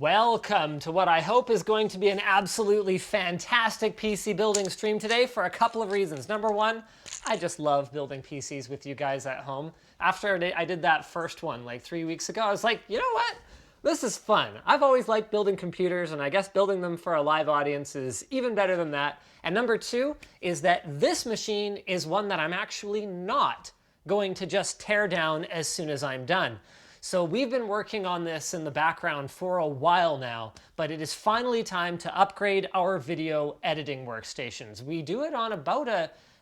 Welcome to what I hope is going to be an absolutely fantastic PC building stream today for a couple of reasons. Number one, I just love building PCs with you guys at home. After I did that first one like 3 weeks ago, I was like, you know what? This is fun. I've always liked building computers, and I guess building them for a live audience is even better than that. And number two is that this machine is one that I'm actually not going to just tear down as soon as I'm done. So we've been working on this in the background for a while now, but it is finally time to upgrade our video editing workstations. We do it on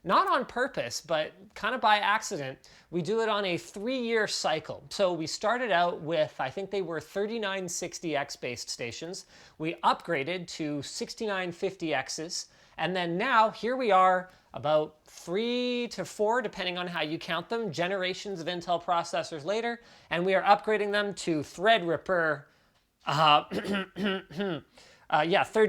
not on purpose, but kind of by accident. We do it on a 3-year cycle. So we started out with, I think they were 3960X based stations. We upgraded to 6950Xs. And then now here we are, about 3 to 4, depending on how you count them, generations of Intel processors later, and we are upgrading them to Threadripper, 3rd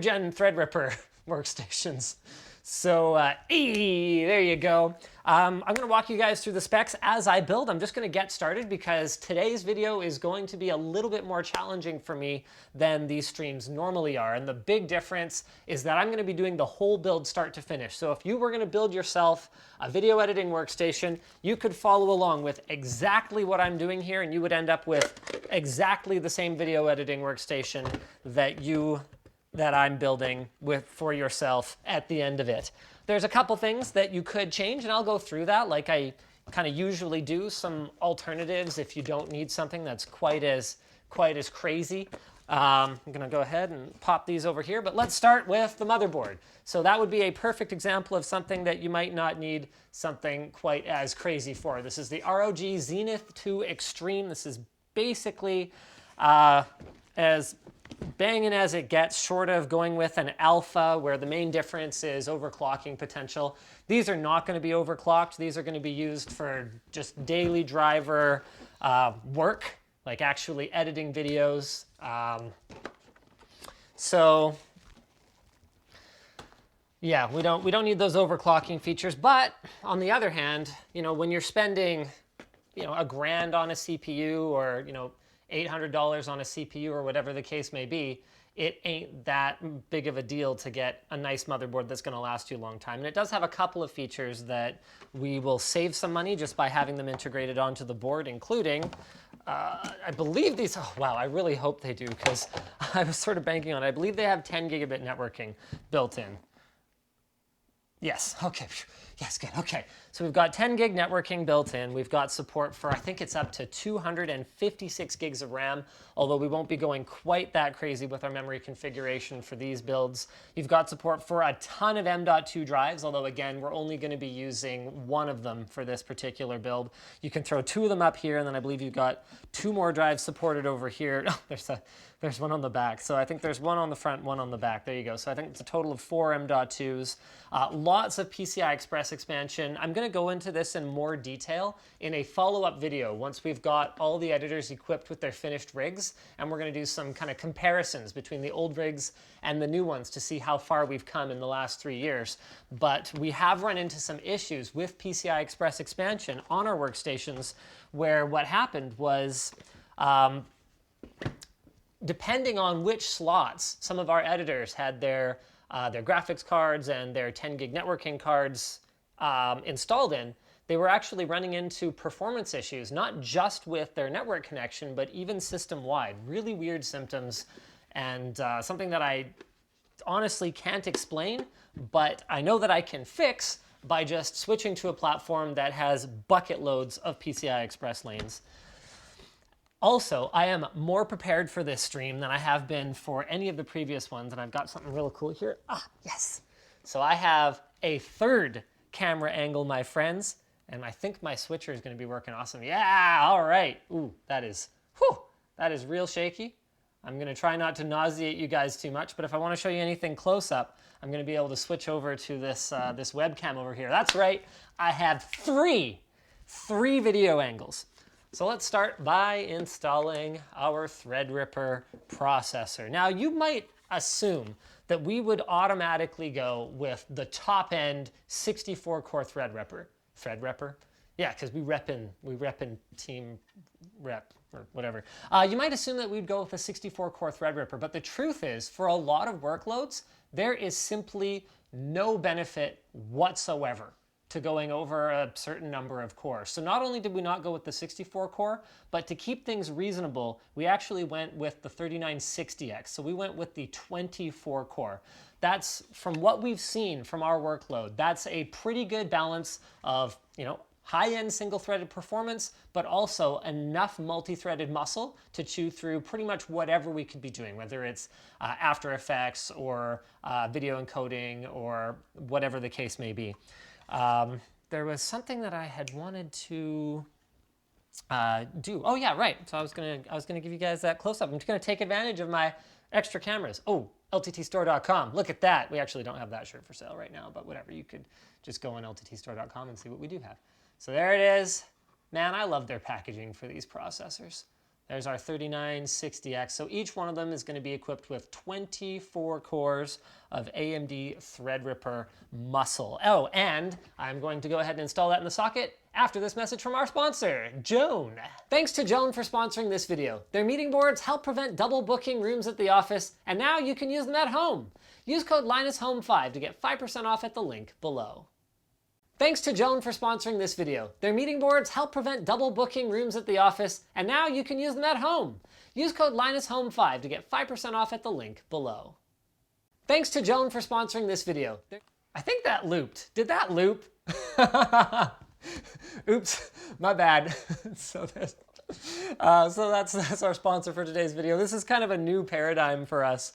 gen Threadripper workstations. So, there you go. I'm going to walk you guys through the specs as I build. I'm just going to get started because today's video is going to be a little bit more challenging for me than these streams normally are. And the big difference is that I'm going to be doing the whole build start to finish. So if you were going to build yourself a video editing workstation, you could follow along with exactly what I'm doing here, and you would end up with exactly the same video editing workstation that I'm building for yourself at the end of it. There's a couple things that you could change, and I'll go through that like I kind of usually do, some alternatives if you don't need something that's quite as crazy. I'm going to go ahead and pop these over here, but let's start with the motherboard. So that would be a perfect example of something that you might not need something quite as crazy for. This is the ROG Zenith 2 Extreme. This is basically as banging as it gets, short of going with an alpha where the main difference is overclocking potential. These are not going to be overclocked. These are going to be used for just daily driver work, like actually editing videos. So yeah, we don't need those overclocking features. But on the other hand, when you're spending $1,000 on a CPU, or $800 on a CPU, or whatever the case may be, it ain't that big of a deal to get a nice motherboard that's going to last you a long time. And it does have a couple of features that we will save some money just by having them integrated onto the board, including, I believe these, oh wow, I really hope they do, because I was sort of banking on it. I believe they have 10 gigabit networking built in. Yes, okay, yes, good, okay. So we've got 10 gig networking built in. We've got support for, I think it's up to 256 gigs of RAM, although we won't be going quite that crazy with our memory configuration for these builds. You've got support for a ton of M.2 drives, although again, we're only going to be using one of them for this particular build. You can throw 2 of them up here, and then I believe you've got 2 more drives supported over here. Oh, there's one on the back. So I think there's one on the front, one on the back. There you go. So I think it's a total of 4 M.2s. Lots of PCI Express expansion. I'm going to go into this in more detail in a follow-up video once we've got all the editors equipped with their finished rigs, and we're going to do some kind of comparisons between the old rigs and the new ones to see how far we've come in the last 3 years. But we have run into some issues with PCI Express expansion on our workstations, where what happened was, depending on which slots some of our editors had their graphics cards and their 10 gig networking cards installed in, they were actually running into performance issues, not just with their network connection, but even system-wide. Really weird symptoms, and something that I honestly can't explain, but I know that I can fix by just switching to a platform that has bucket loads of PCI Express lanes. Also, I am more prepared for this stream than I have been for any of the previous ones, and I've got something really cool here. Ah, yes! So I have a 3rd camera angle, my friends, and I think my switcher is going to be working awesome. Yeah, all right. Ooh, that is real shaky. I'm going to try not to nauseate you guys too much, but if I want to show you anything close up, I'm going to be able to switch over to this webcam over here. That's right, I have three video angles. So let's start by installing our Threadripper processor. Now, you might assume that we would automatically go with the top-end 64-core Threadripper. Threadripper? Yeah, because we reppin Team Rep. or whatever. You might assume that we'd go with a 64-core Threadripper, but the truth is, for a lot of workloads, there is simply no benefit whatsoever to going over a certain number of cores. So not only did we not go with the 64-core, but to keep things reasonable, we actually went with the 3960X. So we went with the 24-core. That's, from what we've seen from our workload, that's a pretty good balance of, high-end single-threaded performance, but also enough multi-threaded muscle to chew through pretty much whatever we could be doing, whether it's After Effects or video encoding or whatever the case may be. There was something that I had wanted to do. Oh yeah, right. So I was gonna give you guys that close-up. I'm just gonna take advantage of my extra cameras. Oh, lttstore.com. Look at that. We actually don't have that shirt for sale right now, but whatever. You could just go on lttstore.com and see what we do have. So there it is. Man, I love their packaging for these processors. There's our 3960X. So each one of them is going to be equipped with 24 cores of AMD Threadripper muscle. Oh, and I'm going to go ahead and install that in the socket after this message from our sponsor, Joan. Thanks to Joan for sponsoring this video. Their meeting boards help prevent double booking rooms at the office, and now you can use them at home. Use code LINUSHOME5 to get 5% off at the link below. Thanks to Joan for sponsoring this video. Their meeting boards help prevent double booking rooms at the office, and now you can use them at home. Use code LINUSHOME5 to get 5% off at the link below. Thanks to Joan for sponsoring this video. I think that looped. Did that loop? Oops, my bad. So that's our sponsor for today's video. This is kind of a new paradigm for us,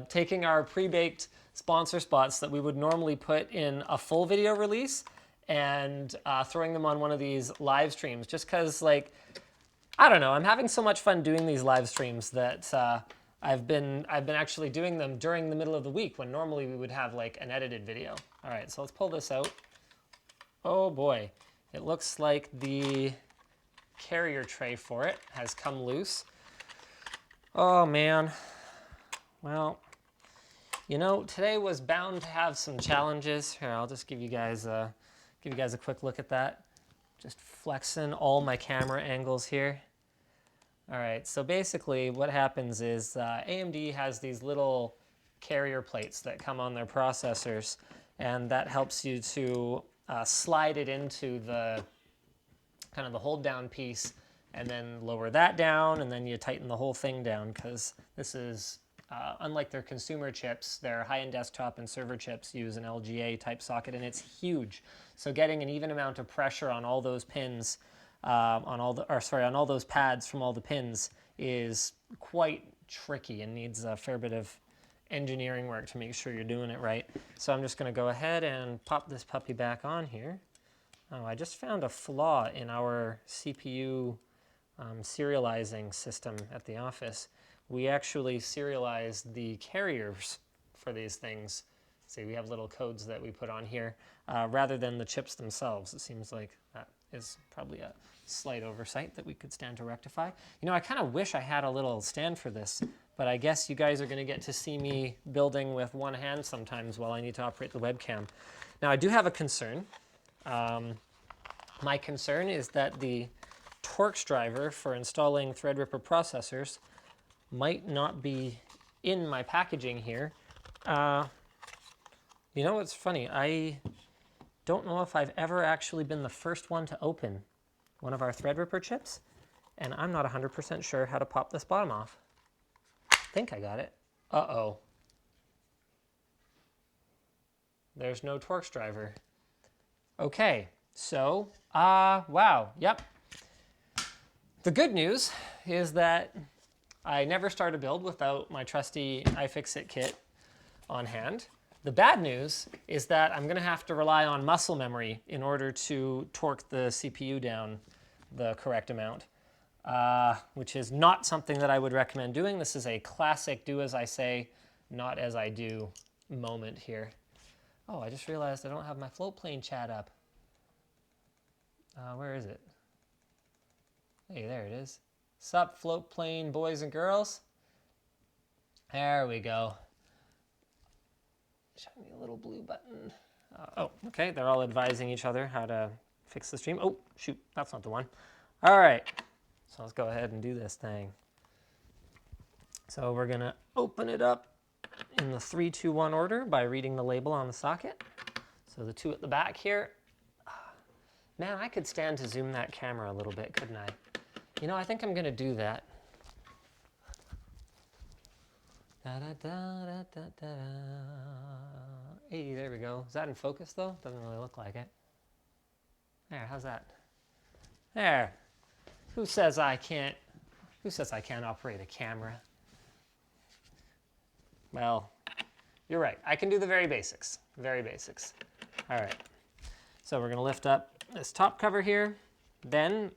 taking our pre-baked sponsor spots that we would normally put in a full video release and throwing them on one of these live streams, just because, like, I don't know, I'm having so much fun doing these live streams that I've been actually doing them during the middle of the week when normally we would have like an edited video. All right, so let's pull this out. Oh boy, it looks like the carrier tray for it has come loose. Oh man, well, today was bound to have some challenges. Here, I'll just give you guys a quick look at that. Just flexing all my camera angles here. All right, so basically what happens is AMD has these little carrier plates that come on their processors, and that helps you to slide it into the kind of the hold down piece and then lower that down, and then you tighten the whole thing down, because this is unlike their consumer chips, their high-end desktop and server chips use an LGA type socket, and it's huge. So getting an even amount of pressure on all those pins, on all those pads from all the pins is quite tricky and needs a fair bit of engineering work to make sure you're doing it right. So I'm just going to go ahead and pop this puppy back on here. Oh, I just found a flaw in our CPU serializing system at the office. We actually serialize the carriers for these things. See, we have little codes that we put on here rather than the chips themselves. It seems like that is probably a slight oversight that we could stand to rectify. I kind of wish I had a little stand for this, but I guess you guys are going to get to see me building with one hand sometimes while I need to operate the webcam. Now, I do have a concern. My concern is that the Torx driver for installing Threadripper processors might not be in my packaging here. What's funny? I don't know if I've ever actually been the first one to open one of our Threadripper chips, and I'm not 100% sure how to pop this bottom off. I think I got it. Uh-oh. There's no Torx driver. Okay, so, wow, yep. The good news is that I never start a build without my trusty iFixit kit on hand. The bad news is that I'm going to have to rely on muscle memory in order to torque the CPU down the correct amount, which is not something that I would recommend doing. This is a classic do as I say, not as I do moment here. Oh, I just realized I don't have my float plane chat up. Where is it? Hey, there it is. Sup, float plane boys and girls? There we go. Show me a little blue button. Oh, okay, they're all advising each other how to fix the stream. Oh, shoot, that's not the one. All right, So let's go ahead and do this thing. So we're gonna open it up in the 3, 2, 1 order by reading the label on the socket. So the two at the back here. Man, I could stand to zoom that camera a little bit, couldn't I? You know, I think I'm gonna do that. Da, da, da, da, da, da. Hey, there we go. Is that in focus though? Doesn't really look like it. There, how's that? There. Who says I can't operate a camera? Well, you're right. I can do the very basics. Very basics. All right. So we're going to lift up this top cover here. Then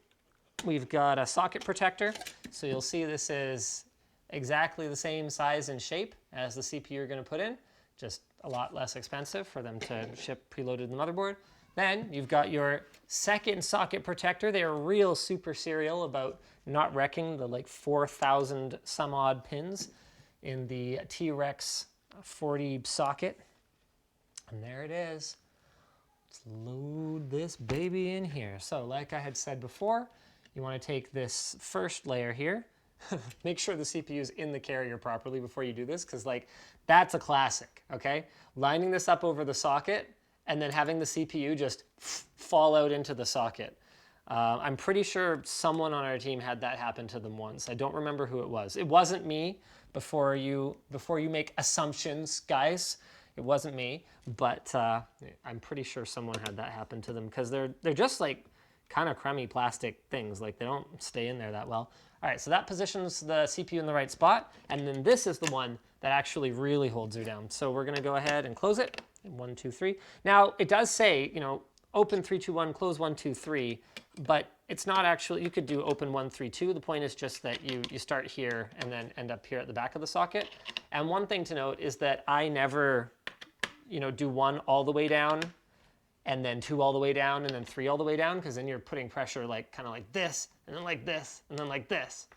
we've got a socket protector. So you'll see this is exactly the same size and shape as the CPU you're going to put in, just a lot less expensive for them to ship preloaded in the motherboard. Then you've got your second socket protector. They're real super serial about not wrecking the like 4,000 some odd pins in the T-Rex 40 socket. And there it is. Let's load this baby in here. So like I had said before, you want to take this first layer here. Make sure the CPU is in the carrier properly before you do this, because like that's a classic, okay? Lining this up over the socket and then having the CPU just fall out into the socket. I'm pretty sure someone on our team had that happen to them once. I don't remember who it was. It wasn't me. Before you make assumptions, guys, it wasn't me. But I'm pretty sure someone had that happen to them, because they're just like kind of crummy plastic things. Like they don't stay in there that well. All right, so that positions the CPU in the right spot, and then this is the one that actually really holds her down. So we're gonna go ahead and close it. 1, 2, 3. Now it does say, you know, open 3, 2, 1, close 1, 2, 3, but it's not actually. You could do open 1, 3, 2. The point is just that you start here and then end up here at the back of the socket. And one thing to note is that I never, you know, do 1 all the way down, and then 2 all the way down, and then 3 all the way down, because then you're putting pressure like kind of like this, and then like this, and then like this.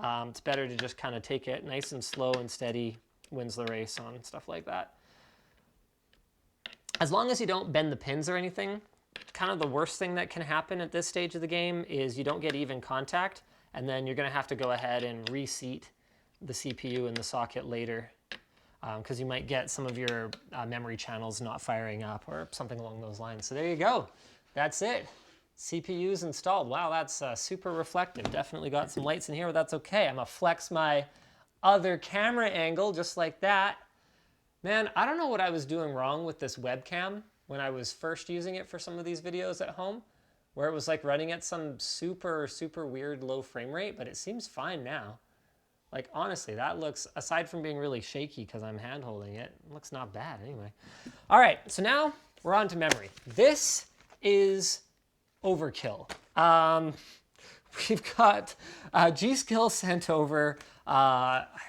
It's better to just kind of take it nice and slow and steady, wins the race on stuff like that. As long as you don't bend the pins or anything, kind of the worst thing that can happen at this stage of the game is you don't get even contact, and then you're going to have to go ahead and reseat the CPU in the socket later, because you might get some of your memory channels not firing up or something along those lines. So there you go. That's it. CPU's installed. Wow, that's super reflective. Definitely got some lights in here, but that's okay. I'm going to flex my other camera angle just like that. Man, I don't know what I was doing wrong with this webcam when I was first using it for some of these videos at home, where it was like running at some super, super weird low frame rate, but it seems fine now. Like honestly, that looks, aside from being really shaky because I'm hand holding it, looks not bad anyway. All right, so now we're on to memory. This is overkill. We've got G.SKILL sent over,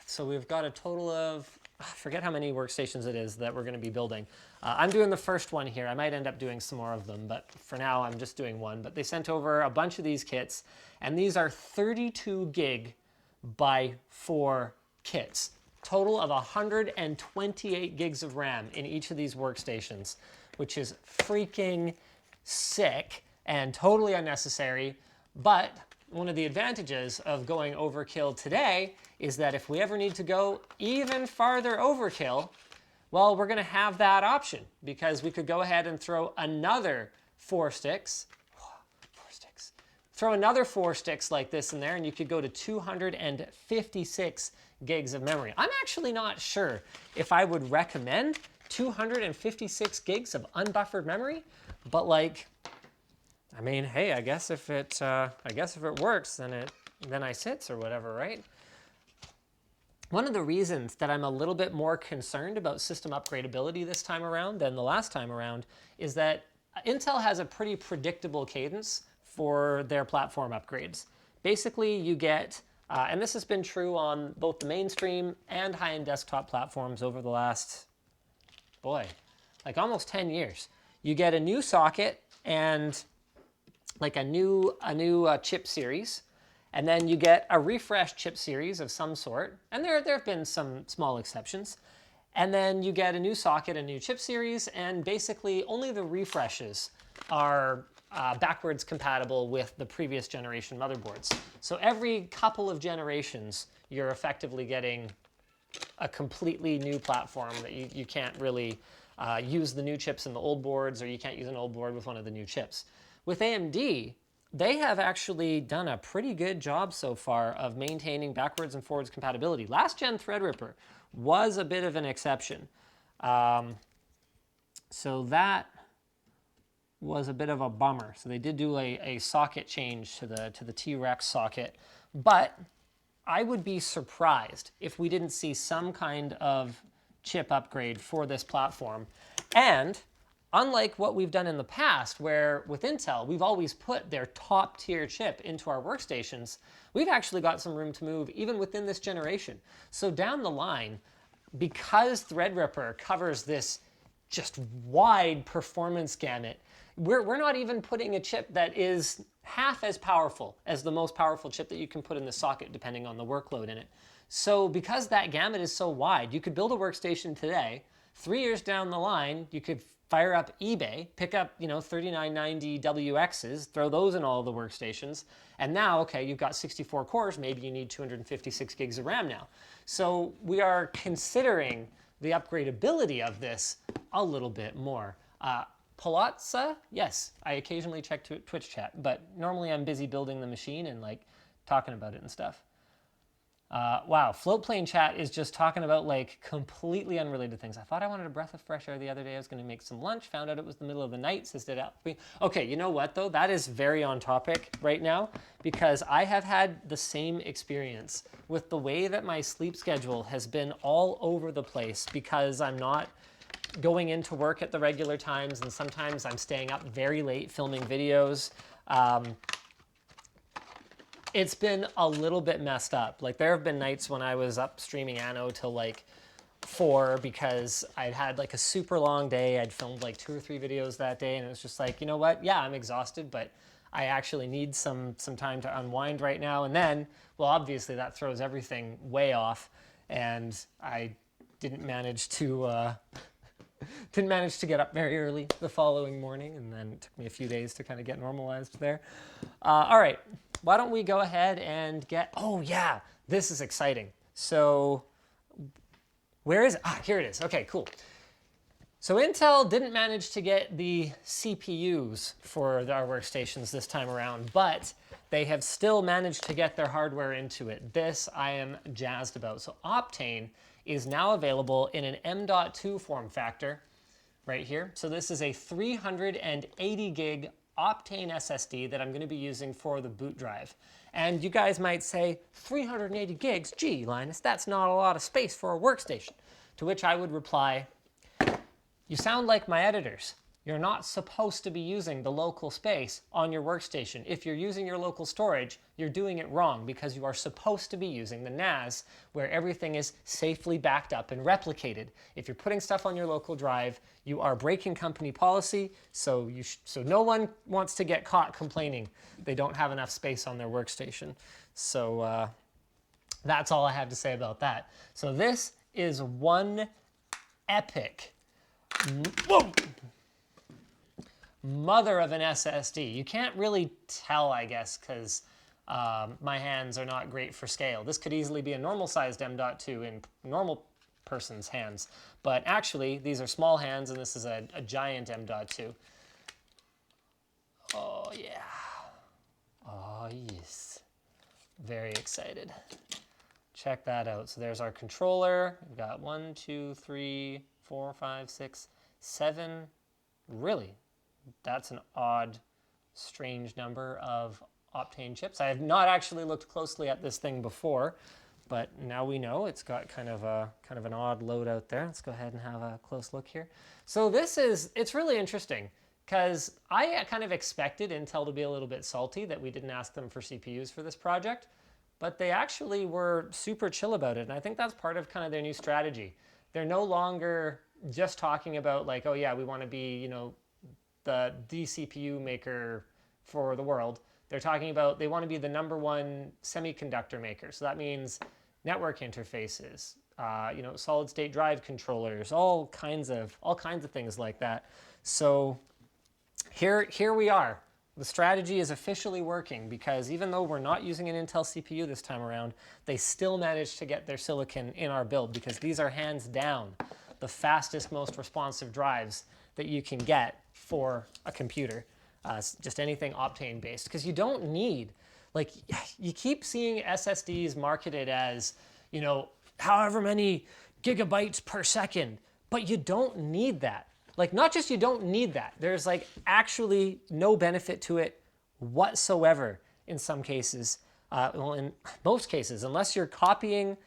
so we've got a total of, I forget how many workstations it is that we're going to be building. I'm doing the first one here. I might end up doing some more of them, but for now I'm just doing one. But they sent over a bunch of these kits, and these are 32 gig by 4 kits. Total of 128 gigs of RAM in each of these workstations, which is freaking sick and totally unnecessary. But one of the advantages of going overkill today is that if we ever need to go even farther overkill, well, we're going to have that option, because we could go ahead and throw another 4 sticks. Throw another 4 sticks like this in there, and you could go to 256 gigs of memory. I'm actually not sure if I would recommend 256 gigs of unbuffered memory, but like, I mean, hey, I guess if it works, then I sits or whatever, right? One of the reasons that I'm a little bit more concerned about system upgradability this time around than the last time around is that Intel has a pretty predictable cadence for their platform upgrades. Basically, you get, and this has been true on both the mainstream and high-end desktop platforms over the last, like almost 10 years. You get a new socket and like a new chip series, and then you get a refreshed chip series of some sort, and there have been some small exceptions, and then you get a new socket, a new chip series, and basically only the refreshes are backwards compatible with the previous generation motherboards. So every couple of generations, you're effectively getting a completely new platform that you can't really use the new chips in the old boards, or you can't use an old board with one of the new chips. With AMD, they have actually done a pretty good job so far of maintaining backwards and forwards compatibility. Last gen Threadripper was a bit of an exception. So that was a bit of a bummer. So they did do a socket change to the T-Rex socket, but I would be surprised if we didn't see some kind of chip upgrade for this platform. And unlike what we've done in the past, where with Intel, we've always put their top tier chip into our workstations, we've actually got some room to move even within this generation. So down the line, because Threadripper covers this just wide performance gamut, we're not even putting a chip that is half as powerful as the most powerful chip that you can put in the socket, depending on the workload in it. So because that gamut is so wide, you could build a workstation today, 3 years down the line, you could fire up eBay, pick up 3990 WXs, throw those in all the workstations, and now, okay, you've got 64 cores, maybe you need 256 gigs of RAM now. So we are considering the upgradability of this a little bit more. Palazza, yes, I occasionally check Twitch chat, but normally I'm busy building the machine and like talking about it and stuff. Wow, Floatplane chat is just talking about like completely unrelated things. I thought I wanted a breath of fresh air the other day. I was going to make some lunch, found out it was the middle of the night, says did Okay, you know what though? That is very on topic right now, because I have had the same experience with the way that my sleep schedule has been all over the place, because I'm not going into work at the regular times, and sometimes I'm staying up very late filming videos. It's been a little bit messed up. Like there have been nights when I was up streaming Anno till like 4 because I'd had like a super long day. I'd filmed like 2 or 3 videos that day, and it was just like, you know what? Yeah, I'm exhausted, but I actually need some time to unwind right now. And then, well, obviously that throws everything way off, and I didn't manage to get up very early the following morning, and then it took me a few days to kind of get normalized there. All right, why don't we go ahead and get, oh yeah, this is exciting. So where is it? Here it is. Okay, cool. So Intel didn't manage to get the CPUs for our workstations this time around, but they have still managed to get their hardware into it. This I am jazzed about. So Optane is now available in an M.2 form factor right here. So this is a 380 gig Optane SSD that I'm going to be using for the boot drive. And you guys might say, 380 gigs? Gee, Linus, that's not a lot of space for a workstation. To which I would reply, you sound like my editors. You're not supposed to be using the local space on your workstation. If you're using your local storage, you're doing it wrong, because you are supposed to be using the NAS, where everything is safely backed up and replicated. If you're putting stuff on your local drive, you are breaking company policy, so no one wants to get caught complaining they don't have enough space on their workstation. So that's all I have to say about that. So this is one epic, whoa, mother of an SSD. You can't really tell, I guess, because my hands are not great for scale. This could easily be a normal-sized M.2 in normal person's hands, but actually, these are small hands, and this is a giant M.2. Oh, yeah. Oh, yes. Very excited. Check that out. So there's our controller. We've got 1, 2, 3, 4, 5, 6, 7. Really? That's an odd, strange number of Optane chips. I have not actually looked closely at this thing before, but now we know it's got kind of an odd load out there. Let's go ahead and have a close look here. So it's really interesting, because I kind of expected Intel to be a little bit salty that we didn't ask them for CPUs for this project, but they actually were super chill about it, and I think that's part of kind of their new strategy. They're no longer just talking about like, oh yeah, we want to be, the CPU maker for the world. They're talking about they want to be the #1 semiconductor maker. So that means network interfaces, solid state drive controllers, all kinds of things like that. So here we are The strategy is officially working because even though we're not using an Intel CPU this time around, they still managed to get their silicon in our build because these are hands down the fastest, most responsive drives that you can get for a computer. Just anything Optane based, because you don't need, like, you keep seeing SSDs marketed as, you know, however many gigabytes per second, but you don't need that. Like, not just you don't need that, there's like actually no benefit to it whatsoever in some cases. Well, in most cases, unless you're copying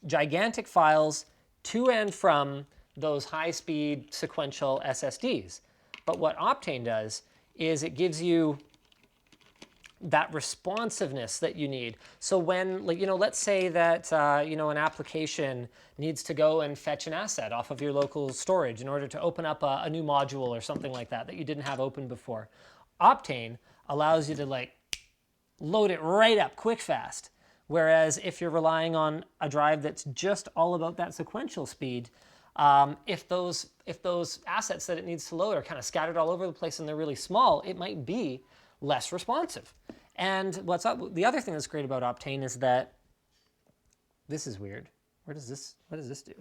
gigantic files to and from those high-speed sequential SSDs. But what Optane does is it gives you that responsiveness that you need. So when, like, you know, let's say that, you know, an application needs to go and fetch an asset off of your local storage in order to open up a new module or something like that that you didn't have open before. Optane allows you to, like, load it right up quick, fast. Whereas if you're relying on a drive that's just all about that sequential speed, if those assets that it needs to load are kind of scattered all over the place and they're really small, it might be less responsive. And the other thing that's great about Optane is that this is weird. What does this do?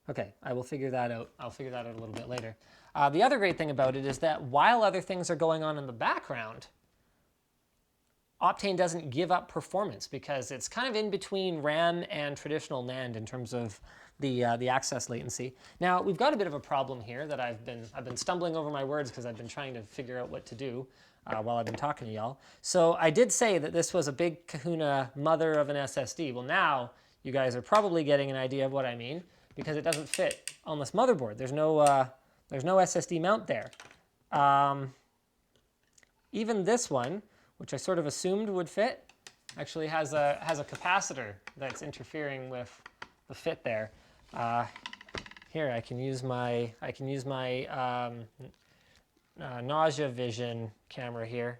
Okay, I will figure that out. I'll figure that out a little bit later. The other great thing about it is that while other things are going on in the background, Optane doesn't give up performance because it's kind of in between RAM and traditional NAND in terms of the access latency. Now, we've got a bit of a problem here that I've been stumbling over my words because I've been trying to figure out what to do while I've been talking to y'all. So I did say that this was a big kahuna mother of an SSD. Well, now you guys are probably getting an idea of what I mean because it doesn't fit on this motherboard. There's no SSD mount there. Even this one, which I sort of assumed would fit, actually has a capacitor that's interfering with the fit there. Here I can use my nausea vision camera here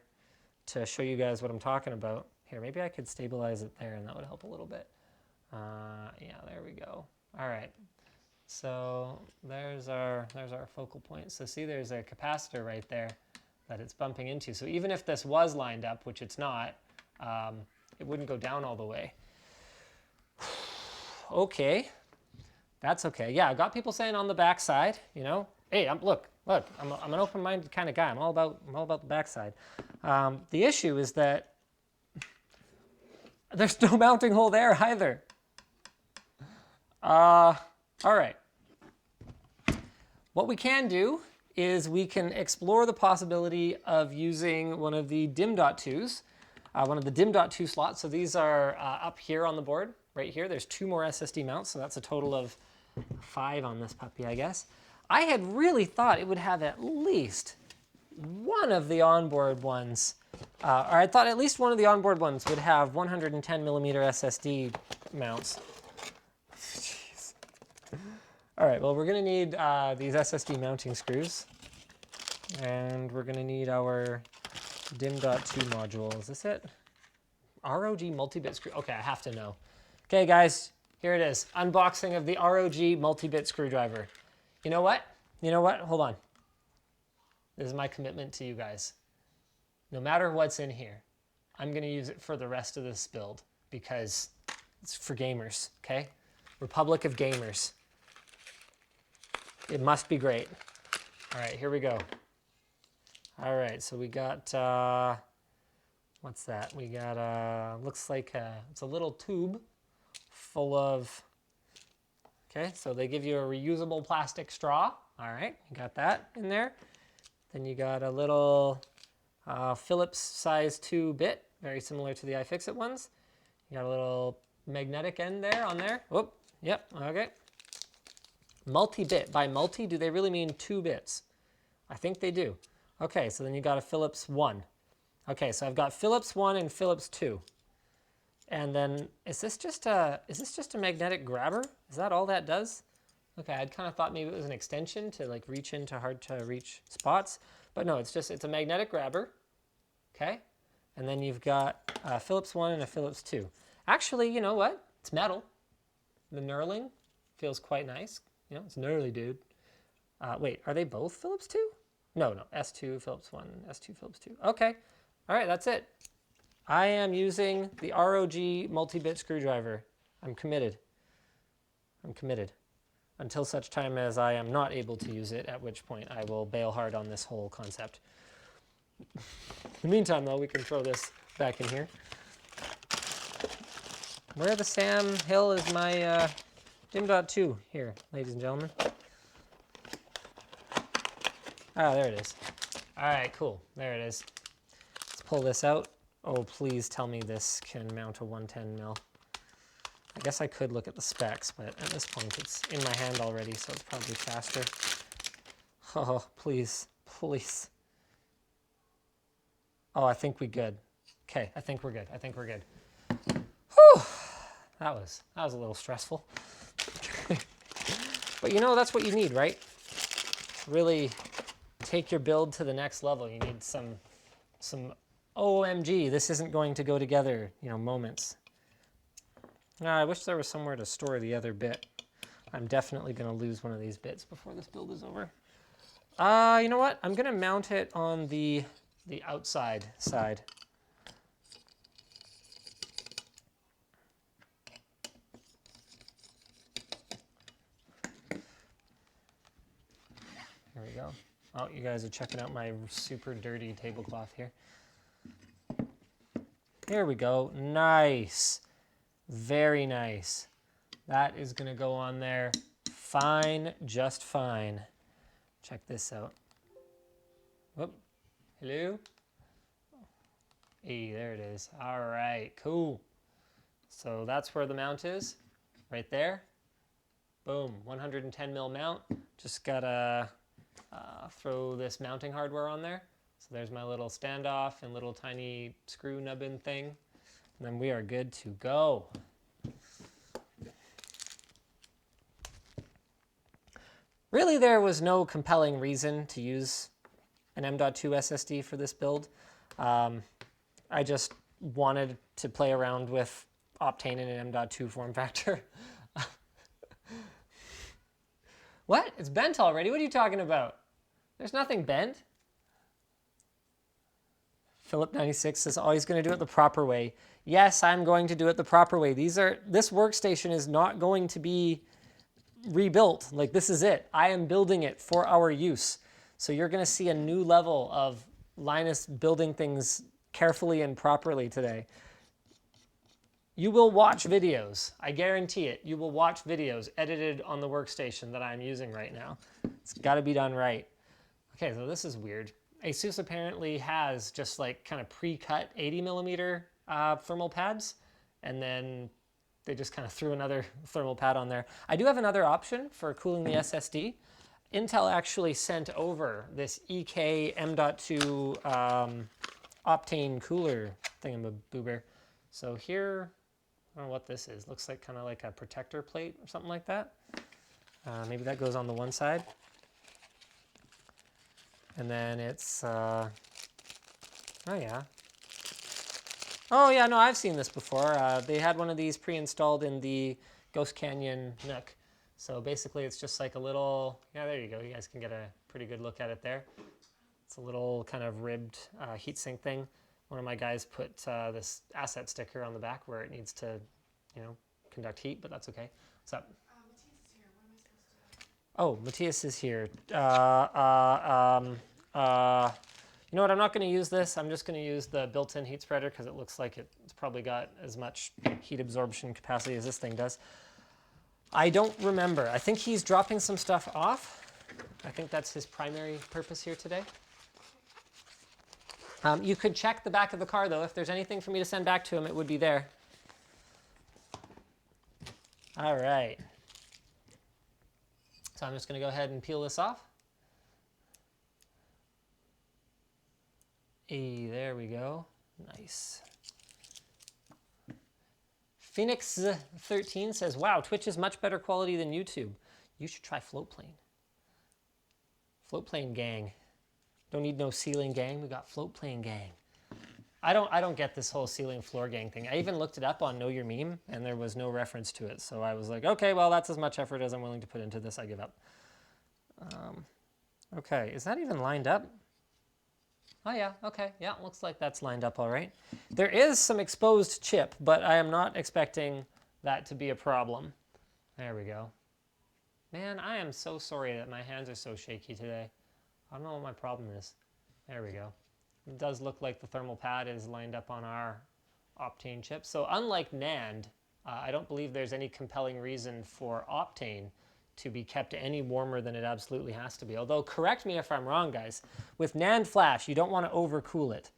to show you guys what I'm talking about. Here, maybe I could stabilize it there and that would help a little bit. Yeah, there we go. All right. So there's our focal point. So see, there's a capacitor right there that it's bumping into. So even if this was lined up, which it's not, it wouldn't go down all the way. Okay, that's okay. Yeah, I got people saying on the back side, you know, hey, look, I'm an open-minded kind of guy. I'm all about the backside. The issue is that there's no mounting hole there either. All right. What we can do is we can explore the possibility of using one of the DIMM.2s, one of the DIMM.2 slots. So these are up here on the board, right here. There's 2 more SSD mounts, so that's a total of 5 on this puppy, I guess. I had really thought it would have at least one of the onboard ones, or I thought at least one of the onboard ones would have 110 millimeter SSD mounts. Jeez. All right, well, we're gonna need these SSD mounting screws, and we're gonna need our DIMM.2 module. Is this it? ROG MultiBit Screw. Okay, I have to know. Okay, guys, here it is. Unboxing of the ROG MultiBit Screwdriver. You know what? You know what? Hold on. This is my commitment to you guys. No matter what's in here, I'm going to use it for the rest of this build because it's for gamers, okay? Republic of Gamers. It must be great. All right, here we go. All right, so we got, what's that? We got, looks like it's a little tube full of, okay, so they give you a reusable plastic straw. All right, you got that in there. Then you got a little Phillips size 2 bit, very similar to the iFixit ones. You got a little magnetic end there on there. Whoop, yep, okay. Multi-bit. By multi, do they really mean 2 bits? I think they do. Okay, so then you got a Phillips 1. Okay, so I've got Phillips 1 and Phillips 2. And then, is this just a magnetic grabber? Is that all that does? Okay, I'd kind of thought maybe it was an extension to like reach into hard to reach spots, but no, it's a magnetic grabber, okay? And then you've got a Phillips 1 and a Phillips 2. Actually, you know what? It's metal. The knurling feels quite nice. You know, it's gnarly, dude. Wait, are they both Phillips 2? No, S2 Phillips 1, S2 Phillips 2. Okay, All right, that's it. I am using the ROG MultiBit Screwdriver. I'm committed. I'm committed. Until such time as I am not able to use it, at which point I will bail hard on this whole concept. In the meantime, though, we can throw this back in here. Where the Sam Hill is my M.2 here, ladies and gentlemen. Ah, there it is. All right, cool. There it is. Let's pull this out. Oh, please tell me this can mount a 110 mil. I guess I could look at the specs, but at this point it's in my hand already, so it's probably faster. Oh, please, please. Oh, I think we're good. Okay, I think we're good. I think we're good. Whew. That was a little stressful. But you know, that's what you need, right? Really take your build to the next level. You need some OMG, this isn't going to go together, you know, moments. I wish there was somewhere to store the other bit. I'm definitely going to lose one of these bits before this build is over. You know what? I'm going to mount it on the outside side. There we go. Oh, you guys are checking out my super dirty tablecloth here. Here we go. Nice. Very nice. That is going to go on there fine, just fine. Check this out. Whoop. Hello? Hey, there it is. All right, cool. So that's where the mount is, right there. Boom, 110 mil mount. Just gotta throw this mounting hardware on there. So there's my little standoff and little tiny screw nubbin thing. And then we are good to go. Really, there was no compelling reason to use an M.2 SSD for this build. I just wanted to play around with Optane in an M.2 form factor. What? It's bent already? What are you talking about? There's nothing bent. Philip96 says, oh, he's going to do it the proper way. Yes, I'm going to do it the proper way. This workstation is not going to be rebuilt. Like, this is it. I am building it for our use. So you're going to see a new level of Linus building things carefully and properly today. You will watch videos. I guarantee it. You will watch videos edited on the workstation that I'm using right now. It's got to be done right. Okay, so this is weird. ASUS apparently has just like kind of pre-cut 80 millimeter thermal pads, and then they just kind of threw another thermal pad on there. I do have another option for cooling the SSD. Intel actually sent over this EK M.2 Optane Cooler thingamaboober. So here, I don't know what this is. Looks like kind of like a protector plate or something like that. Maybe that goes on the one side. And then it's, oh yeah. Oh yeah, no, I've seen this before. They had one of these pre-installed in the Ghost Canyon Nook. So basically it's just like a little, yeah, there you go. You guys can get a pretty good look at it there. It's a little kind of ribbed heatsink thing. One of my guys put this asset sticker on the back where it needs to, you know, conduct heat, but that's okay. What's up? Matthias is here. What am I supposed to... you know what, I'm not going to use this. I'm just going to use the built-in heat spreader because it looks like it's probably got as much heat absorption capacity as this thing does. I don't remember. I think he's dropping some stuff off. I think that's his primary purpose here today. You could check the back of the car, though. If there's anything for me to send back to him, it would be there. All right. So I'm just going to go ahead and peel this off. Hey, there we go. Nice. Phoenix13 says, wow, Twitch is much better quality than YouTube. You should try Floatplane. Floatplane gang. Don't need no ceiling gang. We got Floatplane gang. I don't get this whole ceiling floor gang thing. I even looked it up on Know Your Meme, and there was no reference to it. So I was like, okay, well, that's as much effort as I'm willing to put into this. I give up. Okay, is that even lined up? Oh yeah, okay, yeah, looks like that's lined up all right. There is some exposed chip, but I am not expecting that to be a problem. There we go. Man, I am so sorry that my hands are so shaky today. I don't know what my problem is. There we go. It does look like the thermal pad is lined up on our Optane chip. So unlike NAND, I don't believe there's any compelling reason for Optane to be kept any warmer than it absolutely has to be. Although, correct me if I'm wrong, guys. With NAND flash, you don't want to overcool it.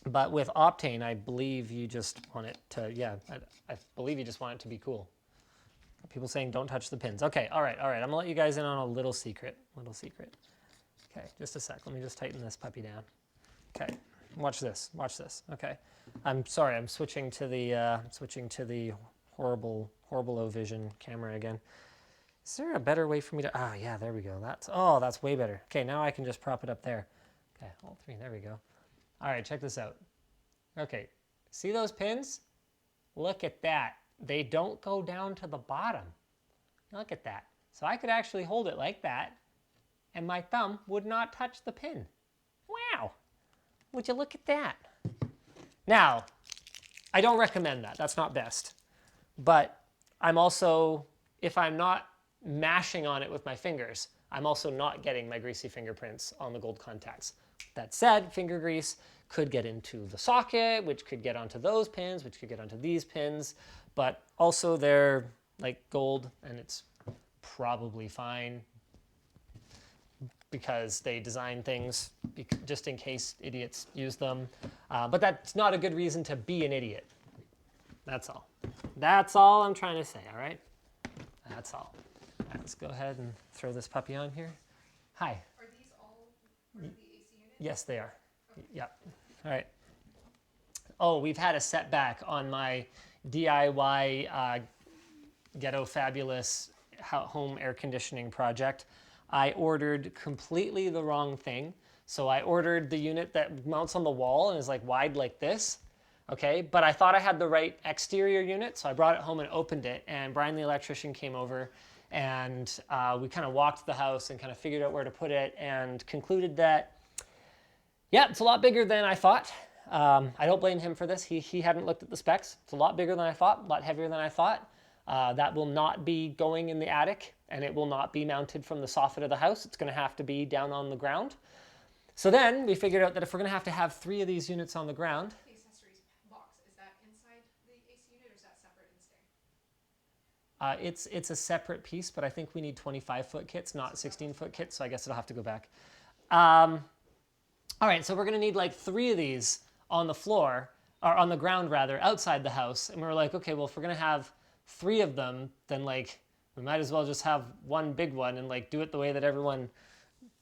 But with Optane, I believe you just want it to, yeah, I believe you just want it to be cool. People saying don't touch the pins. Okay, all right. I'm gonna let you guys in on a little secret. Okay, just a sec. Let me just tighten this puppy down. Okay, watch this. Okay, I'm sorry. I'm switching to the horrible Vision camera again. Is there a better way for me to? Ah, yeah. There we go. That's way better. Okay, now I can just prop it up there. Okay, all three. There we go. All right, check this out. Okay, see those pins? Look at that. They don't go down to the bottom. Look at that. So I could actually hold it like that, and my thumb would not touch the pin. Wow. Would you look at that? Now, I don't recommend that. That's not best. But I'm also, if I'm not mashing on it with my fingers, I'm also not getting my greasy fingerprints on the gold contacts. That said, finger grease could get into the socket, which could get onto those pins, which could get onto these pins. But also they're like gold, and it's probably fine because they design things just in case idiots use them. But that's not a good reason to be an idiot. That's all. That's all I'm trying to say, all right? That's all. All right, let's go ahead and throw this puppy on here. Hi. Are these all part of the AC unit? Yes, they are. Okay. Yep. All right. Oh, we've had a setback on my DIY Ghetto Fabulous home air conditioning project. I ordered completely the wrong thing. So I ordered the unit that mounts on the wall and is like wide like this. Okay, but I thought I had the right exterior unit, so I brought it home and opened it, and Brian the electrician came over, and we kind of walked the house and kind of figured out where to put it and concluded that, yeah, it's a lot bigger than I thought. I don't blame him for this. He hadn't looked at the specs. It's a lot bigger than I thought, a lot heavier than I thought. That will not be going in the attic, and it will not be mounted from the soffit of the house. It's going to have to be down on the ground. So then we figured out that if we're going to have 3 of these units on the ground. The accessories box, is that inside the AC unit, or is that separate and stay? It's a separate piece, but I think we need 25-foot kits, not 16-foot kits, so I guess it'll have to go back. All right, so we're going to need like 3 of these on the floor, or on the ground rather, outside the house. And we were like, okay, well, if we're going to have 3 of them, then like we might as well just have one big one and like do it the way that everyone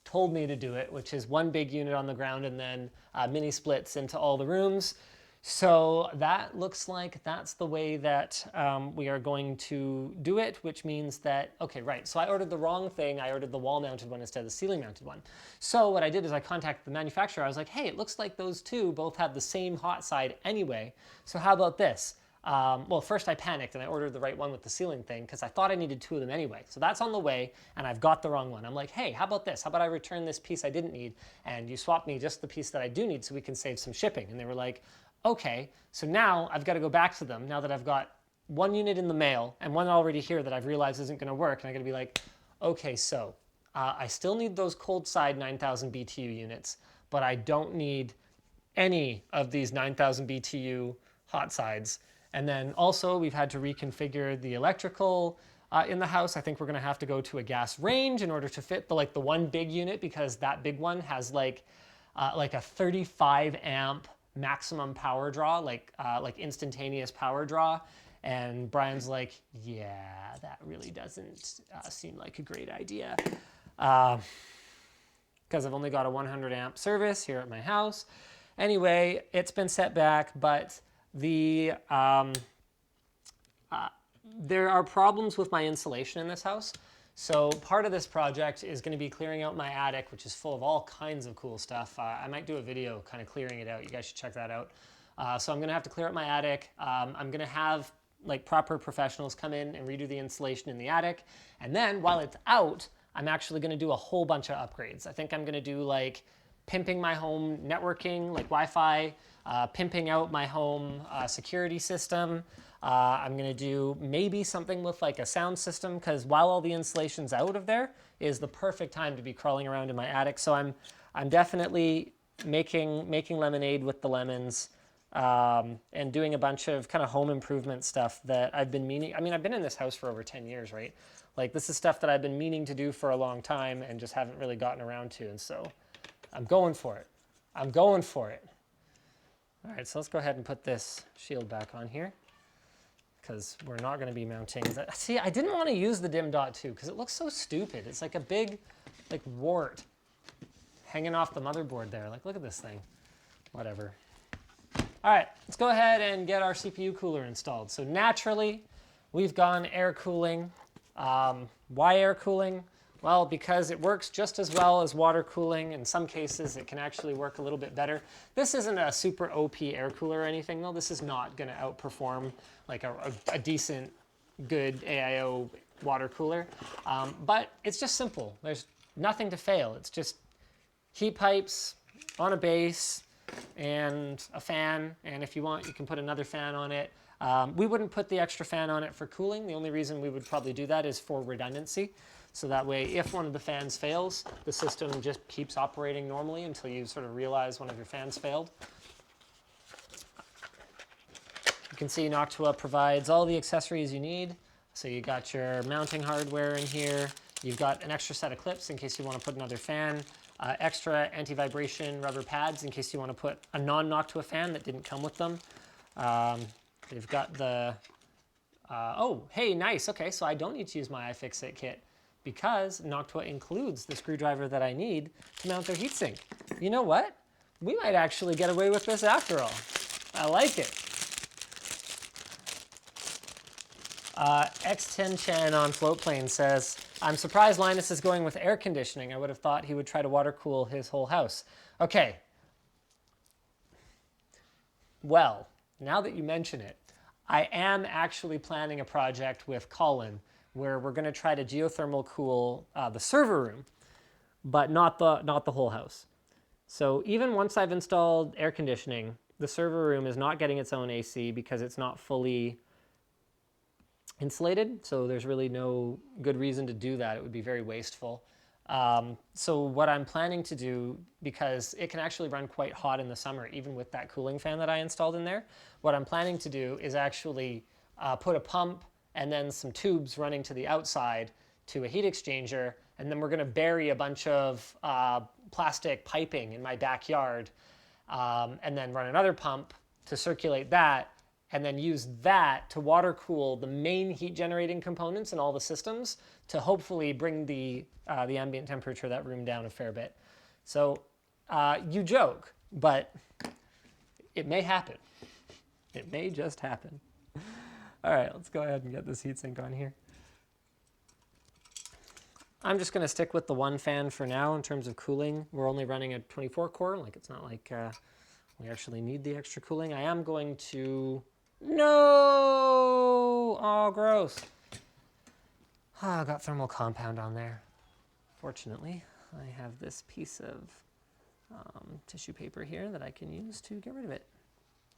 told me to do it, which is one big unit on the ground and then mini splits into all the rooms. So that looks like that's the way that we are going to do it, which means that, okay, right, so I ordered the wrong thing. I ordered the wall-mounted one instead of the ceiling-mounted one. So what I did is I contacted the manufacturer. I was like, hey, it looks like those 2 both have the same hot side anyway, so how about this? Well, first I panicked and I ordered the right one with the ceiling thing because I thought I needed 2 of them anyway. So that's on the way, and I've got the wrong one. I'm like, hey, how about this? How about I return this piece I didn't need, and you swap me just the piece that I do need so we can save some shipping? And they were like, okay. So now I've got to go back to them now that I've got 1 unit in the mail and one already here that I've realized isn't going to work. And I'm going to be like, okay, so I still need those cold side 9000 BTU units, but I don't need any of these 9000 BTU hot sides. And then also we've had to reconfigure the electrical in the house. I think we're going to have to go to a gas range in order to fit the one big unit, because that big one has like a 35 amp maximum power draw, like instantaneous power draw. And Brian's like, yeah, that really doesn't seem like a great idea, because I've only got a 100 amp service here at my house. Anyway, it's been set back, but there are problems with my insulation in this house. So part of this project is going to be clearing out my attic, which is full of all kinds of cool stuff. I might do a video kind of clearing it out. You guys should check that out. So I'm going to have to clear out my attic. I'm going to have like proper professionals come in and redo the insulation in the attic. And then while it's out, I'm actually going to do a whole bunch of upgrades. I think I'm going to do like pimping my home networking, like Wi-Fi, pimping out my home security system. I'm gonna do maybe something with like a sound system, because while all the insulation's out of there is the perfect time to be crawling around in my attic. So I'm definitely making lemonade with the lemons, and doing a bunch of kind of home improvement stuff that I've been meaning. I mean, I've been in this house for over 10 years, right? Like, this is stuff that I've been meaning to do for a long time and just haven't really gotten around to. And so I'm going for it. I'm going for it. All right, so let's go ahead and put this shield back on here, because we're not going to be mounting that. See, I didn't want to use the dim dot too, because it looks so stupid. It's like a big, like, wart hanging off the motherboard there. Like, look at this thing. Whatever. All right, let's go ahead and get our CPU cooler installed. So naturally, we've gone air cooling. Why air cooling? Well, because it works just as well as water cooling. In some cases, it can actually work a little bit better. This isn't a super OP air cooler or anything, though. This is not going to outperform like a decent, good AIO water cooler. But it's just simple. There's nothing to fail. It's just heat pipes on a base and a fan. And if you want, you can put another fan on it. We wouldn't put the extra fan on it for cooling. The only reason we would probably do that is for redundancy. So that way, if one of the fans fails, the system just keeps operating normally until you sort of realize one of your fans failed. You can see Noctua provides all the accessories you need. So you got your mounting hardware in here. You've got an extra set of clips in case you want to put another fan. Extra anti-vibration rubber pads in case you want to put a non-Noctua fan that didn't come with them. They've got the, oh, hey, nice. Okay, so I don't need to use my iFixit kit, because Noctua includes the screwdriver that I need to mount their heatsink. You know what? We might actually get away with this after all. I like it. X10Chan on Floatplane says, I'm surprised Linus is going with air conditioning. I would have thought he would try to water cool his whole house. Okay. Well, now that you mention it, I am actually planning a project with Colin where we're going to try to geothermal cool the server room, but not the whole house. So even once I've installed air conditioning, the server room is not getting its own AC because it's not fully insulated. So there's really no good reason to do that. It would be very wasteful. So what I'm planning to do, because it can actually run quite hot in the summer, even with that cooling fan that I installed in there, what I'm planning to do is actually put a pump and then some tubes running to the outside to a heat exchanger, and then we're going to bury a bunch of plastic piping in my backyard, and then run another pump to circulate that, and then use that to water cool the main heat generating components in all the systems to hopefully bring the ambient temperature of that room down a fair bit. So you joke, but it may happen. It may just happen. All right, let's go ahead and get this heatsink on here. I'm just going to stick with the one fan for now in terms of cooling. We're only running a 24 core, like it's not like we actually need the extra cooling. I am going to, no, oh gross. Oh, I got thermal compound on there. Fortunately, I have this piece of tissue paper here that I can use to get rid of it.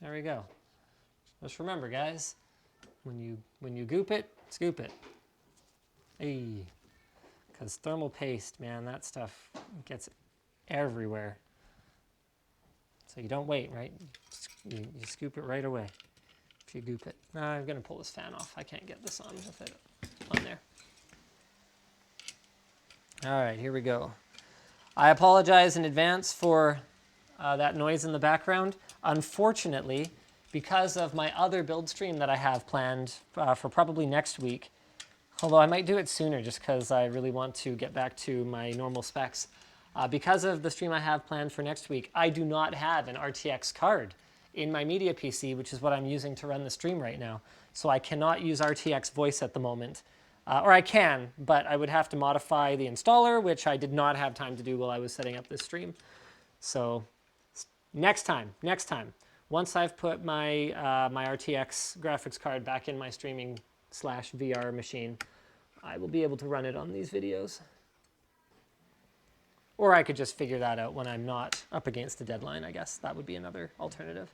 There we go. Just remember, guys, when you goop it, scoop it. Hey, because thermal paste, man, that stuff gets everywhere. So you don't wait, right? You scoop it right away if you goop it. Now I'm gonna pull this fan off. I can't get this on with it on there. All right, here we go. I apologize in advance for that noise in the background. Unfortunately, because of my other build stream that I have planned for probably next week, although I might do it sooner just because I really want to get back to my normal specs. Because of the stream I have planned for next week, I do not have an RTX card in my media PC, which is what I'm using to run the stream right now. So I cannot use RTX voice at the moment. Or I can, but I would have to modify the installer, which I did not have time to do while I was setting up this stream. So next time. Once I've put my my RTX graphics card back in my streaming / VR machine, I will be able to run it on these videos. Or I could just figure that out when I'm not up against a deadline, I guess. That would be another alternative.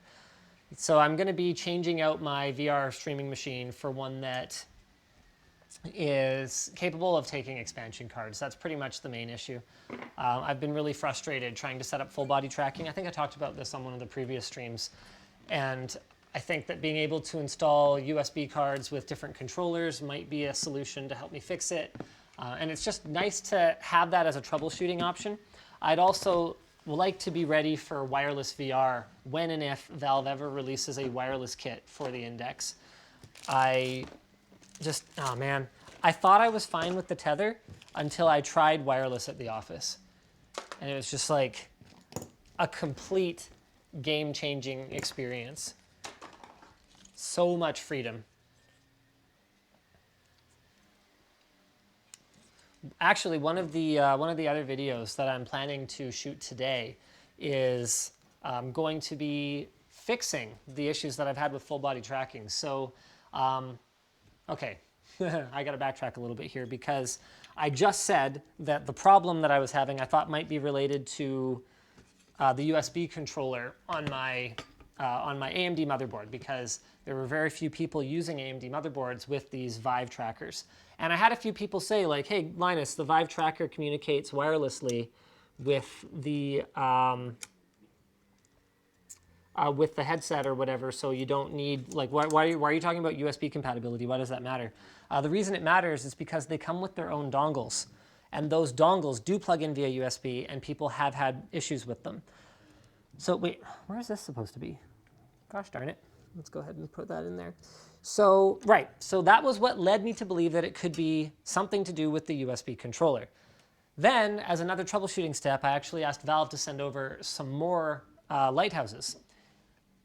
So I'm going to be changing out my VR streaming machine for one that is capable of taking expansion cards. That's pretty much the main issue. I've been really frustrated trying to set up full body tracking. I think I talked about this on one of the previous streams. And I think that being able to install USB cards with different controllers might be a solution to help me fix it. And it's just nice to have that as a troubleshooting option. I'd also like to be ready for wireless VR when and if Valve ever releases a wireless kit for the Index. Oh man, I thought I was fine with the tether until I tried wireless at the office. And it was just like a complete game-changing experience. So much freedom. Actually, one of the other videos that I'm planning to shoot today is going to be fixing the issues that I've had with full body tracking. So, okay, I got to backtrack a little bit here because I just said that the problem that I was having I thought might be related to the USB controller on my AMD motherboard, because there were very few people using AMD motherboards with these Vive trackers. And I had a few people say like, hey, Linus, the Vive tracker communicates wirelessly with the headset or whatever, so you don't need, like, why are you talking about USB compatibility? Why does that matter? The reason it matters is because they come with their own dongles. And those dongles do plug in via USB, and people have had issues with them. So wait, where is this supposed to be? Gosh darn it. Let's go ahead and put that in there. So, right, so that was what led me to believe that it could be something to do with the USB controller. Then, as another troubleshooting step, I actually asked Valve to send over some more lighthouses.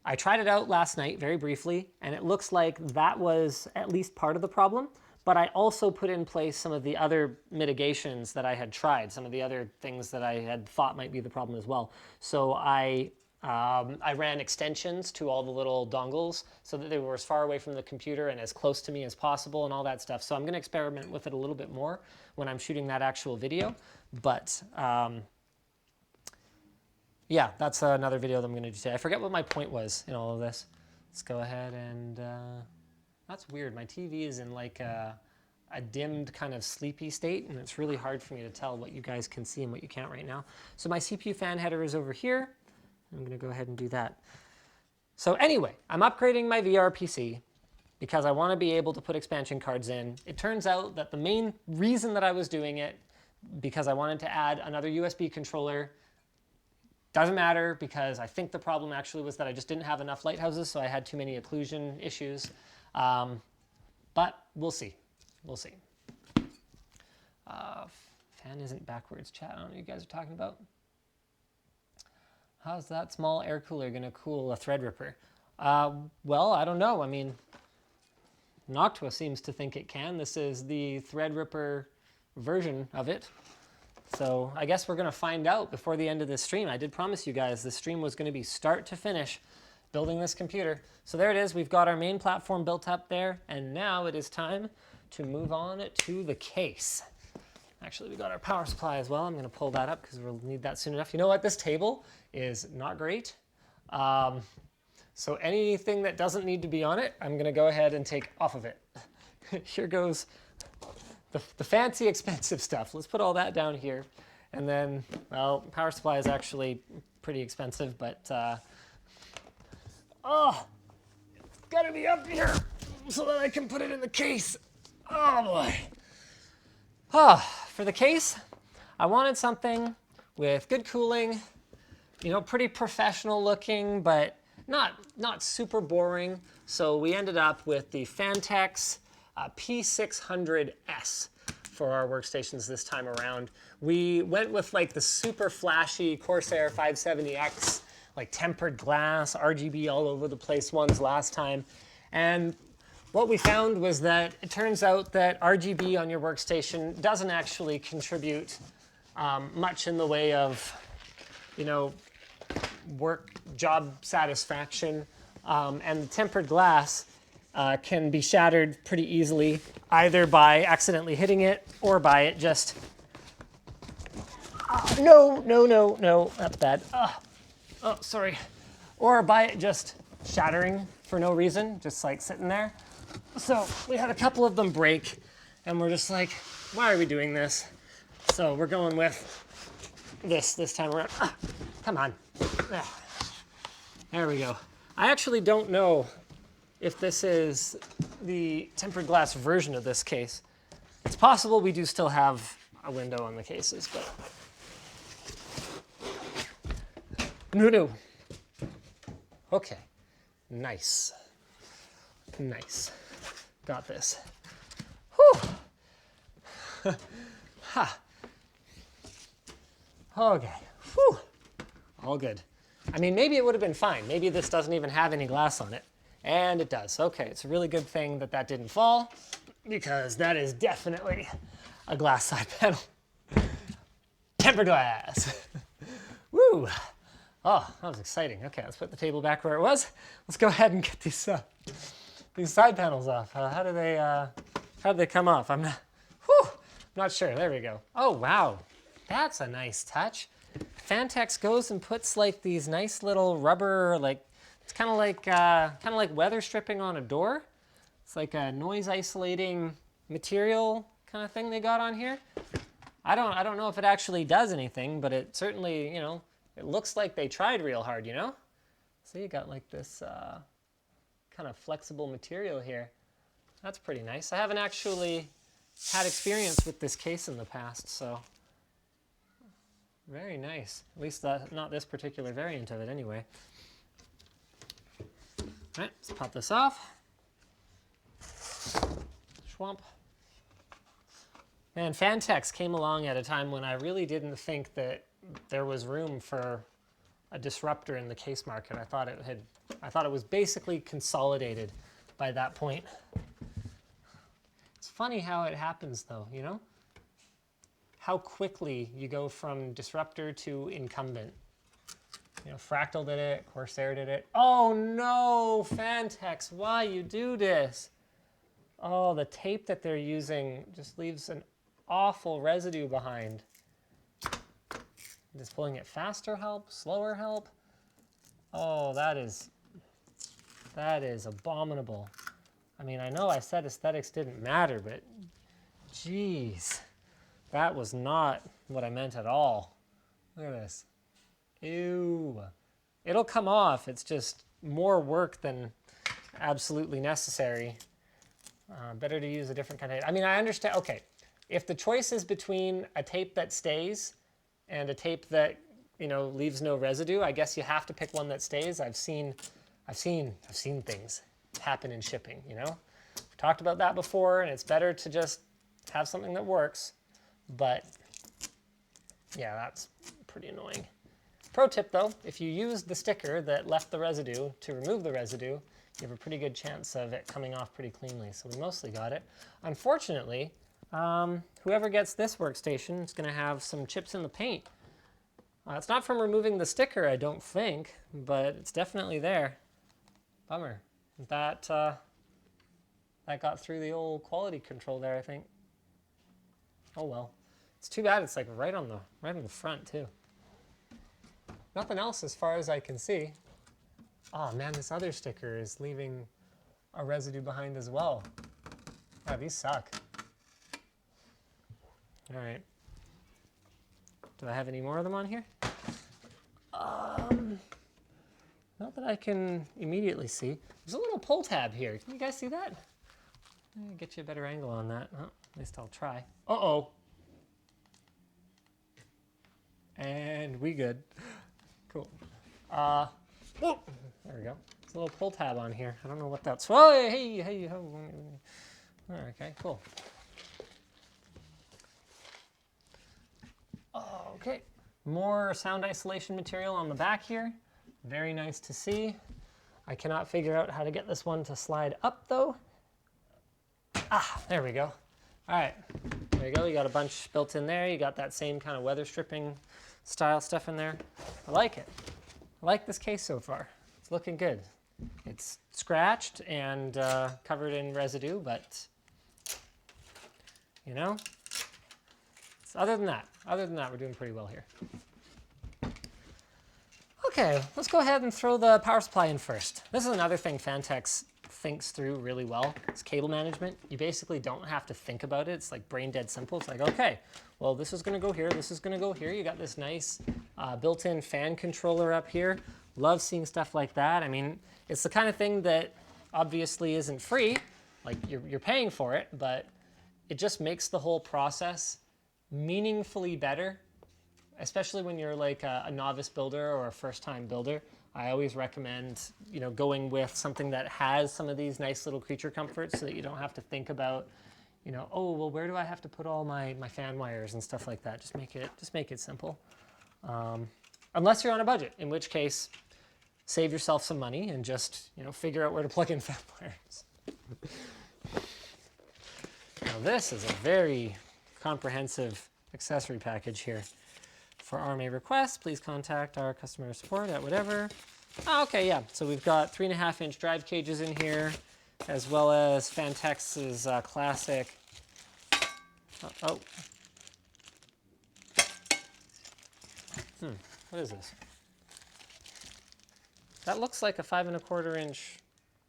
I tried it out last night very briefly, and it looks like that was at least part of the problem, but I also put in place some of the other mitigations that I had tried, some of the other things that I had thought might be the problem as well. So I ran extensions to all the little dongles so that they were as far away from the computer and as close to me as possible and all that stuff. So I'm going to experiment with it a little bit more when I'm shooting that actual video. But yeah, that's another video that I'm going to do today. I forget what my point was in all of this. Let's go ahead and... that's weird. My TV is in like a dimmed kind of sleepy state, and it's really hard for me to tell what you guys can see and what you can't right now. So my CPU fan header is over here. I'm going to go ahead and do that. So anyway, I'm upgrading my VR PC because I want to be able to put expansion cards in. It turns out that the main reason that I was doing it, because I wanted to add another USB controller, doesn't matter, because I think the problem actually was that I just didn't have enough lighthouses, so I had too many occlusion issues. But we'll see. We'll see. Fan isn't backwards, chat. I don't know what you guys are talking about. How's that small air cooler going to cool a Threadripper? Well, I don't know. I mean, Noctua seems to think it can. This is the Threadripper version of it. So I guess we're going to find out before the end of this stream. I did promise you guys this stream was going to be start to finish building this computer. So there it is. We've got our main platform built up there. And now it is time to move on to the case. Actually, we got our power supply as well. I'm going to pull that up because we'll need that soon enough. You know what? This table is not great. So anything that doesn't need to be on it, I'm going to go ahead and take off of it. Here goes the fancy, expensive stuff. Let's put all that down here. And then, well, power supply is actually pretty expensive, but oh, it's got to be up here so that I can put it in the case. Oh boy. For the case, I wanted something with good cooling, you know, pretty professional looking, but not super boring. So we ended up with the Phanteks P600S for our workstations this time around. We went with like the super flashy Corsair 570X, like tempered glass, RGB all over the place ones last time. And what we found was that it turns out that RGB on your workstation doesn't actually contribute much in the way of, you know, work job satisfaction. And the tempered glass can be shattered pretty easily, either by accidentally hitting it or by it just No, no, no, no, that's bad. Oh, sorry. Or by it just shattering for no reason, just like sitting there. So we had a couple of them break, and we're just like, why are we doing this? So we're going with this time around. Come on. There we go. I actually don't know if this is the tempered glass version of this case. It's possible we do still have a window on the cases, but no. Okay, nice. Got this. Whew. Ha. Okay. Whew. All good. I mean, maybe it would have been fine. Maybe this doesn't even have any glass on it. And it does. Okay, it's a really good thing that that didn't fall, because that is definitely a glass side panel. Tempered glass. Woo. Oh, that was exciting. Okay, let's put the table back where it was. Let's go ahead and get these side panels off. How do they come off? I'm not sure. There we go. Oh, wow. That's a nice touch. Phanteks goes and puts like these nice little rubber, like it's kind of like weather stripping on a door. It's like a noise isolating material kind of thing they got on here. I don't know if it actually does anything, but it certainly, you know, it looks like they tried real hard, you know? So you got like this kind of flexible material here. That's pretty nice. I haven't actually had experience with this case in the past, so very nice. At least not this particular variant of it anyway. All right, let's pop this off. Schwamp. Man, Phanteks came along at a time when I really didn't think that there was room for a disruptor in the case market. I thought it was basically consolidated by that point. It's funny how it happens though, you know? How quickly you go from disruptor to incumbent. You know, Fractal did it, Corsair did it. Oh no, Phanteks, why you do this? Oh, the tape that they're using just leaves an awful residue behind. Does pulling it faster help? Slower help? Oh, that is abominable. I mean, I know I said aesthetics didn't matter, but geez, that was not what I meant at all. Look at this. Ew. It'll come off. It's just more work than absolutely necessary. Better to use a different kind of tape. I mean, I understand. Okay, if the choice is between a tape that stays and a tape that, you know, leaves no residue, I guess you have to pick one that stays. I've seen things happen in shipping, you know? We've talked about that before, and it's better to just have something that works. But yeah, that's pretty annoying. Pro tip though, if you use the sticker that left the residue to remove the residue, you have a pretty good chance of it coming off pretty cleanly. So we mostly got it. Unfortunately, whoever gets this workstation is going to have some chips in the paint. It's not from removing the sticker, I don't think, but it's definitely there. Bummer. That got through the old quality control there, I think. Oh well. It's too bad it's like right on the front too. Nothing else as far as I can see. Oh man, this other sticker is leaving a residue behind as well. Yeah, these suck. All right. Do I have any more of them on here? Not that I can immediately see. There's a little pull tab here. Can you guys see that? I'll get you a better angle on that. Oh, at least I'll try. Uh-oh. And we good. Cool. Oh, there we go. There's a little pull tab on here. I don't know what that's. Oh, hey. Okay, cool. Okay, more sound isolation material on the back here. Very nice to see. I cannot figure out how to get this one to slide up though. There we go. All right, there you go. You got a bunch built in there. You got that same kind of weather stripping style stuff in there. I like it. I like this case so far. It's looking good. It's scratched and covered in residue, but you know, So other than that, we're doing pretty well here. Okay, let's go ahead and throw the power supply in first. This is another thing Phanteks thinks through really well. It's cable management. You basically don't have to think about it. It's like brain dead simple. It's like, okay, well, this is going to go here. This is going to go here. You got this nice built-in fan controller up here. Love seeing stuff like that. I mean, it's the kind of thing that obviously isn't free. Like, you're paying for it, but it just makes the whole process meaningfully better, especially when you're like a novice builder or a first-time builder. I always recommend, you know, going with something that has some of these nice little creature comforts so that you don't have to think about, you know, oh, well, where do I have to put all my fan wires and stuff like that? Just make it simple. Unless you're on a budget, in which case, save yourself some money and just, you know, figure out where to plug in fan wires. Now this is a very comprehensive accessory package here. For RMA requests, please contact our customer support at whatever. Oh, okay, yeah. So we've got 3.5-inch drive cages in here, as well as Phanteks' classic. What is this? That looks like a 5.25-inch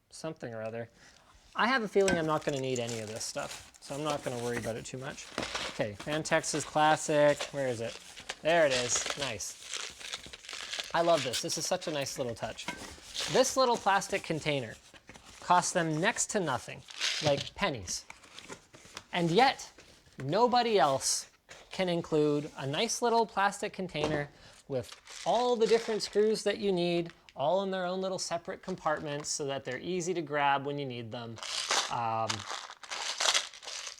something or other. I have a feeling I'm not going to need any of this stuff, so I'm not going to worry about it too much. Okay, Phanteks' classic. Where is it? There it is. Nice. I love this. This is such a nice little touch. This little plastic container costs them next to nothing, like pennies. And yet, nobody else can include a nice little plastic container with all the different screws that you need, all in their own little separate compartments so that they're easy to grab when you need them.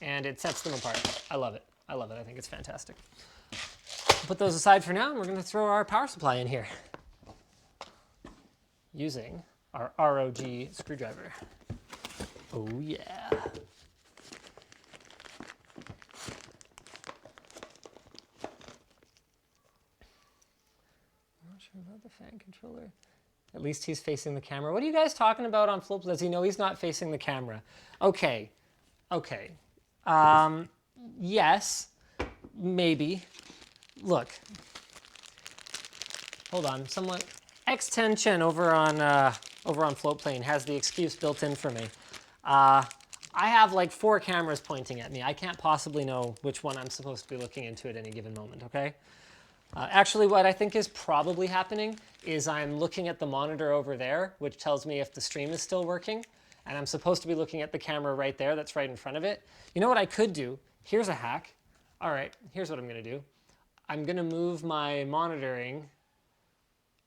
And it sets them apart. I love it. I love it. I think it's fantastic. Put those aside for now, and we're going to throw our power supply in here using our ROG screwdriver. Oh yeah. I'm not sure about the fan controller. At least he's facing the camera. What are you guys talking about on Flip? Does he know he's not facing the camera? Okay. Okay. Yes. Maybe. Look, hold on. Someone, X10Chen over on Floatplane has the excuse built in for me. I have like 4 cameras pointing at me. I can't possibly know which one I'm supposed to be looking into at any given moment. Okay. Actually, what I think is probably happening is I'm looking at the monitor over there, which tells me if the stream is still working, and I'm supposed to be looking at the camera right there. That's right in front of it. You know what I could do? Here's a hack. All right. Here's what I'm going to do. I'm going to move my monitoring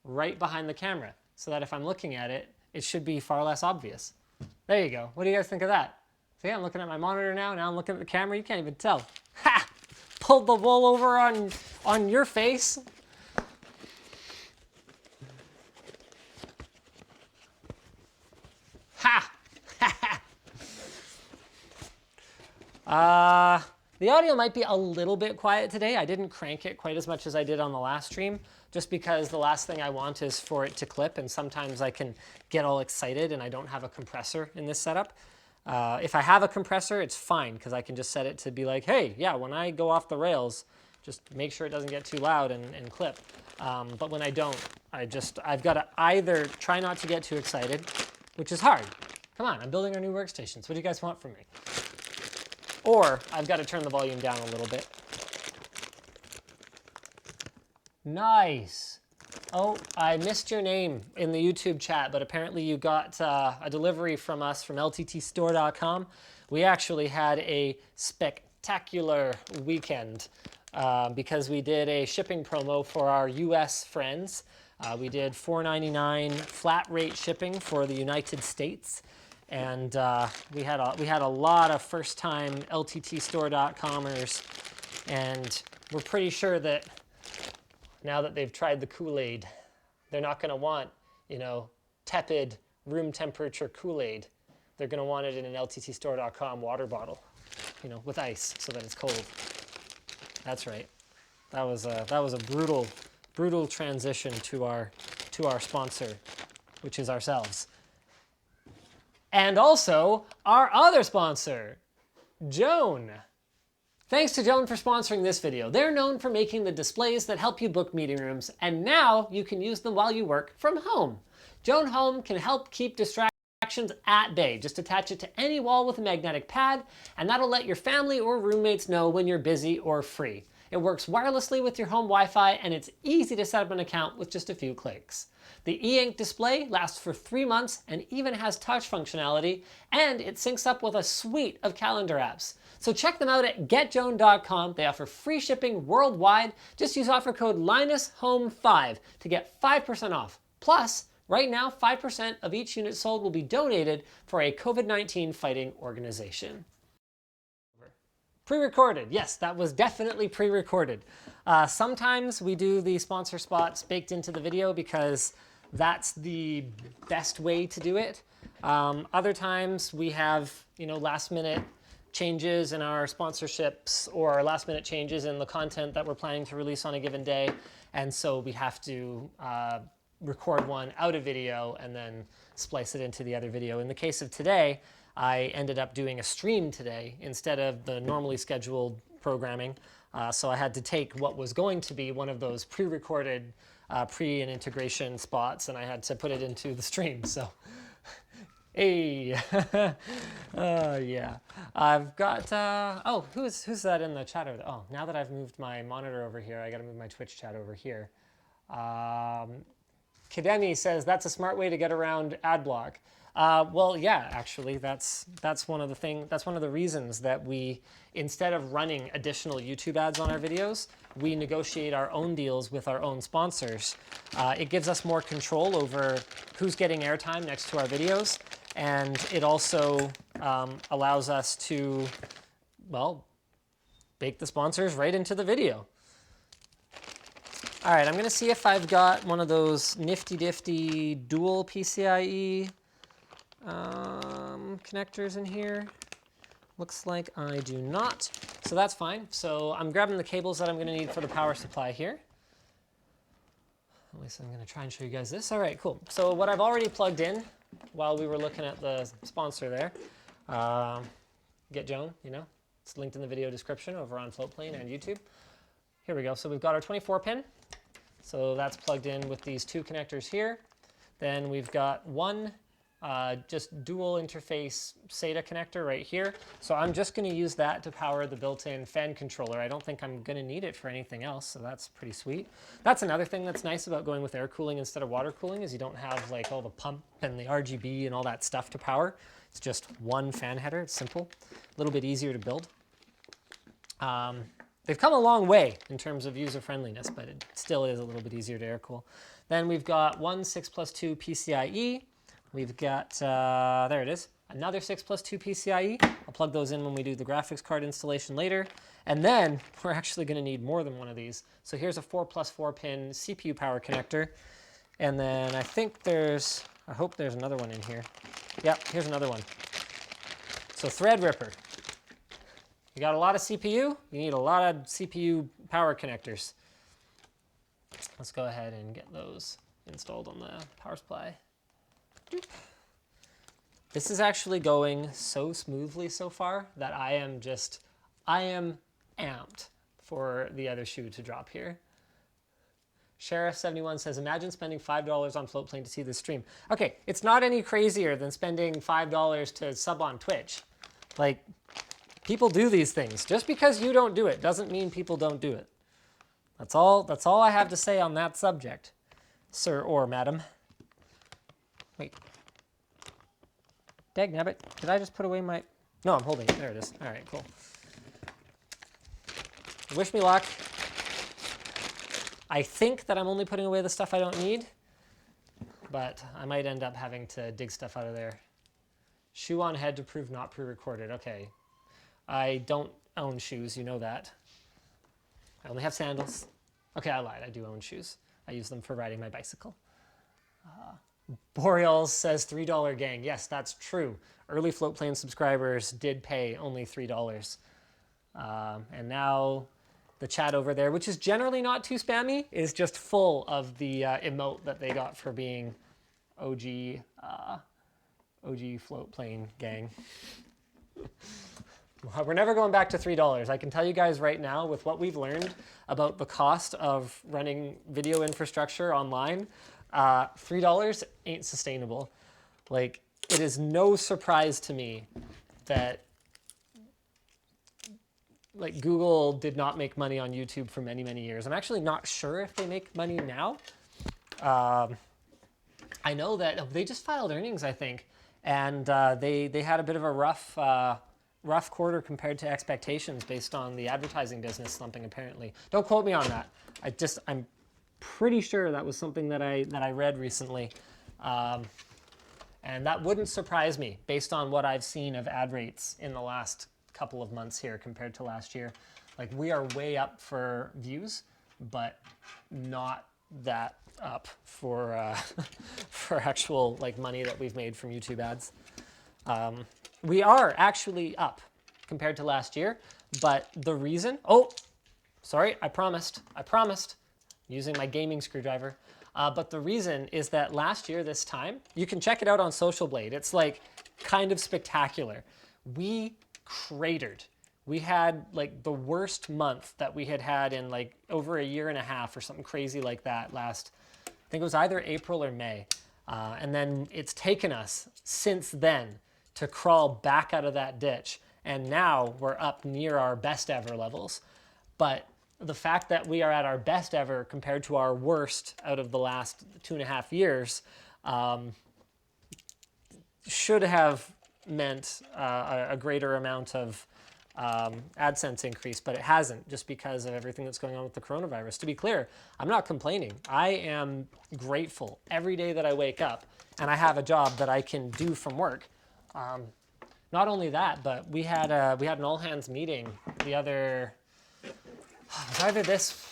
right behind the camera so that if I'm looking at it, it should be far less obvious. There you go. What do you guys think of that? See, I'm looking at my monitor now. Now I'm looking at the camera. You can't even tell. Ha! Pulled the wool over on your face. Ha! The audio might be a little bit quiet today. I didn't crank it quite as much as I did on the last stream, just because the last thing I want is for it to clip, and sometimes I can get all excited and I don't have a compressor in this setup. If I have a compressor, it's fine, because I can just set it to be like, hey, yeah, when I go off the rails, just make sure it doesn't get too loud and clip. But when I don't, I've got to either try not to get too excited, which is hard. Come on, I'm building our new workstations. What do you guys want from me? Or I've got to turn the volume down a little bit. Nice. Oh, I missed your name in the YouTube chat, but apparently you got a delivery from us from lttstore.com. We actually had a spectacular weekend because we did a shipping promo for our US friends. We did $4.99 flat rate shipping for the United States. And we had a lot of first-time lttstore.comers, and we're pretty sure that now that they've tried the Kool-Aid, they're not going to want, you know, tepid room temperature Kool-Aid. They're going to want it in an lttstore.com water bottle, you know, with ice so that it's cold. That's right. That was a brutal transition to our sponsor, which is ourselves. And also our other sponsor, Joan. Thanks to Joan for sponsoring this video. They're known for making the displays that help you book meeting rooms, and now you can use them while you work from home. Joan Home can help keep distractions at bay. Just attach it to any wall with a magnetic pad, and that'll let your family or roommates know when you're busy or free. It works wirelessly with your home Wi-Fi, and it's easy to set up an account with just a few clicks. The e-ink display lasts for 3 months and even has touch functionality, and it syncs up with a suite of calendar apps. So check them out at getjoan.com. They offer free shipping worldwide. Just use offer code LINUSHOME5 to get 5% off. Plus, right now, 5% of each unit sold will be donated for a COVID-19 fighting organization. Pre-recorded. Yes, that was definitely pre-recorded. Sometimes we do the sponsor spots baked into the video because that's the best way to do it. Other times we have, last minute changes in our sponsorships or last minute changes in the content that we're planning to release on a given day. And so we have to record one out of video and then splice it into the other video. In the case of today, I ended up doing a stream today instead of the normally scheduled programming. So I had to take what was going to be one of those pre-recorded pre and integration spots, and I had to put it into the stream. So, hey, yeah. I've got, oh, who's that in the chat over there? Oh, now that I've moved my monitor over here, I gotta move my Twitch chat over here. Kademi says that's a smart way to get around ad block. Well, yeah, actually, that's one of the reasons that we, instead of running additional YouTube ads on our videos, we negotiate our own deals with our own sponsors. It gives us more control over who's getting airtime next to our videos, and it also allows us to, well, bake the sponsors right into the video. All right, I'm gonna see if I've got one of those nifty-difty dual PCIe connectors in here. Looks like I do not, so that's fine. So I'm grabbing the cables that I'm gonna need for the power supply here. At least I'm gonna try and show you guys this. All right, cool. So what I've already plugged in while we were looking at the sponsor there, Get Joan, it's linked in the video description over on Floatplane and YouTube. Here we go, so we've got our 24 pin. So that's plugged in with these two connectors here. Then we've got one just dual interface SATA connector right here. So I'm just gonna use that to power the built-in fan controller. I don't think I'm gonna need it for anything else, so that's pretty sweet. That's another thing that's nice about going with air cooling instead of water cooling is you don't have like all the pump and the RGB and all that stuff to power. It's just one fan header, it's simple. A little bit easier to build. They've come a long way in terms of user friendliness, but it still is a little bit easier to air cool. Then we've got one 6+2 PCIe. We've got, there it is, another 6+2 PCIe. I'll plug those in when we do the graphics card installation later. And then we're actually gonna need more than one of these. So here's a 4+4 pin CPU power connector. And then I think I hope there's another one in here. Yep, here's another one. So Threadripper. You got a lot of CPU, you need a lot of CPU power connectors. Let's go ahead and get those installed on the power supply. This is actually going so smoothly so far that I am amped for the other shoe to drop here. Sheriff71 says, imagine spending $5 on Floatplane to see this stream. Okay, it's not any crazier than spending $5 to sub on Twitch. Like, people do these things. Just because you don't do it doesn't mean people don't do it. That's all I have to say on that subject, sir or madam. Wait. Dagnabbit, did I just put away my... No, I'm holding it. There it is. All right, cool. Wish me luck. I think that I'm only putting away the stuff I don't need, but I might end up having to dig stuff out of there. Shoe on head to prove not pre-recorded. Okay. I don't own shoes, you know that. I only have sandals. Okay, I lied, I do own shoes. I use them for riding my bicycle. Boreal says $3 gang. Yes, that's true. Early Floatplane subscribers did pay only $3. And now the chat over there, which is generally not too spammy, is just full of the emote that they got for being OG Floatplane gang. We're never going back to $3. I can tell you guys right now, with what we've learned about the cost of running video infrastructure online, $3 ain't sustainable. Like, it is no surprise to me that like Google did not make money on YouTube for many, many years. I'm actually not sure if they make money now. I know that they just filed earnings, I think, and they had a bit of a rough quarter compared to expectations based on the advertising business slumping, apparently. Don't quote me on that. I'm pretty sure that was something that I read recently. And that wouldn't surprise me based on what I've seen of ad rates in the last couple of months here compared to last year. Like, we are way up for views, but not that up for for actual like money that we've made from YouTube ads. We are actually up compared to last year, but the reason, sorry, I promised, using my gaming screwdriver. But the reason is that last year, this time, you can check it out on Social Blade. It's like kind of spectacular. We cratered. We had like the worst month that we had in like over a year and a half or something crazy like that last, I think it was either April or May. And then it's taken us since then to crawl back out of that ditch. And now we're up near our best ever levels. But the fact that we are at our best ever compared to our worst out of the last 2.5 years should have meant a greater amount of AdSense increase, but it hasn't, just because of everything that's going on with the coronavirus. To be clear, I'm not complaining. I am grateful every day that I wake up and I have a job that I can do from work. Not only that, but we had an all hands meeting the other, was either this,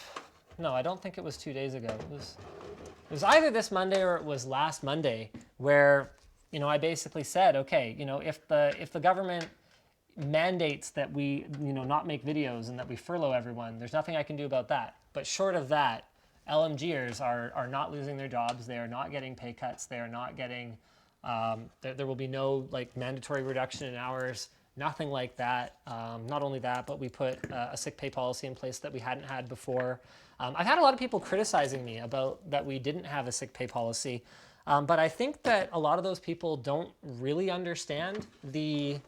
no, I don't think it was 2 days ago. It was either this Monday or it was last Monday, where, I basically said, okay, if the government mandates that we, not make videos and that we furlough everyone, there's nothing I can do about that. But short of that, LMGers are not losing their jobs. They are not getting pay cuts. They are not getting, there will be no like mandatory reduction in hours, nothing like that. Not only that, but we put a sick pay policy in place that we hadn't had before. I've had a lot of people criticizing me about that we didn't have a sick pay policy. But I think that a lot of those people don't really understand the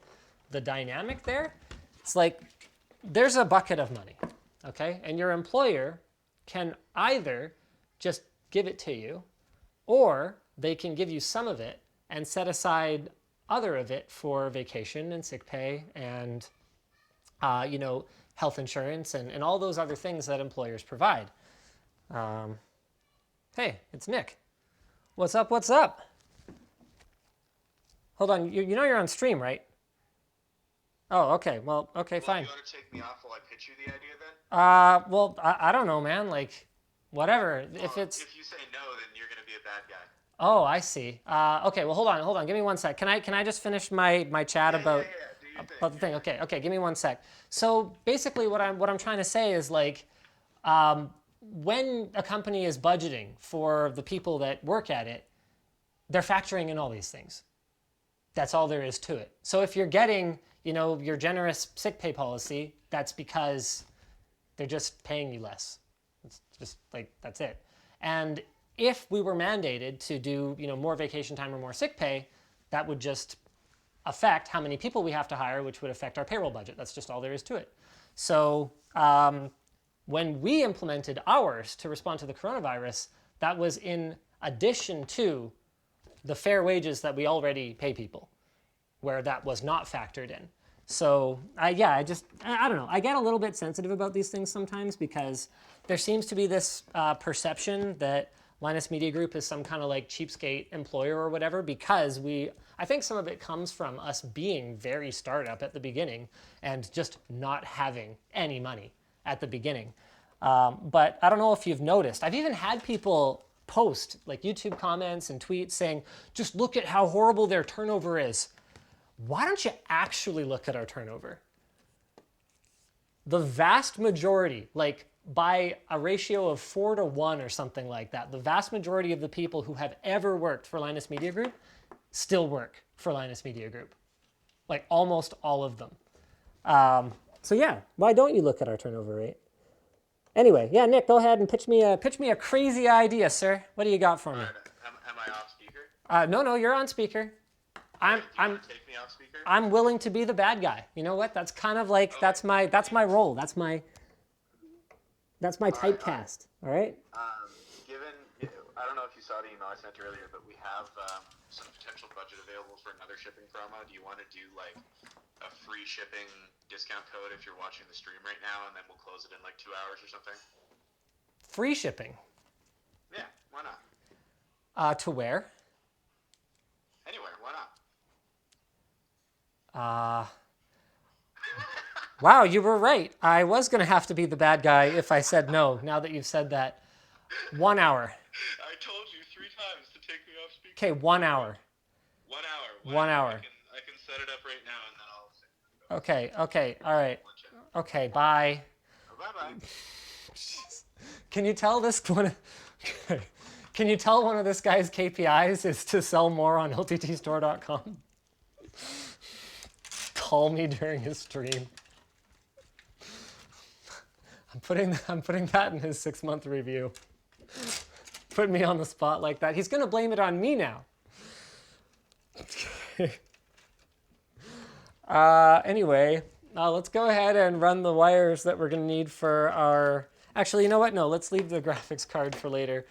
dynamic there. It's like, there's a bucket of money, okay? And your employer can either just give it to you, or they can give you some of it and set aside other of it for vacation and sick pay and, health insurance and all those other things that employers provide. Hey, it's Nick. What's up? What's up? Hold on. You know you're on stream, right? Oh, okay. Well, okay, fine. You want to take me off while I pitch you the idea then? Well, I don't know, man. Like, whatever. Well, if you say no, then you're going to be a bad guy. Oh, I see. Okay. Well, hold on. Give me 1 sec. Can I just finish my chat about the thing? Okay. Give me 1 sec. So basically, what I'm trying to say is like, when a company is budgeting for the people that work at it, they're factoring in all these things. That's all there is to it. So if you're getting, your generous sick pay policy, that's because they're just paying you less. It's just like, that's it. And if we were mandated to do, more vacation time or more sick pay, that would just affect how many people we have to hire, which would affect our payroll budget. That's just all there is to it. So when we implemented ours to respond to the coronavirus, that was in addition to the fair wages that we already pay people, where that was not factored in. So I don't know. I get a little bit sensitive about these things sometimes because there seems to be this perception that Linus Media Group is some kind of like cheapskate employer or whatever, because I think some of it comes from us being very startup at the beginning and just not having any money at the beginning. But I don't know if you've noticed, I've even had people post like YouTube comments and tweets saying, just look at how horrible their turnover is. Why don't you actually look at our turnover? The vast majority, like by a ratio of 4 to 1 or something like that, the vast majority of the people who have ever worked for Linus Media Group still work for Linus Media Group. Like almost all of them. So yeah, why don't you look at our turnover rate? Anyway, yeah, Nick, go ahead and pitch me a crazy idea, sir. What do you got for me? All right, am I off speaker? No, you're on speaker. I'm Take me off speaker? I'm willing to be the bad guy. You know what? That's kind of like that's my role. That's my typecast. All right. Given, I don't know if you saw the email I sent earlier, but we have some potential budget available for another shipping promo. Do you want to do like a free shipping discount code if you're watching the stream right now, and then we'll close it in like 2 hours or something? Free shipping. Yeah, why not? To where? Anywhere, why not? Wow, you were right. I was going to have to be the bad guy if I said no, now that you've said that. 1 hour. I told you 3 times to take me off speaker. Okay, 1 hour. 1 hour. 1 hour. I can set it up right now, and then I'll. Okay, all right. Okay, bye. Bye-bye. Can you tell this one? Can you tell one of this guy's KPIs is to sell more on lttstore.com? Call me during his stream. I'm putting that in his 6-month review. Put me on the spot like that. He's gonna blame it on me now. Anyway, let's go ahead and run the wires that we're gonna need for our. Actually, you know what? No, let's leave the graphics card for later.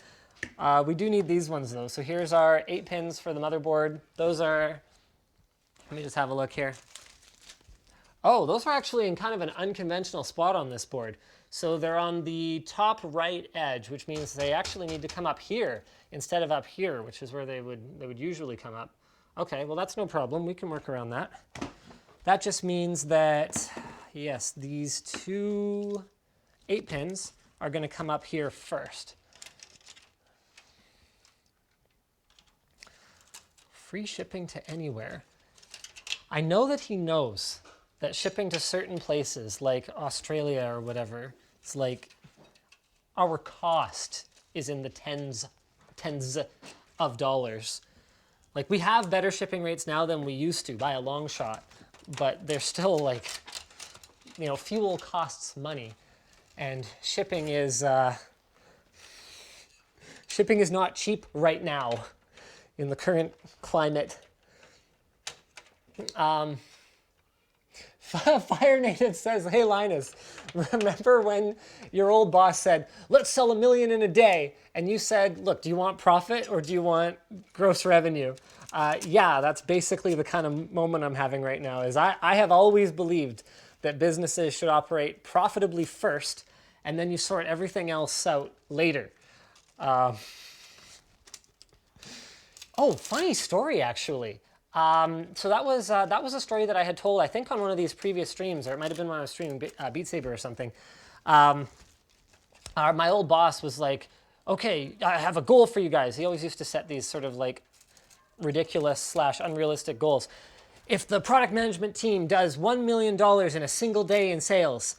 We do need these ones though. So here's our 8 pins for the motherboard. Those are. Let me just have a look here. Oh, those are actually in kind of an unconventional spot on this board. So they're on the top right edge, which means they actually need to come up here instead of up here, which is where they would usually come up. Okay, well that's no problem. We can work around that. That just means that, yes, these 2 8 pins are going to come up here first. Free shipping to anywhere. I know that he knows that shipping to certain places like Australia or whatever, it's like our cost is in the tens of dollars. Like we have better shipping rates now than we used to by a long shot, but they're still like, you know, fuel costs money, and shipping is not cheap right now in the current climate. Fire Native says, hey Linus, remember when your old boss said, let's sell 1 million in a day? And you said, look, do you want profit or do you want gross revenue? Yeah, that's basically the kind of moment I'm having right now. Is I have always believed that businesses should operate profitably first, and then you sort everything else out later. Oh, funny story, actually. So that was a story that I had told, I think, on one of these previous streams, or it might have been when I was streaming Beat Saber or something. My old boss was like, okay, I have a goal for you guys. He always used to set these sort of like ridiculous / unrealistic goals. If the product management team does $1 million in a single day in sales,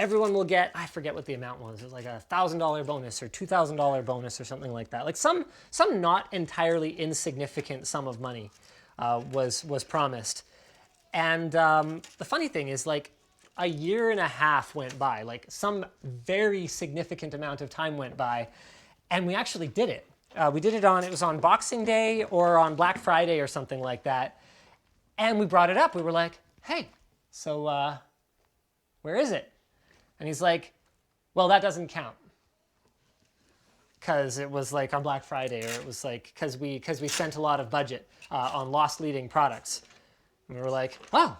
everyone will get, I forget what the amount was. It was like a $1,000 bonus or $2,000 bonus or something like that. Like some not entirely insignificant sum of money. Was promised. And the funny thing is, like, a year and a half went by, like some very significant amount of time went by, and we actually did it. We did it it was on Boxing Day or on Black Friday or something like that. And we brought it up. We were like, hey, so where is it? And he's like, well, that doesn't count. Because it was like on Black Friday, or it was like because we spent a lot of budget on loss leading products. And we were like, wow,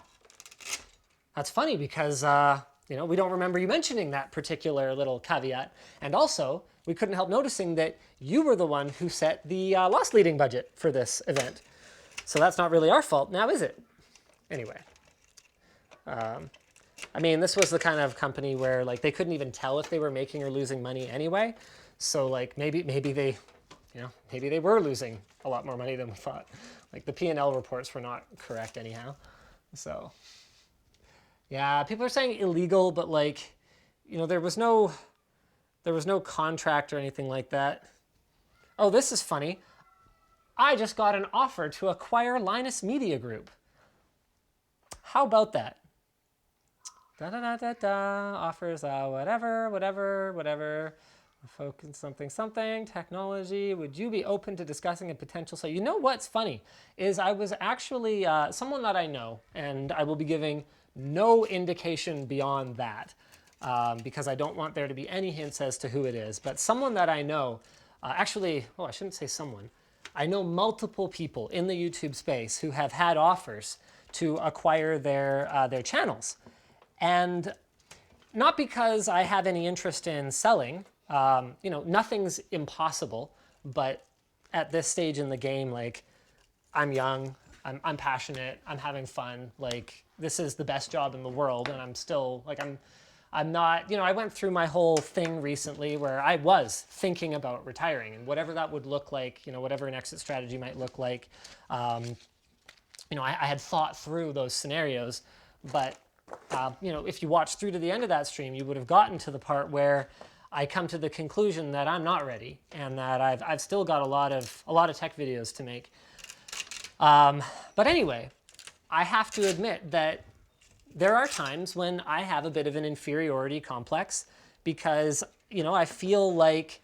that's funny because you know, we don't remember you mentioning that particular little caveat. And also, we couldn't help noticing that you were the one who set the loss leading budget for this event. So that's not really our fault now, is it? Anyway. I mean, this was the kind of company where like they couldn't even tell if they were making or losing money anyway. So like maybe they, you know, maybe they were losing a lot more money than we thought. Like the P&L reports were not correct anyhow. So yeah, people are saying illegal, but like, you know, there was no contract or anything like that. Oh, this is funny. I just got an offer to acquire Linus Media Group. How about that? offers whatever. Focus something technology. Would you be open to discussing a potential? So you know what's funny is I was actually someone that I know, and I will be giving no indication beyond that because I don't want there to be any hints as to who it is. But someone that I know, actually, I shouldn't say someone. I know multiple people in the YouTube space who have had offers to acquire their channels, and not because I have any interest in selling. Nothing's impossible, but at this stage in the game, like, I'm young, I'm passionate, I'm having fun, like, this is the best job in the world, and I'm still, like, I'm not, I went through my whole thing recently where I was thinking about retiring, and whatever that would look like, whatever an exit strategy might look like, I had thought through those scenarios, but, if you watched through to the end of that stream, you would have gotten to the part where I come to the conclusion that I'm not ready, and that I've still got a lot of tech videos to make. But anyway, I have to admit that there are times when I have a bit of an inferiority complex because, I feel like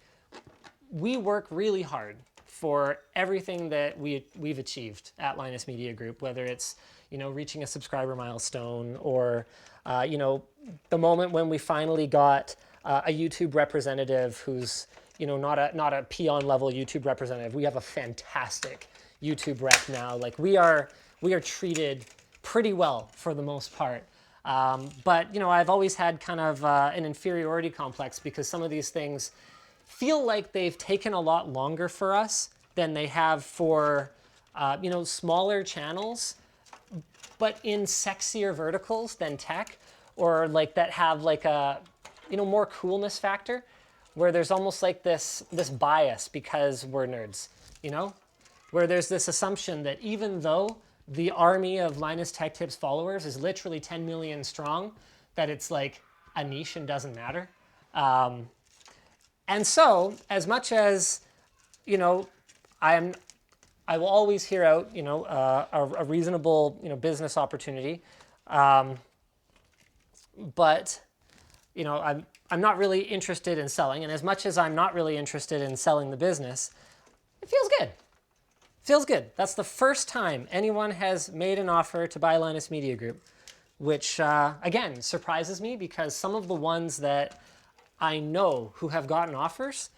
we work really hard for everything that we've achieved at Linus Media Group, whether it's, reaching a subscriber milestone or, the moment when we finally got a YouTube representative who's, not a peon level YouTube representative. We have a fantastic YouTube rep now. Like we are treated pretty well for the most part. But I've always had kind of an inferiority complex because some of these things feel like they've taken a lot longer for us than they have for smaller channels, but in sexier verticals than tech, or like that have like a more coolness factor, where there's almost like this bias because we're nerds, where there's this assumption that even though the army of Linus Tech Tips followers is literally 10 million strong, that it's like a niche and doesn't matter. And so, as much as, I will always hear out, a reasonable, business opportunity, but, I'm not really interested in selling, and as much as I'm not really interested in selling the business, it feels good. Feels good. That's the first time anyone has made an offer to buy Linus Media Group, which, again, surprises me because some of the ones that I know who have gotten offers,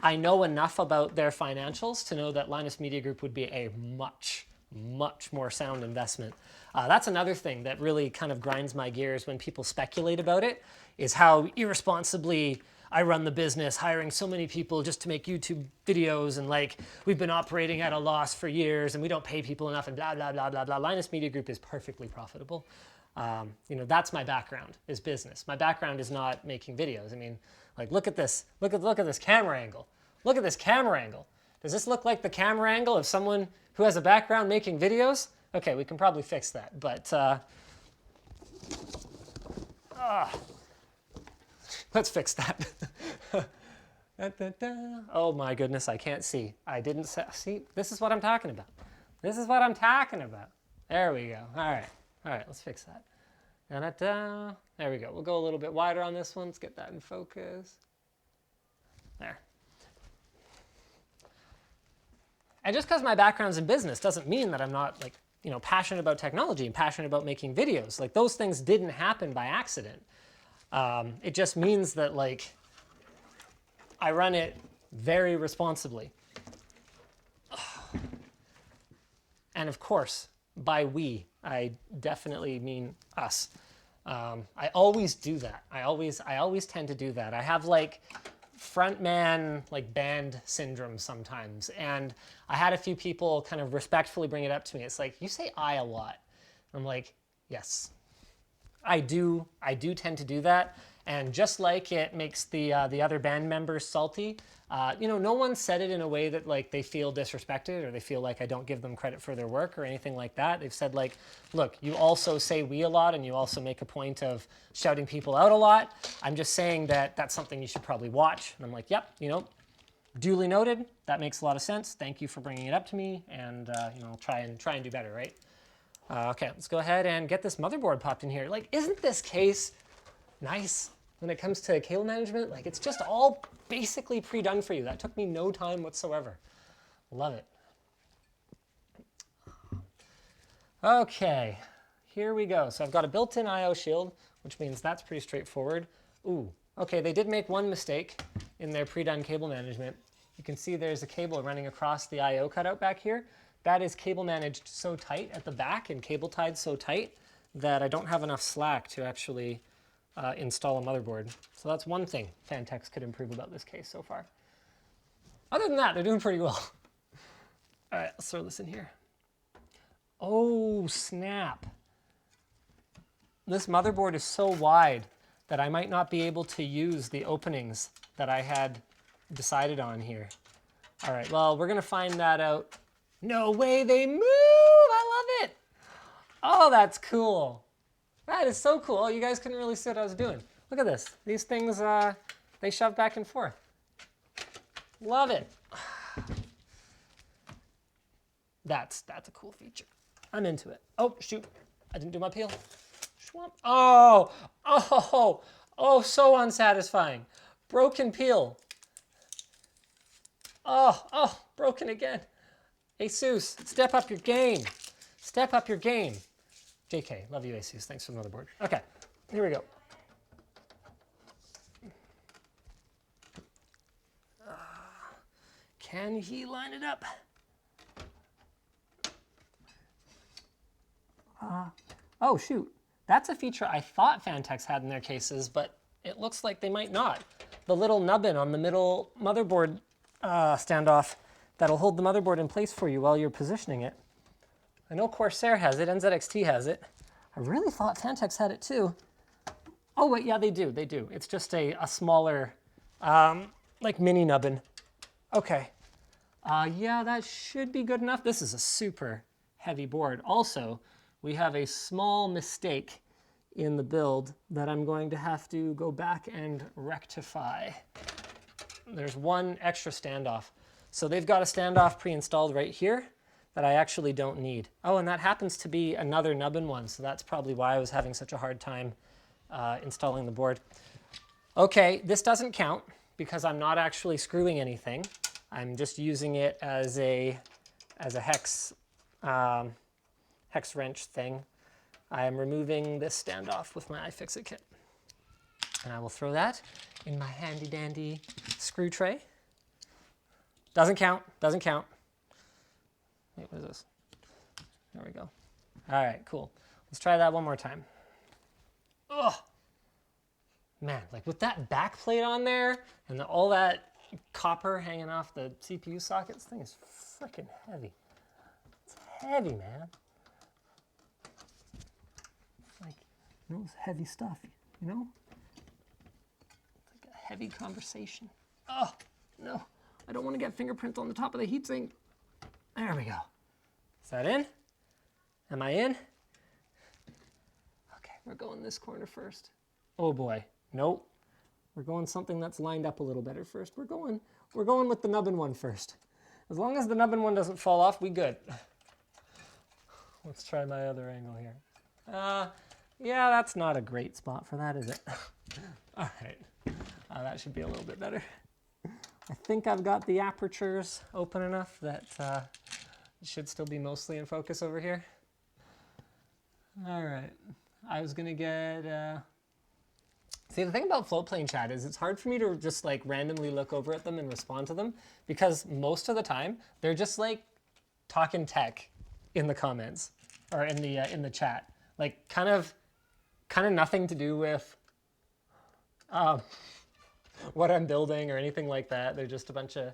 I know enough about their financials to know that Linus Media Group would be a much, much more sound investment. That's another thing that really kind of grinds my gears when people speculate about it, is how irresponsibly I run the business, hiring so many people just to make YouTube videos, and like we've been operating at a loss for years and we don't pay people enough and blah, blah, blah, blah, blah. Linus Media Group is perfectly profitable. That's my background, is business. My background is not making videos. I mean, like, look at this. Look at this camera angle. Look at this camera angle. Does this look like the camera angle of someone who has a background making videos? Okay, we can probably fix that, but let's fix that. Oh my goodness, I can't see. I didn't see. This is what I'm talking about. This is what I'm talking about. There we go. All right, let's fix that. There we go. We'll go a little bit wider on this one. Let's get that in focus. There. And just because my background's in business doesn't mean that I'm not like, passionate about technology and passionate about making videos. Like, those things didn't happen by accident. It just means that, like, I run it very responsibly. And of course, by we, I definitely mean us. I always do that. I always tend to do that. I have like frontman like band syndrome sometimes, and I had a few people kind of respectfully bring it up to me. It's like, you say I a lot. I'm like, yes, I do tend to do that. And just like it makes the other band members salty, no one said it in a way that like they feel disrespected or they feel like I don't give them credit for their work or anything like that. They've said like, look, you also say we a lot and you also make a point of shouting people out a lot. I'm just saying that that's something you should probably watch. And I'm like, yep, duly noted. That makes a lot of sense. Thank you for bringing it up to me, and I'll try and do better, right? Okay, let's go ahead and get this motherboard popped in here. Like, isn't this case nice when it comes to cable management. Like, it's just all basically pre-done for you. That took me no time whatsoever. Love it. Okay, here we go. So I've got a built-in I/O shield, which means that's pretty straightforward. Ooh, okay, they did make one mistake in their pre-done cable management. You can see there's a cable running across the I/O cutout back here. That is cable managed so tight at the back and cable tied so tight that I don't have enough slack to actually install a motherboard. So that's one thing Phanteks could improve about this case so far. Other than that, they're doing pretty well. All right, let's throw this in here. Oh, snap. This motherboard is so wide that I might not be able to use the openings that I had decided on here. All right, well, we're gonna find that out. No way, they move! I love it! Oh, that's cool. That is so cool. You guys couldn't really see what I was doing. Look at this. These things, they shove back and forth. Love it. That's a cool feature. I'm into it. Oh, shoot. I didn't do my peel. Schwamp. Oh, so unsatisfying. Broken peel. Oh, broken again. ASUS, step up your game. Step up your game. JK, love you, ASUS. Thanks for the motherboard. Okay, here we go. Can he line it up? Oh, shoot. That's a feature I thought Phanteks had in their cases, but it looks like they might not. The little nubbin on the middle motherboard standoff that'll hold the motherboard in place for you while you're positioning it. I know Corsair has it, NZXT has it. I really thought Phanteks had it too. Oh wait, yeah, they do. It's just a smaller, like mini nubbin. Okay. Yeah, that should be good enough. This is a super heavy board. Also, we have a small mistake in the build that I'm going to have to go back and rectify. There's one extra standoff. So they've got a standoff pre-installed right here that I actually don't need. Oh, and that happens to be another nubbin one, so that's probably why I was having such a hard time installing the board. Okay, this doesn't count because I'm not actually screwing anything. I'm just using it as a hex wrench thing. I am removing this standoff with my iFixit kit. And I will throw that in my handy dandy screw tray. Doesn't count, doesn't count. Wait, what is this? There we go. All right, cool. Let's try that one more time. Ugh. Man, like with that back plate on there and all that copper hanging off the CPU sockets, this thing is freaking heavy. It's heavy, man. It's like, you know, it's heavy stuff, you know? It's like a heavy conversation. Oh, no. I don't want to get fingerprints on the top of the heatsink. There we go. Is that in? Am I in? Okay, we're going this corner first. Oh boy, nope. We're going something that's lined up a little better first. We're going with the nubbin one first. As long as the nubbin one doesn't fall off, we good. Let's try my other angle here. Yeah, that's not a great spot for that, is it? All right, that should be a little bit better. I think I've got the apertures open enough that it should still be mostly in focus over here. All right, I was gonna get, see, the thing about floatplane chat is it's hard for me to just like randomly look over at them and respond to them because most of the time they're just like talking tech in the comments or in the chat, like kind of nothing to do with what I'm building or anything like that. They're just a bunch of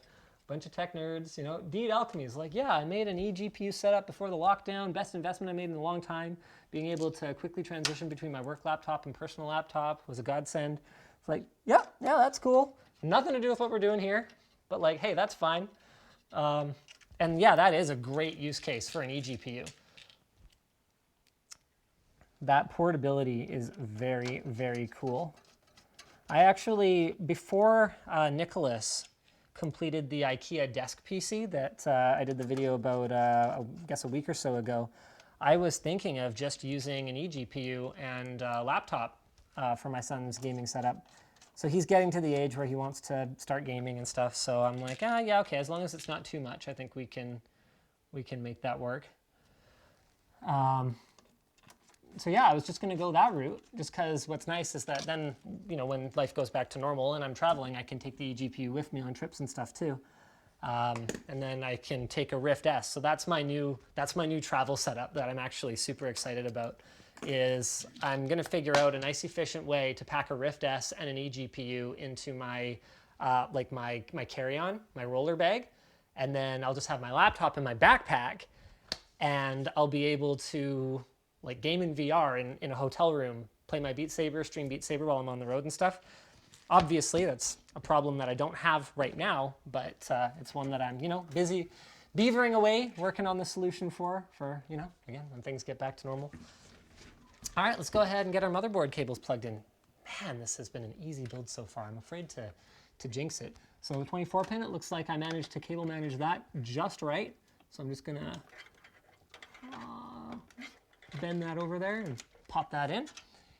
tech nerds, you know. Deed Alchemy is like, yeah, I made an eGPU setup before the lockdown, best investment I made in a long time. Being able to quickly transition between my work laptop and personal laptop was a godsend. It's like, yeah, that's cool. Nothing to do with what we're doing here, but like, hey, that's fine. And yeah, that is a great use case for an eGPU. That portability is very, very cool. I actually, before Nicholas completed the IKEA desk PC that I did the video about, I guess a week or so ago, I was thinking of just using an eGPU and laptop for my son's gaming setup. So he's getting to the age where he wants to start gaming and stuff. So I'm like, yeah, okay, as long as it's not too much, I think we can make that work. So yeah, I was just going to go that route, just because what's nice is that then, when life goes back to normal and I'm traveling, I can take the eGPU with me on trips and stuff too. And then I can take a Rift S. So that's my new travel setup that I'm actually super excited about. Is I'm going to figure out a nice efficient way to pack a Rift S and an eGPU into my my carry-on, my roller bag, and then I'll just have my laptop in my backpack, and I'll be able to game in VR in a hotel room, play my Beat Saber, stream Beat Saber while I'm on the road and stuff. Obviously, that's a problem that I don't have right now, but it's one that I'm busy beavering away, working on the solution for again, when things get back to normal. All right, let's go ahead and get our motherboard cables plugged in. Man, this has been an easy build so far. I'm afraid to jinx it. So the 24 pin, it looks like I managed to cable manage that just right. So I'm just gonna bend that over there and pop that in.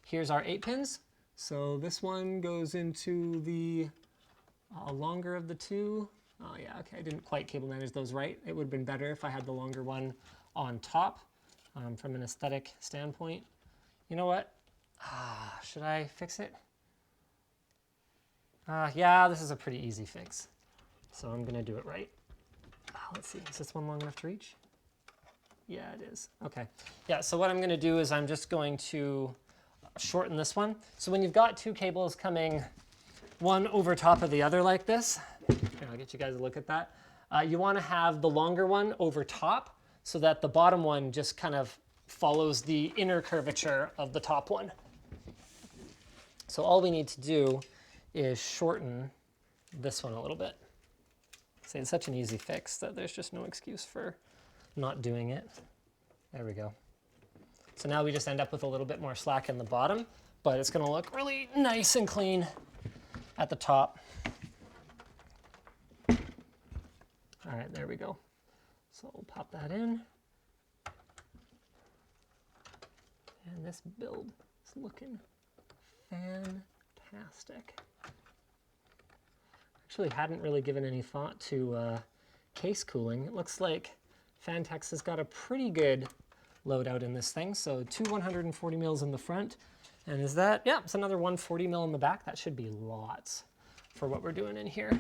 Here's our 8 pins. So this one goes into the longer of the two. Oh yeah, okay, I didn't quite cable manage those right. It would have been better if I had the longer one on top from an aesthetic standpoint. You know what? Should I fix it? Yeah, this is a pretty easy fix. So I'm gonna do it right. Let's see, is this one long enough to reach? Yeah, it is. Okay. Yeah, so what I'm gonna do is I'm just going to shorten this one. So when you've got two cables coming one over top of the other like this, here, I'll get you guys a look at that. You wanna have the longer one over top so that the bottom one just kind of follows the inner curvature of the top one. So all we need to do is shorten this one a little bit. See, it's such an easy fix that there's just no excuse for not doing it. There we go. So now we just end up with a little bit more slack in the bottom, but it's gonna look really nice and clean at the top. All right, there we go. So we'll pop that in. And this build is looking fantastic. Actually hadn't really given any thought to case cooling. It looks like Phanteks has got a pretty good loadout in this thing. So two 140 mils in the front. And is that, yeah, it's another 140 mil in the back. That should be lots for what we're doing in here.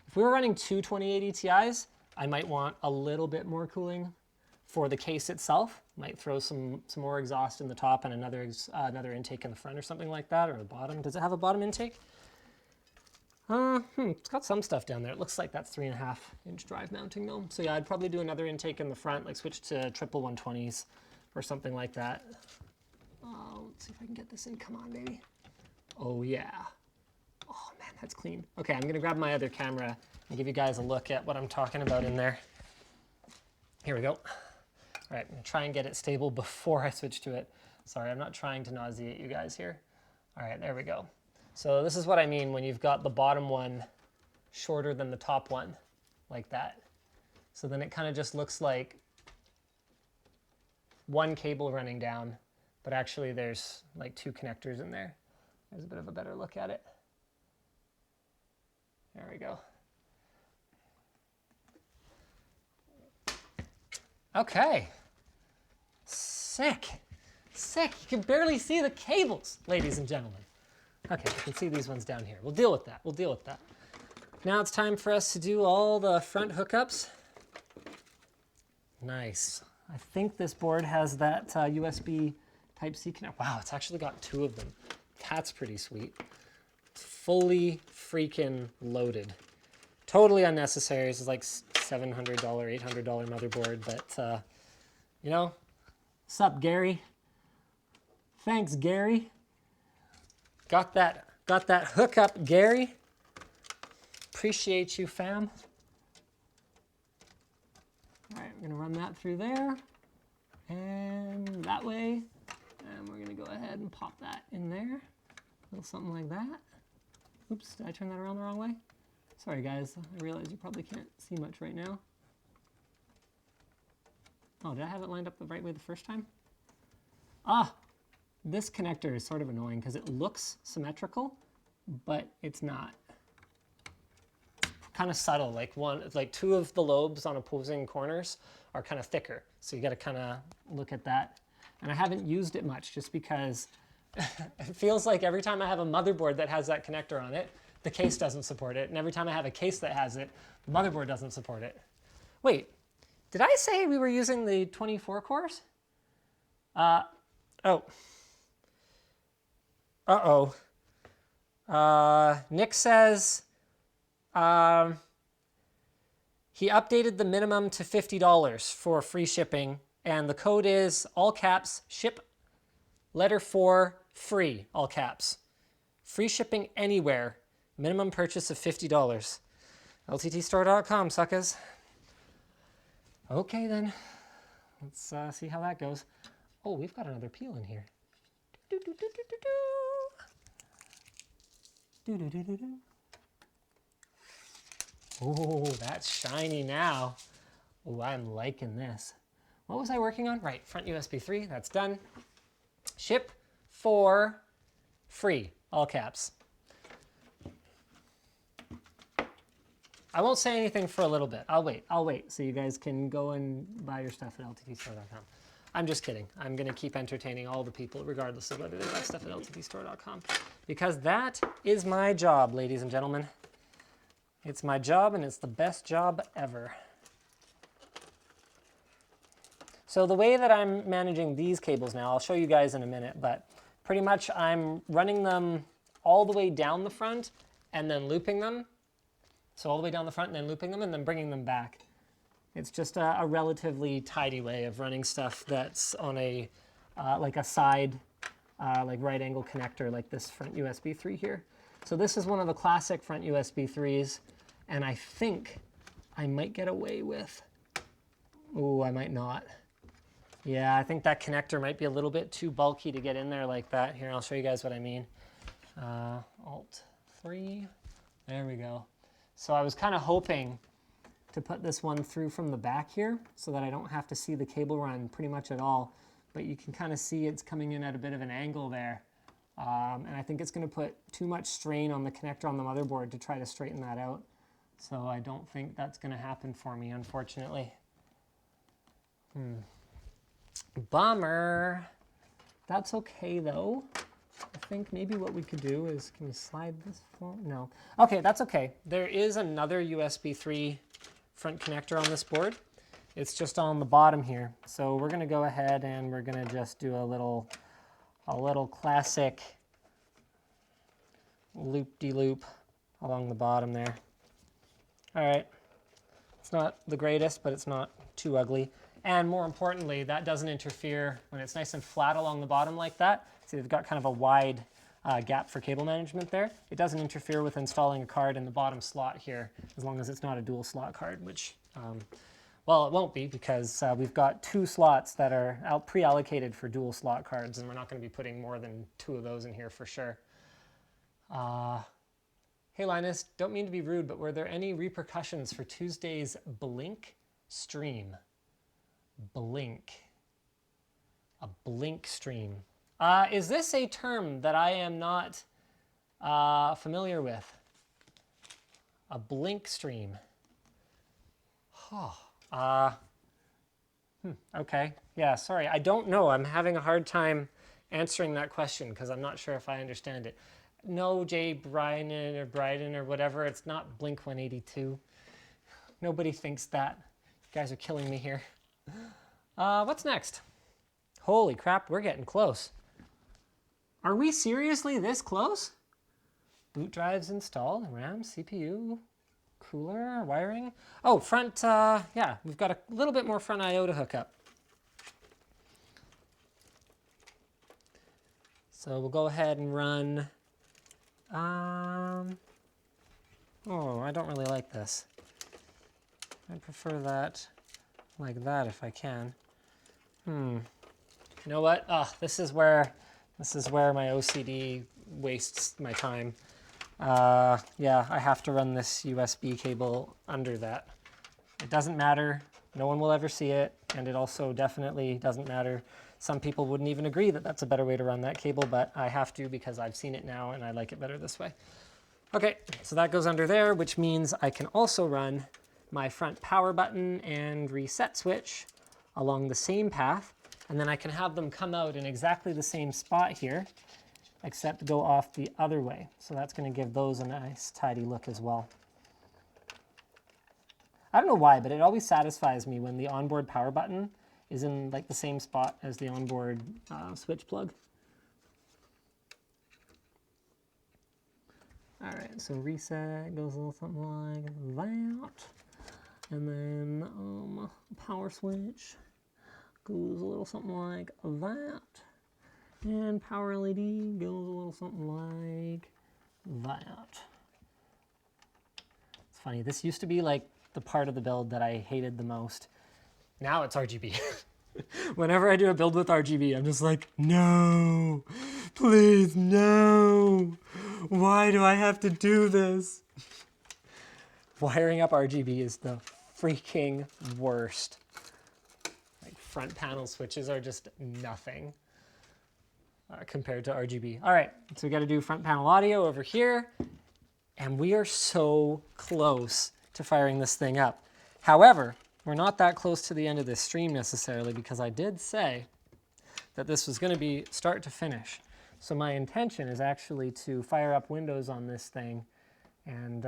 If we were running two 2080 Ti's, I might want a little bit more cooling for the case itself. Might throw some more exhaust in the top and another intake in the front or something like that, or the bottom. Does it have a bottom intake? It's got some stuff down there. It looks like that's 3.5-inch drive mounting though. So yeah, I'd probably do another intake in the front, like switch to triple 120s or something like that. Let's see if I can get this in. Come on, baby. Oh yeah. Oh man, that's clean. Okay, I'm gonna grab my other camera and give you guys a look at what I'm talking about in there. Here we go. All right, I'm gonna try and get it stable before I switch to it. Sorry, I'm not trying to nauseate you guys here. All right, there we go. So this is what I mean when you've got the bottom one shorter than the top one, like that. So then it kind of just looks like one cable running down, but actually there's like two connectors in there. There's a bit of a better look at it. There we go. Okay. Sick. Sick. You can barely see the cables, ladies and gentlemen. Okay, you can see these ones down here. We'll deal with that. We'll deal with that. Now it's time for us to do all the front hookups. Nice. I think this board has that USB Type-C connect. Wow, it's actually got two of them. That's pretty sweet. It's fully freaking loaded. Totally unnecessary. This is like $700, $800 motherboard, but you know, sup, Gary? Thanks, Gary. Got that hookup, Gary. Appreciate you, fam. All right, we're gonna run that through there and that way, and we're gonna go ahead and pop that in there. A little something like that. Oops, did I turn that around the wrong way? Sorry guys, I realize you probably can't see much right now. Oh, did I have it lined up the right way the first time? Ah, this connector is sort of annoying because it looks symmetrical, but it's not. Kind of subtle, like two of the lobes on opposing corners are kind of thicker. So you got to kind of look at that. And I haven't used it much just because it feels like every time I have a motherboard that has that connector on it, the case doesn't support it. And every time I have a case that has it, the motherboard doesn't support it. Wait, did I say we were using the 24 cores? Nick says he updated the minimum to $50 for free shipping, and the code is all caps ship letter 4 free, all caps. Free shipping anywhere. Minimum purchase of $50. LTTstore.com, suckers. Okay then, let's see how that goes. Oh, we've got another peel in here. Oh, that's shiny now. Oh, I'm liking this. What was I working on? Right, front USB 3, that's done. Ship for free, all caps. I won't say anything for a little bit. I'll wait so you guys can go and buy your stuff at lttstore.com. I'm just kidding. I'm going to keep entertaining all the people regardless of whether they buy stuff at lttstore.com, because that is my job, ladies and gentlemen. It's my job, and it's the best job ever. So the way that I'm managing these cables now, I'll show you guys in a minute, but pretty much I'm running them all the way down the front and then looping them. So all the way down the front and then looping them and then bringing them back. It's just a relatively tidy way of running stuff that's on a like a side, like right angle connector, like this front USB 3 here. So this is one of the classic front USB 3s, and I think I might get away with, oh, I might not. Yeah, I think that connector might be a little bit too bulky to get in there like that. Here, I'll show you guys what I mean. Alt 3, there we go. So I was kind of hoping to put this one through from the back here so that I don't have to see the cable run pretty much at all. But you can kind of see it's coming in at a bit of an angle there. And I think it's going to put too much strain on the connector on the motherboard to try to straighten that out. So I don't think that's going to happen for me, unfortunately. Bummer. That's okay, though. I think maybe what we could do is, can we slide this forward? No. Okay, that's okay. There is another USB 3 front connector on this board. It's just on the bottom here. So we're going to go ahead and we're going to just do a little classic loop-de-loop along the bottom there. All right. It's not the greatest, but it's not too ugly. And more importantly, that doesn't interfere when it's nice and flat along the bottom like that. See, they've got kind of a wide gap for cable management there. It doesn't interfere with installing a card in the bottom slot here, as long as it's not a dual slot card, which, well, it won't be, because we've got 2 slots that are pre-allocated for dual slot cards, and we're not going to be putting more than 2 of those in here for sure. Hey Linus, don't mean to be rude, but were there any repercussions for Tuesday's Blink stream? Blink. A Blink stream. Is this a term that I am not familiar with? A Blink stream. Okay. Yeah, sorry. I don't know. I'm having a hard time answering that question because I'm not sure if I understand it. No, Jay Bryden or whatever. It's not Blink 182. Nobody thinks that. You guys are killing me here. What's next? Holy crap, we're getting close. Are we seriously this close? Boot drives installed, RAM, CPU, cooler, wiring. Oh, front, yeah, we've got a little bit more front I/O to hook up. So we'll go ahead and run, oh, I don't really like this. I prefer that like that if I can. You know what? This is where my OCD wastes my time. Yeah, I have to run this USB cable under that. It doesn't matter. No one will ever see it. And it also definitely doesn't matter Some people wouldn't even agree that that's a better way to run that cable, but I have to because I've seen it now and I like it better this way. Okay, so that goes under there, which means I can also run my front power button and reset switch along the same path, and then I can have them come out in exactly the same spot here, except go off the other way. So that's going to give those a nice tidy look as well. I don't know why, but it always satisfies me when the onboard power button is in like the same spot as the onboard switch plug. All right, so reset goes a little something like that. And then power switch goes a little something like that. And power LED goes a little something like that. It's funny, this used to be like the part of the build that I hated the most. Now it's RGB. Whenever I do a build with RGB, I'm just like, no, please, no. Why do I have to do this? Wiring up RGB is the freaking worst. Like front panel switches are just nothing compared to RGB. All right, so we got to do front panel audio over here, and we are so close to firing this thing up. However, we're not that close to the end of this stream necessarily, because I did say that this was going to be start to finish. So my intention is actually to fire up Windows on this thing and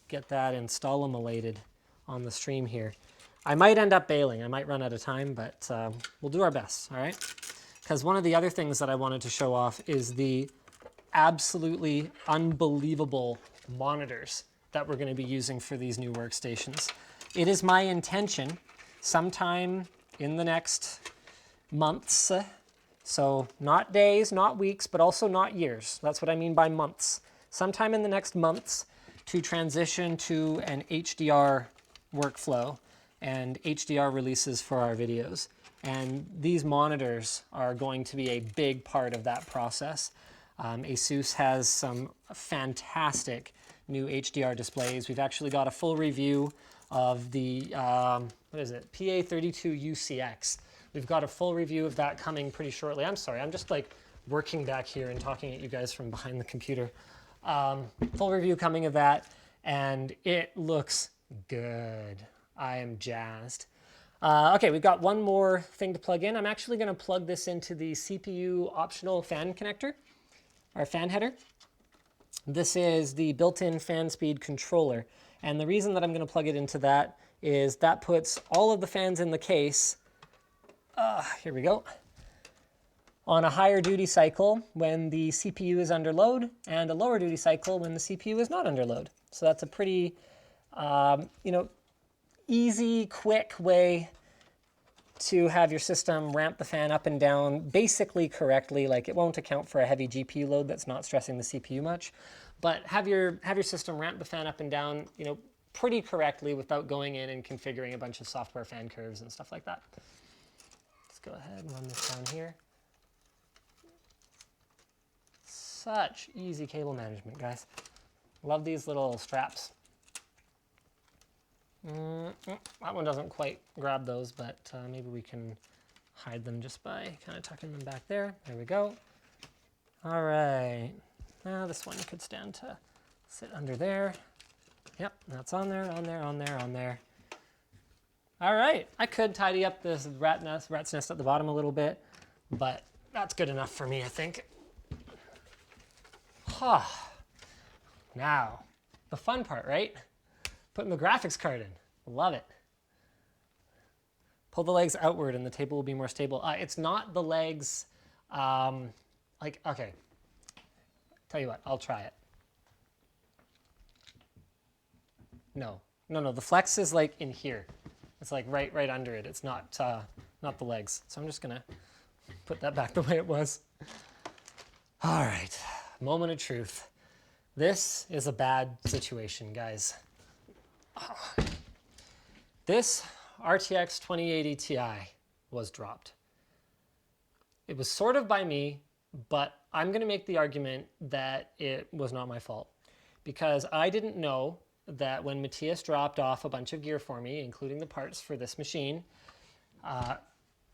get that install-emulated on the stream here. I might end up bailing. I might run out of time, but we'll do our best, all right? Because one of the other things that I wanted to show off is the absolutely unbelievable monitors that we're going to be using for these new workstations. It is my intention sometime in the next months, so not days, not weeks, but also not years. That's what I mean by months. Sometime in the next months to transition to an HDR workflow and HDR releases for our videos. And these monitors are going to be a big part of that process. ASUS has some fantastic new HDR displays. We've actually got a full review of the, what is it, PA32UCX. We've got a full review of that coming pretty shortly. I'm sorry, I'm just like working back here and talking at you guys from behind the computer. Full review coming of that, and it looks good. I am jazzed. Okay, we've got one more thing to plug in. I'm actually going to plug this into the CPU optional fan connector, or fan header. This is the built-in fan speed controller, and the reason that I'm going to plug it into that is that puts all of the fans in the case, here we go, on a higher duty cycle when the CPU is under load, and a lower duty cycle when the CPU is not under load. So that's a pretty, easy, quick way to have your system ramp the fan up and down basically correctly. Like, it won't account for a heavy GPU load that's not stressing the CPU much, but have your system ramp the fan up and down, pretty correctly without going in and configuring a bunch of software fan curves and stuff like that. Let's go ahead and run this down here. Such easy cable management, guys. Love these little straps. That one doesn't quite grab those, but maybe we can hide them just by kind of tucking them back there. There we go. All right. Now this one could stand to sit under there. Yep, that's on there, on there, on there, on there. All right. I could tidy up this rat's nest at the bottom a little bit, but that's good enough for me, I think. Now, the fun part, right? Putting the graphics card in. Love it. Pull the legs outward and the table will be more stable. It's not the legs, okay. Tell you what, I'll try it. No, the flex is like in here. It's like right under it. It's not the legs. So I'm just gonna put that back the way it was. All right, moment of truth. This is a bad situation, guys. This RTX 2080 Ti was dropped. It was sort of by me, but I'm going to make the argument that it was not my fault, because I didn't know that when Matthias dropped off a bunch of gear for me, including the parts for this machine,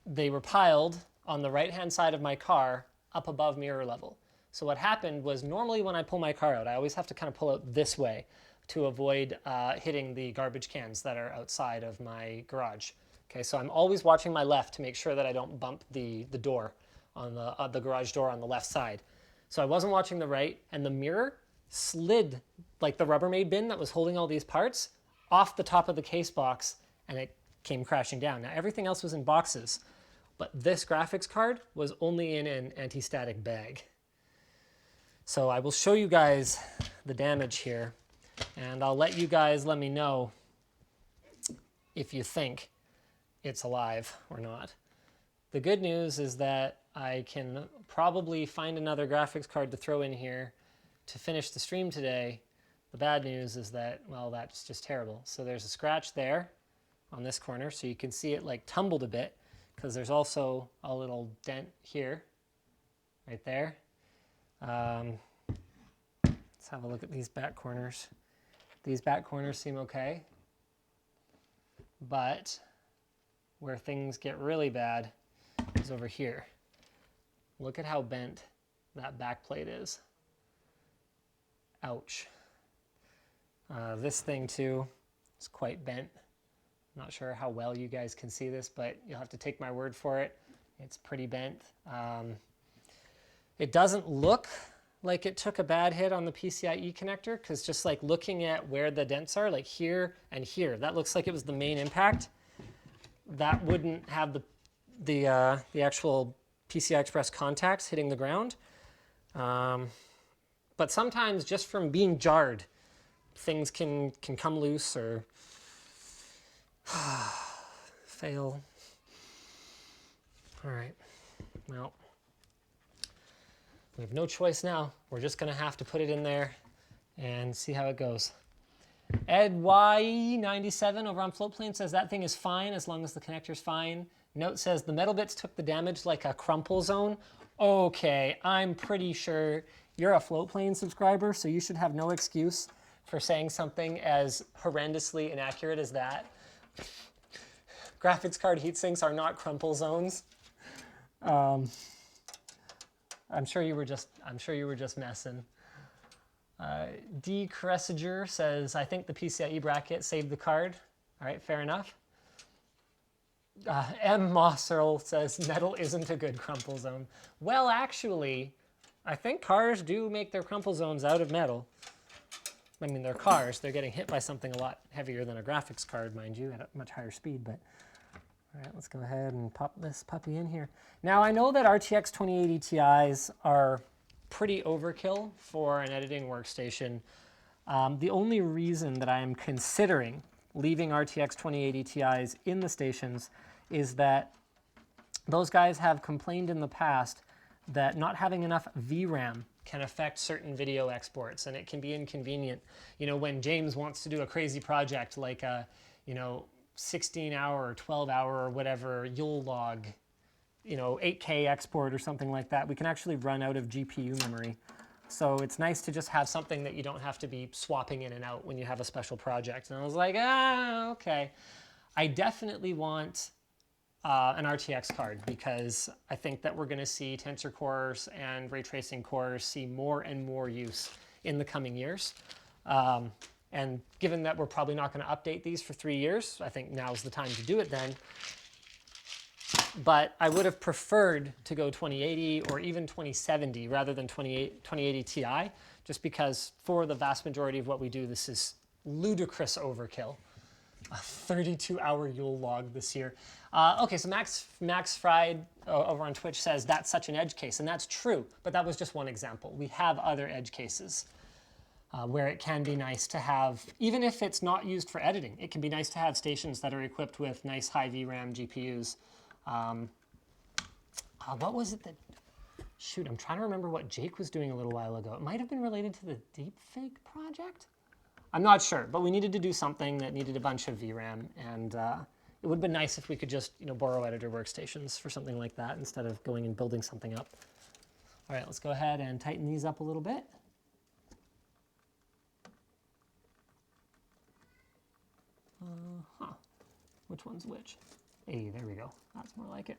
they were piled on the right-hand side of my car up above mirror level. So what happened was normally when I pull my car out, I always have to kind of pull out this way to avoid hitting the garbage cans that are outside of my garage. Okay, so I'm always watching my left to make sure that I don't bump the door on the garage door on the left side. So I wasn't watching the right, and the mirror slid, like the Rubbermaid bin that was holding all these parts, off the top of the case box, and it came crashing down. Now everything else was in boxes, but this graphics card was only in an anti-static bag. So I will show you guys the damage here, and I'll let you guys let me know if you think it's alive or not. The good news is that I can probably find another graphics card to throw in here to finish the stream today. The bad news is that, well, that's just terrible. So there's a scratch there on this corner, so you can see it like tumbled a bit, because there's also a little dent here, right there. Let's have a look at these back corners. These back corners seem okay, but where things get really bad is over here. Look at how bent that back plate is. Ouch. This thing too is quite bent. Not sure how well you guys can see this, but you'll have to take my word for it. It's pretty bent. It doesn't look like it took a bad hit on the PCIe connector, because just like looking at where the dents are, like here and here, that looks like it was the main impact. That wouldn't have the actual PCI Express contacts hitting the ground. But sometimes just from being jarred, things can come loose or fail. All right, well, we have no choice now. We're just gonna have to put it in there and see how it goes. Ed Y97 over on Floatplane says that thing is fine as long as the connector's fine. Note says the metal bits took the damage like a crumple zone. Okay, I'm pretty sure you're a Floatplane subscriber, so you should have no excuse for saying something as horrendously inaccurate as that. Graphics card heatsinks are not crumple zones. I'm sure you were just messing. D. Cressiger says, I think the PCIe bracket saved the card. All right, fair enough. M. Mosserl says, metal isn't a good crumple zone. Well, actually, I think cars do make their crumple zones out of metal. I mean, they're cars. They're getting hit by something a lot heavier than a graphics card, mind you, at a much higher speed. But all right, let's go ahead and pop this puppy in here. Now, I know that RTX 2080 Ti's are pretty overkill for an editing workstation. The only reason that I am considering leaving RTX 2080 Ti's in the stations is that those guys have complained in the past that not having enough VRAM can affect certain video exports, and it can be inconvenient. You know, when James wants to do a crazy project like a, 16-hour or 12-hour or whatever Yule log, 8K export or something like that, we can actually run out of GPU memory. So it's nice to just have something that you don't have to be swapping in and out when you have a special project. And I was like, okay. I definitely want an RTX card, because I think that we're going to see tensor cores and ray tracing cores see more and more use in the coming years. And given that we're probably not going to update these for 3 years, I think now's the time to do it then. But I would have preferred to go 2080 or even 2070 rather than 2080 Ti, just because for the vast majority of what we do, this is ludicrous overkill. A 32-hour Yule log this year. Okay, so Max Fried over on Twitch says that's such an edge case, and that's true, but that was just one example. We have other edge cases where it can be nice to have, even if it's not used for editing, it can be nice to have stations that are equipped with nice high VRAM GPUs. What was it that, shoot, I'm trying to remember what Jake was doing a little while ago. It might have been related to the deepfake project? I'm not sure, but we needed to do something that needed a bunch of VRAM, and it would have been nice if we could just borrow editor workstations for something like that instead of going and building something up. All right, let's go ahead and tighten these up a little bit. Which one's which? Hey, there we go. That's more like it.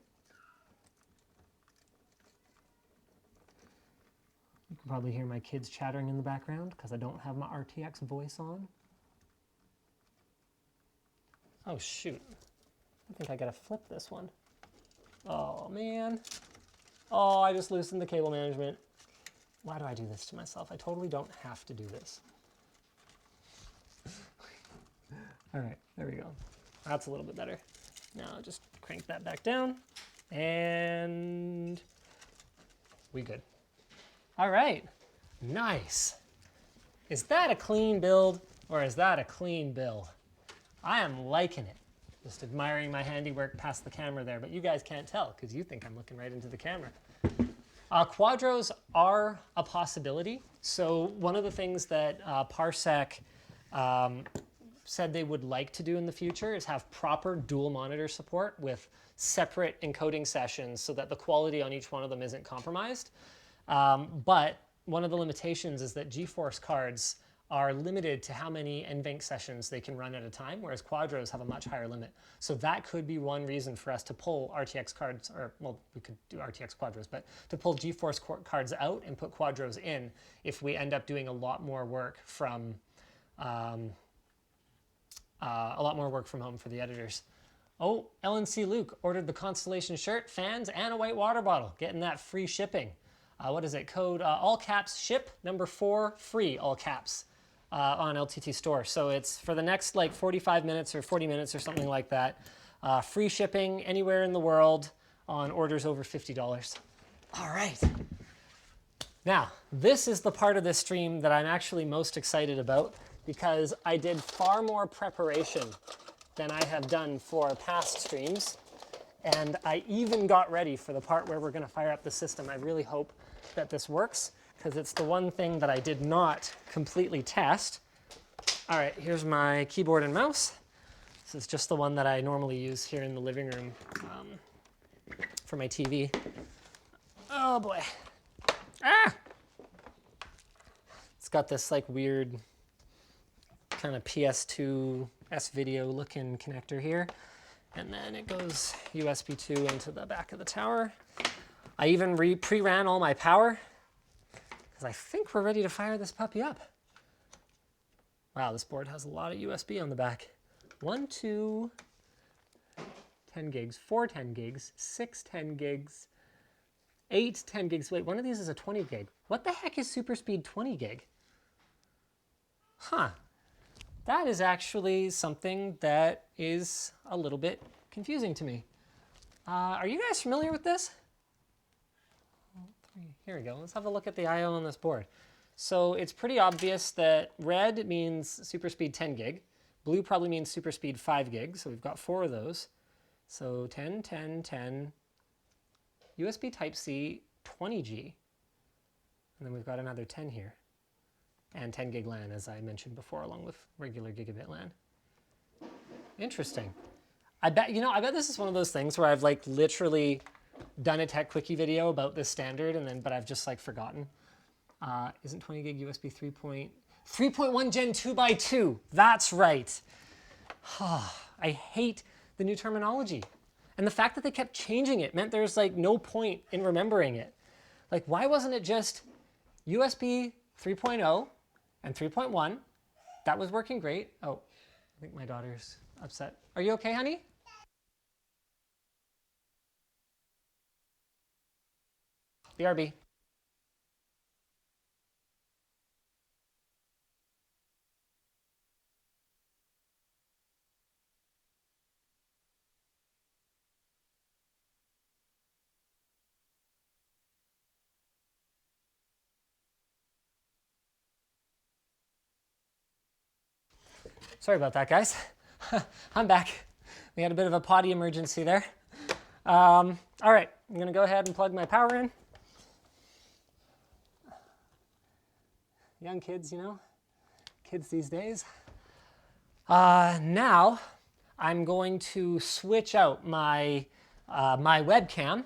can probably hear my kids chattering in the background because I don't have my RTX voice on. Oh shoot, I think I gotta flip this one. Oh man. Oh, I just loosened the cable management. Why do I do this to myself? I totally don't have to do this. All right, there we go. That's a little bit better. Now just crank that back down and we good. All right, nice. Is that a clean build or is that a clean bill? I am liking it. Just admiring my handiwork past the camera there, but you guys can't tell because you think I'm looking right into the camera. Quadros are a possibility. So one of the things that Parsec said they would like to do in the future is have proper dual monitor support with separate encoding sessions so that the quality on each one of them isn't compromised. But one of the limitations is that GeForce cards are limited to how many NVENC sessions they can run at a time, whereas Quadros have a much higher limit. So that could be one reason for us to pull RTX cards, or well, we could do RTX Quadros, but to pull GeForce cards out and put Quadros in if we end up doing a lot more work from home for the editors. Oh, LNC Luke ordered the Constellation shirt, fans, and a white water bottle, getting that free shipping. What is it? Code all caps ship number 4 free, all caps. On LTT Store. So it's for the next like 45 minutes or 40 minutes or something like that. Free shipping anywhere in the world on orders over $50. All right. Now, this is the part of this stream that I'm actually most excited about because I did far more preparation than I have done for past streams. And I even got ready for the part where we're going to fire up the system. I really hope that this works, because it's the one thing that I did not completely test. All right, here's my keyboard and mouse. This is just the one that I normally use here in the living room for my TV. Oh boy. Ah! It's got this like weird kind of PS2 S-Video looking connector here. And then it goes USB 2 into the back of the tower. I even pre-ran all my power, because I think we're ready to fire this puppy up. Wow, this board has a lot of USB on the back. 1, 2, 10 gigs, 4 10 gigs, 6 10 gigs, 8 10 gigs. Wait, one of these is a 20 gig. What the heck is super speed 20 gig? Huh. That is actually something that is a little bit confusing to me. Are you guys familiar with this? Here we go. Let's have a look at the I/O on this board. So it's pretty obvious that red means super speed 10 gig. Blue probably means super speed 5 gig. So we've got 4 of those. So 10, 10, 10. USB Type-C 20G. And then we've got another 10 here. And 10 gig LAN, as I mentioned before, along with regular gigabit LAN. Interesting. I bet this is one of those things where I've like literally done a tech quickie video about this standard, but I've just like forgotten. Isn't 20 gig USB 3.1 Gen 2x2? That's right. I hate the new terminology. And the fact that they kept changing it meant there's like no point in remembering it. Like, why wasn't it just USB 3.0 and 3.1? That was working great. Oh, I think my daughter's upset. Are you okay, honey? BRB. Sorry about that, guys. I'm back. We had a bit of a potty emergency there. All right, I'm going to go ahead and plug my power in. Young kids, you know, kids these days. Now, I'm going to switch out my, my webcam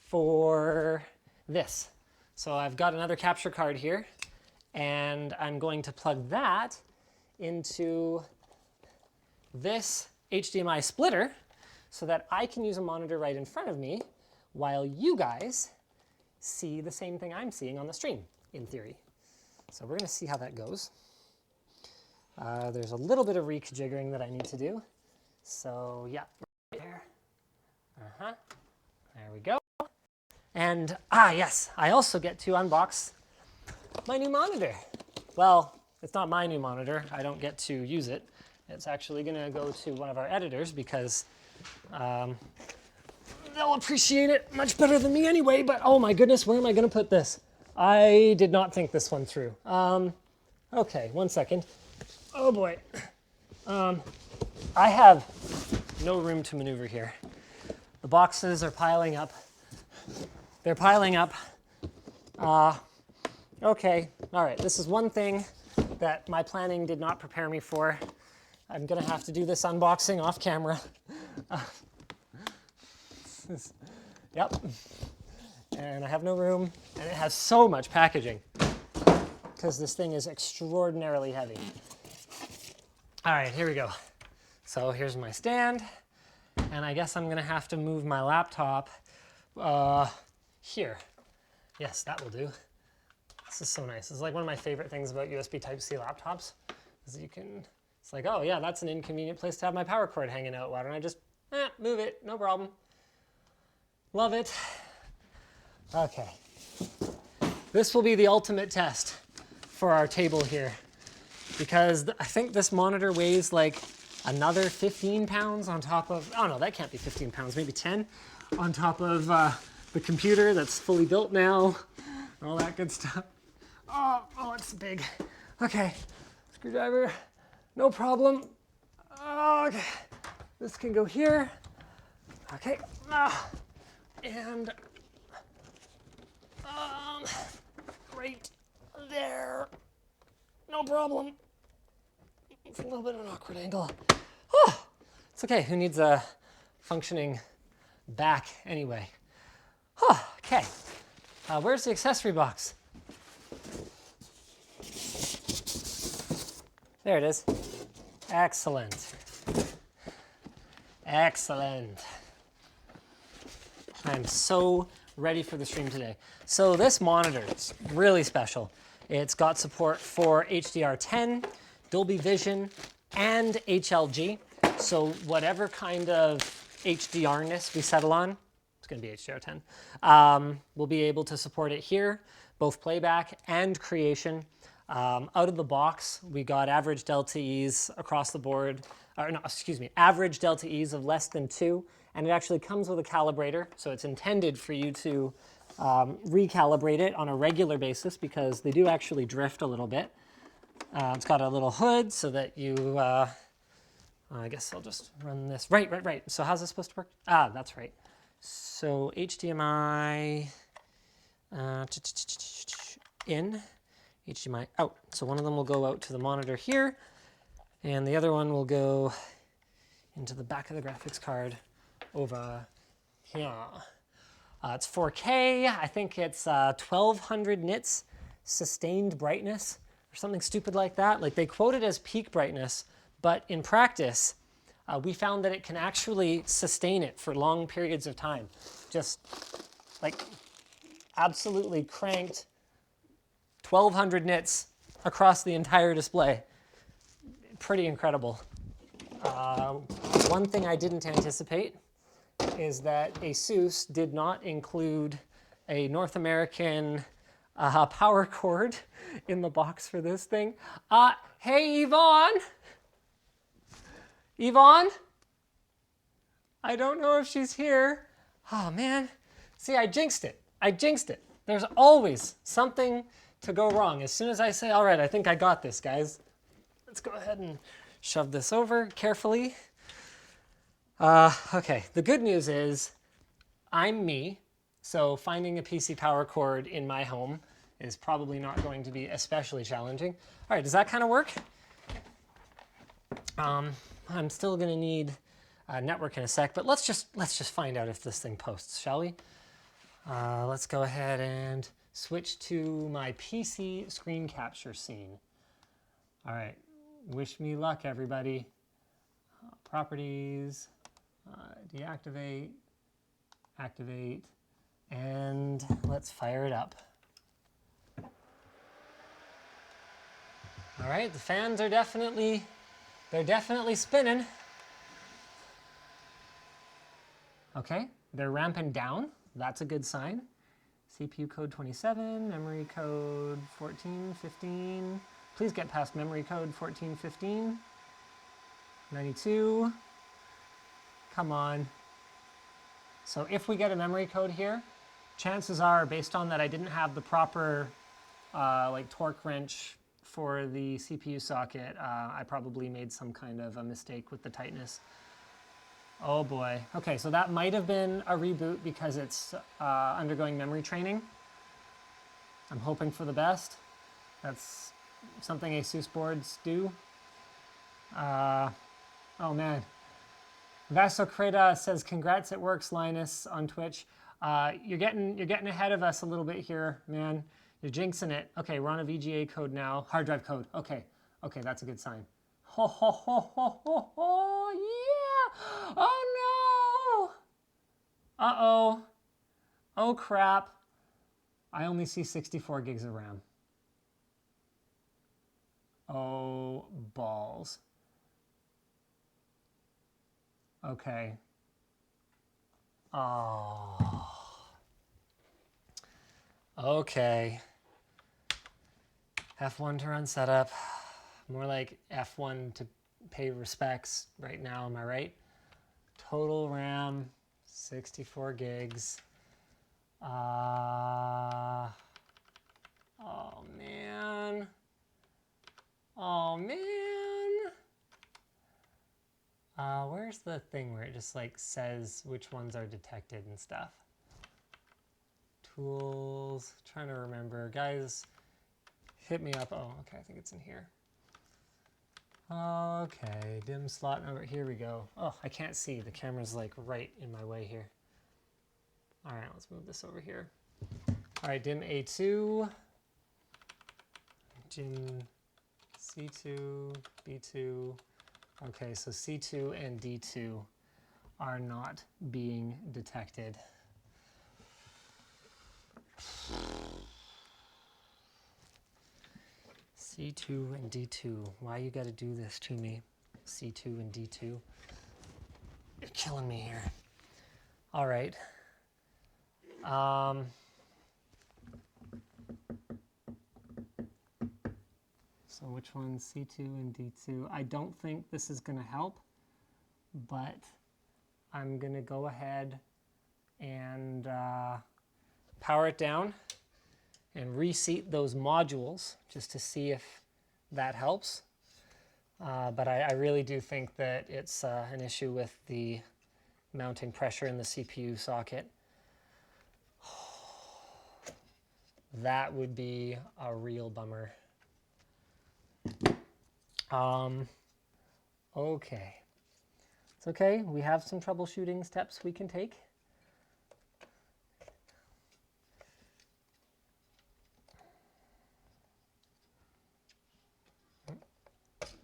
for this. So I've got another capture card here, and I'm going to plug that into this HDMI splitter so that I can use a monitor right in front of me while you guys see the same thing I'm seeing on the stream, in theory. So we're going to see how that goes. There's a little bit of rejiggering that I need to do. So yeah, right there. There we go. And yes, I also get to unbox my new monitor. Well, it's not my new monitor. I don't get to use it. It's actually going to go to one of our editors because they'll appreciate it much better than me anyway. But oh my goodness, where am I going to put this? I did not think this one through. Okay, one second. Oh boy. I have no room to maneuver here. The boxes are piling up. They're piling up. Okay, all right, this is one thing that my planning did not prepare me for. I'm gonna have to do this unboxing off camera. Yep. And I have no room, and it has so much packaging because this thing is extraordinarily heavy. All right, here we go. So here's my stand, and I guess I'm gonna have to move my laptop here. Yes, that will do. This is so nice. It's like one of my favorite things about USB Type-C laptops is you can, it's like, oh yeah, that's an inconvenient place to have my power cord hanging out. Why don't I just move it, no problem. Love it. Okay. This will be the ultimate test for our table here because I think this monitor weighs like another 15 pounds on top of, oh no, that can't be 15 pounds, maybe 10 on top of the computer that's fully built now, all that good stuff. Oh, it's big. Okay, screwdriver, no problem. Okay, this can go here. Okay, and right there, no problem. It's a little bit of an awkward angle. Oh, it's okay, who needs a functioning back anyway? Oh, okay, where's the accessory box? There it is. Excellent. Excellent. I'm so ready for the stream today. So this monitor is really special. It's got support for HDR10, Dolby Vision, and HLG. So whatever kind of HDR-ness we settle on, it's going to be HDR10, we'll be able to support it here, both playback and creation. Out of the box, we got average delta E's across the board, or no, excuse me, average delta E's of less than 2, and it actually comes with a calibrator, so it's intended for you to recalibrate it on a regular basis because they do actually drift a little bit. It's got a little hood so that you, I guess I'll just run this, right. So how's this supposed to work? That's right. So HDMI in, HDMI out. So one of them will go out to the monitor here, and the other one will go into the back of the graphics card over here. It's 4K. I think it's 1200 nits sustained brightness or something stupid like that. Like they quote it as peak brightness, but in practice, we found that it can actually sustain it for long periods of time. Just like absolutely cranked 1200 nits across the entire display. Pretty incredible. One thing I didn't anticipate is that ASUS did not include a North American power cord in the box for this thing. Hey, Yvonne! Yvonne? I don't know if she's here. Oh, man. See, I jinxed it. There's always something to go wrong. As soon as I say, all right, I think I got this, guys. Let's go ahead and shove this over carefully. Okay, the good news is I'm me, so finding a PC power cord in my home is probably not going to be especially challenging. All right, does that kind of work? I'm still going to need a network in a sec, but let's just find out if this thing posts, shall we? Let's go ahead and switch to my PC screen capture scene. All right, wish me luck, everybody. Properties, deactivate, activate, And let's fire it up. All right, the fans are definitely spinning. Okay, they're ramping down. That's a good sign. CPU code 27, memory code 1415. Please get past memory code 1415. 92. Come on. So if we get a memory code here, chances are, based on that I didn't have the proper like torque wrench for the CPU socket, I probably made some kind of a mistake with the tightness. Oh boy. Okay, so that might have been a reboot because it's undergoing memory training. I'm hoping for the best. That's something ASUS boards do. Oh man. Vasocreta says, congrats, it works, Linus, on Twitch. You're getting ahead of us a little bit here, man. You're jinxing it. Okay, we're on a VGA code now. Hard drive code. Okay, that's a good sign. Ho, ho, ho, ho, ho, ho, yeah! Oh no! Uh-oh. Oh crap. I only see 64 gigs of RAM. Oh, balls. Okay. Oh. Okay. F1 to run setup. More like F1 to pay respects right now, am I right? Total RAM, 64 gigs. Oh man. Oh man. Where's the thing where it just like says which ones are detected and stuff? Tools, trying to remember. Guys, hit me up. Oh, okay, I think it's in here. Okay, dim slot number, here we go. Oh, I can't see. The camera's like right in my way here. All right, let's move this over here. All right, dim A2, dim C2, B2. Okay, so C2 and D2 are not being detected. C2 and D2. Why you gotta do this to me? C2 and D2. You're killing me here. All right. So which one's C2 and D2? I don't think this is gonna help, but I'm gonna go ahead and power it down and reseat those modules just to see if that helps. But I really do think that it's an issue with the mounting pressure in the CPU socket. That would be a real bummer. Okay. It's okay. We have some troubleshooting steps we can take.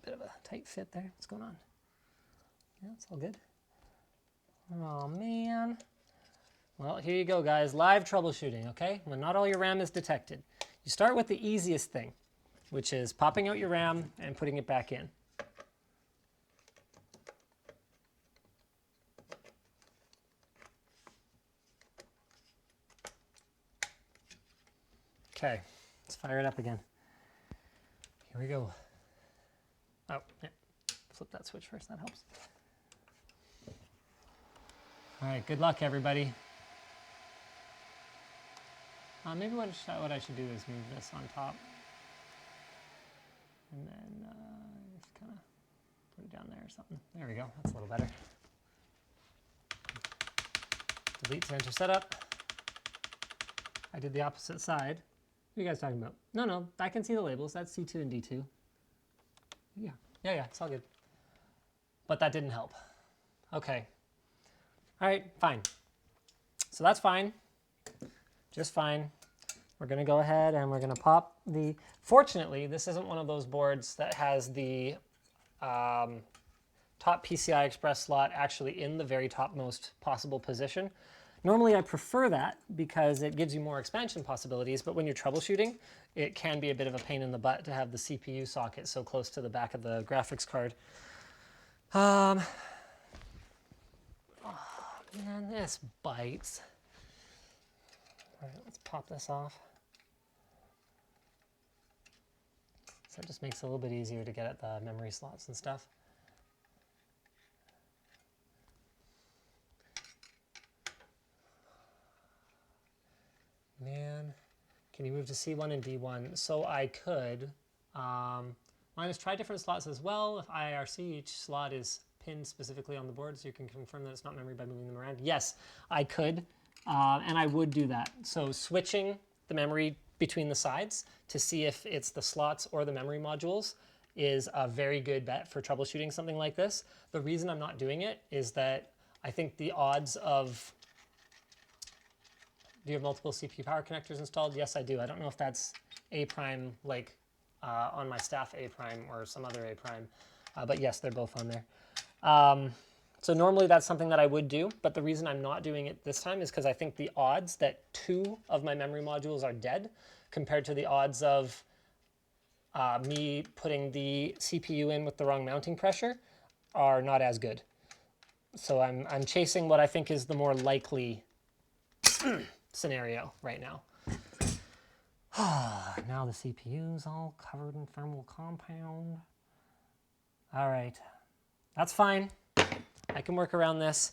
Bit of a tight fit there. What's going on? Yeah, it's all good. Oh, man. Well, here you go, guys. Live troubleshooting, okay? When not all your RAM is detected. You start with the easiest thing, which is popping out your RAM and putting it back in. Okay, let's fire it up again. Here we go. Oh, yeah. Flip that switch first, that helps. All right, good luck, everybody. Maybe what I should do is move this on top. And then just kind of put it down there or something. There we go, that's a little better. Delete to enter setup. I did the opposite side. What are you guys talking about? No, I can see the labels. That's C2 and D2. Yeah, it's all good. But that didn't help. Okay. All right, fine. So that's fine. Just fine. We're gonna go ahead and we're gonna pop the, fortunately, this isn't one of those boards that has the top PCI Express slot actually in the very topmost possible position. Normally I prefer that because it gives you more expansion possibilities, but when you're troubleshooting, it can be a bit of a pain in the butt to have the CPU socket so close to the back of the graphics card. Oh man, this bites. All right, let's pop this off. So it just makes it a little bit easier to get at the memory slots and stuff. Man, can you move to C1 and D1? So I could. Mine is try different slots as well. If IRC, each slot is pinned specifically on the board, so you can confirm that it's not memory by moving them around. Yes, I could, and I would do that. So switching the memory between the sides to see if it's the slots or the memory modules is a very good bet for troubleshooting something like this. The reason I'm not doing it is that I think the odds of... Do you have multiple CPU power connectors installed? Yes, I do. I don't know if that's A prime, like on my staff A prime or some other A prime, but yes, they're both on there. So normally that's something that I would do, but the reason I'm not doing it this time is because I think the odds that 2 of my memory modules are dead compared to the odds of me putting the CPU in with the wrong mounting pressure are not as good. So I'm chasing what I think is the more likely scenario right now. Now the CPU's all covered in thermal compound. All right, that's fine. I can work around this.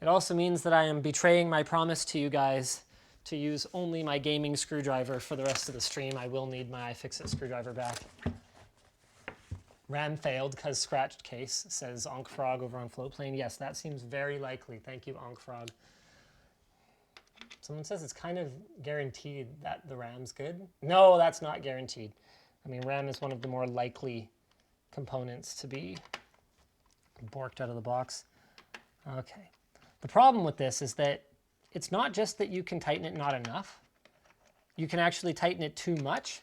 It also means that I am betraying my promise to you guys to use only my gaming screwdriver for the rest of the stream. I will need my iFixit screwdriver back. RAM failed because scratched case, says OnkFrog over on Floatplane. Yes, that seems very likely. Thank you, OnkFrog. Someone says it's kind of guaranteed that the RAM's good. No, that's not guaranteed. I mean, RAM is one of the more likely components to be borked out of the box. Okay. The problem with this is that it's not just that you can tighten it not enough. You can actually tighten it too much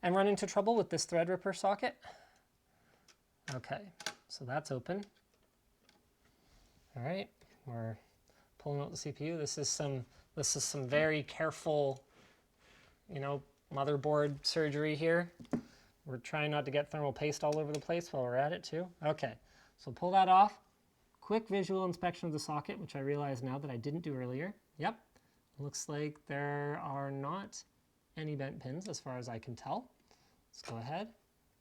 and run into trouble with this Threadripper socket. Okay, so that's open. All right, we're pulling out the CPU. This is some very careful, you know, motherboard surgery here. We're trying not to get thermal paste all over the place while we're at it too. Okay, so pull that off. Quick visual inspection of the socket, which I realize now that I didn't do earlier. Yep, looks like there are not any bent pins as far as I can tell. Let's go ahead,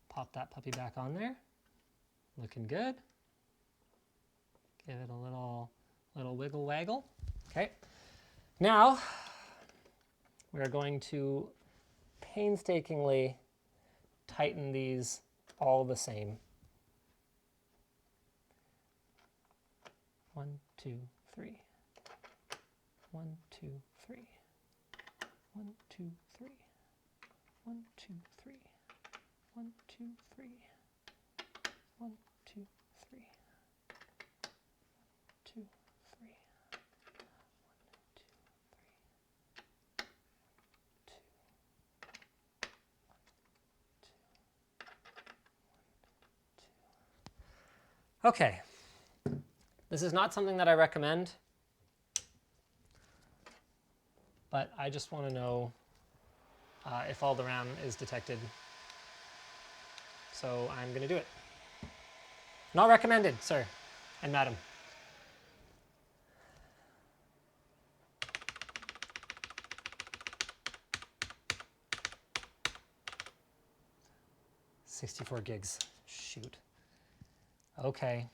pop that puppy back on there. Looking good. Give it a little wiggle waggle. Okay. Now we're going to painstakingly tighten these all the same. 1, 2, 3. 1, 2, 3. 1, 2, 3. 1, 2, 3. 1, 2, 3. 1, 2, 3. 2, 3. 2. Okay. This is not something that I recommend, but I just want to know if all the RAM is detected. So I'm going to do it. Not recommended, sir and madam. $64 gigs. Shoot. Okay.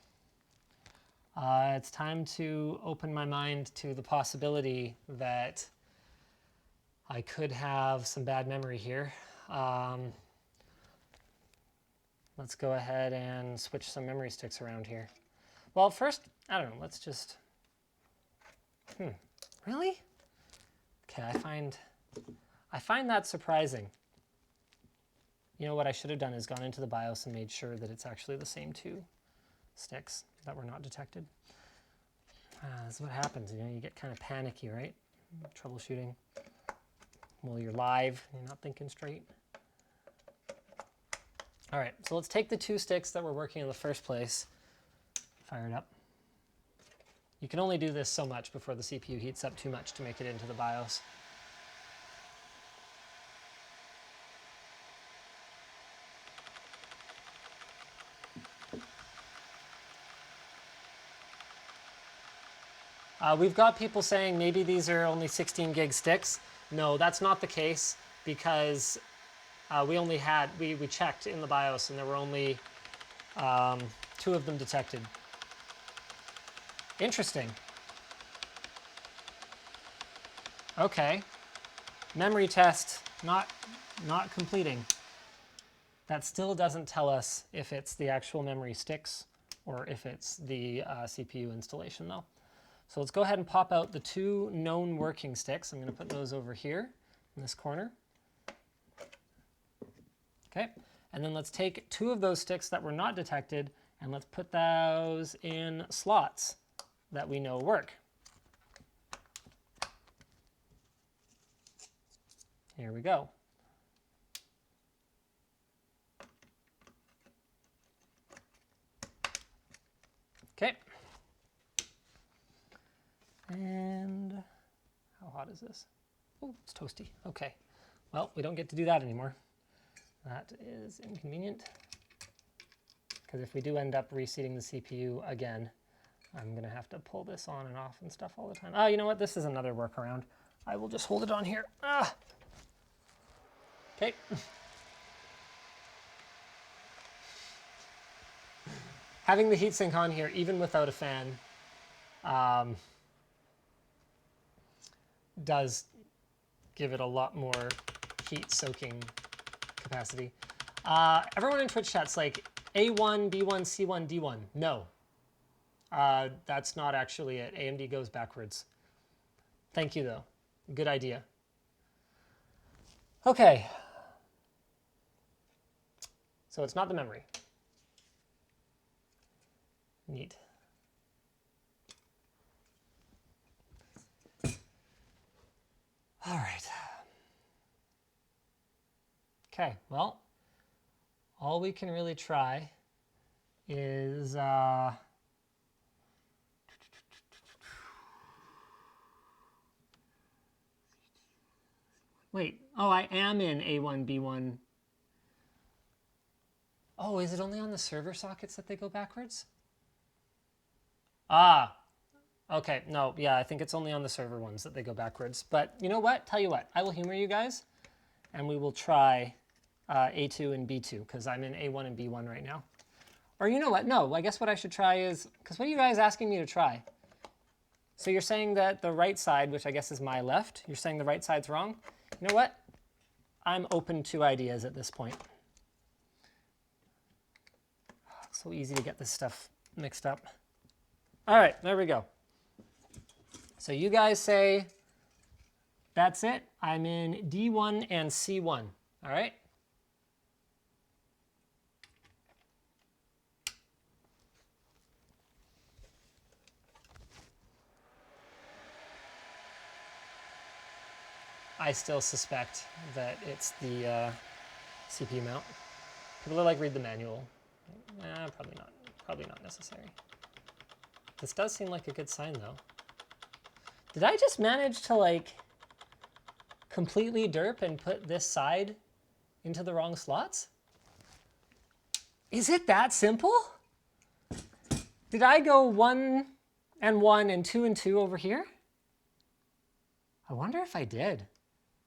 It's time to open my mind to the possibility that I could have some bad memory here. Let's go ahead and switch some memory sticks around here. Well, first, I don't know, let's just... Really? Okay, I find that surprising. You know what I should have done is gone into the BIOS and made sure that it's actually the same 2 sticks that were not detected. This is what happens, you know, you get kind of panicky, right? Troubleshooting. Well, you're live, you're not thinking straight. All right, so let's take the 2 sticks that were working in the first place, fire it up. You can only do this so much before the CPU heats up too much to make it into the BIOS. We've got people saying maybe these are only 16 gig sticks. No, that's not the case, because we checked in the BIOS and there were only 2 of them detected. Interesting. Okay. Memory test not completing. That still doesn't tell us if it's the actual memory sticks or if it's the CPU installation though. So let's go ahead and pop out the 2 known working sticks. I'm going to put those over here in this corner. Okay, and then let's take 2 of those sticks that were not detected and let's put those in slots that we know work. Here we go. Okay. And how hot is this? Oh, it's toasty. Okay. Well, we don't get to do that anymore. That is inconvenient, because if we do end up reseating the CPU again, I'm going to have to pull this on and off and stuff all the time. Oh, you know what? This is another workaround. I will just hold it on here. Ah! Okay. Having the heatsink on here, even without a fan, does give it a lot more heat soaking capacity. Everyone in Twitch chat's like A1, B1, C1, D1. No, that's not actually it. AMD goes backwards. Thank you though. Good idea. Okay. So it's not the memory. Neat. All right. Okay, well, all we can really try is wait, oh, I am in A1, B1. Oh, is it only on the server sockets that they go backwards? Ah, okay, no, yeah, I think it's only on the server ones that they go backwards. But you know what? Tell you what, I will humor you guys, and we will try A2 and B2, because I'm in A1 and B1 right now. Or you know what? No, I guess what I should try is, because what are you guys asking me to try? So you're saying that the right side, which I guess is my left, you're saying the right side's wrong? You know what? I'm open to ideas at this point. It's so easy to get this stuff mixed up. All right, there we go. So you guys say, that's it. I'm in D1 and C1, all right? I still suspect that it's the CPU mount. People are like, read the manual. Probably not necessary. This does seem like a good sign though. Did I just manage to like completely derp and put this side into the wrong slots? Is it that simple? Did I go 1 and 1 and 2 and 2 over here? I wonder if I did.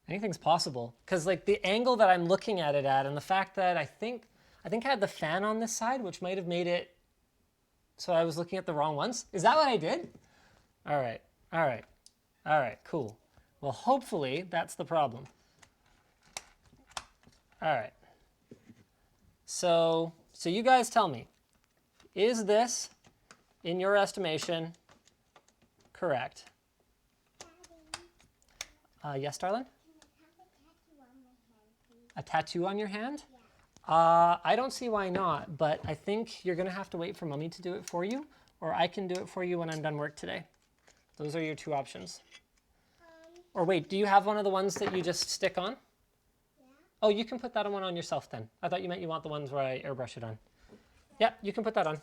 Anything's possible. Because like the angle that I'm looking at it at and the fact that I think I had the fan on this side, which might have made it so I was looking at the wrong ones. Is that what I did? All right, all right, all right, cool. Well, hopefully that's the problem. All right. So you guys tell me, is this, in your estimation, correct? Yes, darling? A tattoo on your hand? I don't see why not, but I think you're going to have to wait for Mommy to do it for you, or I can do it for you when I'm done work today. Those are your 2 options. Or wait, do you have one of the ones that you just stick on? Yeah. Oh, you can put that one on yourself then. I thought you meant you want the ones where I airbrush it on. Yeah, you can put that on.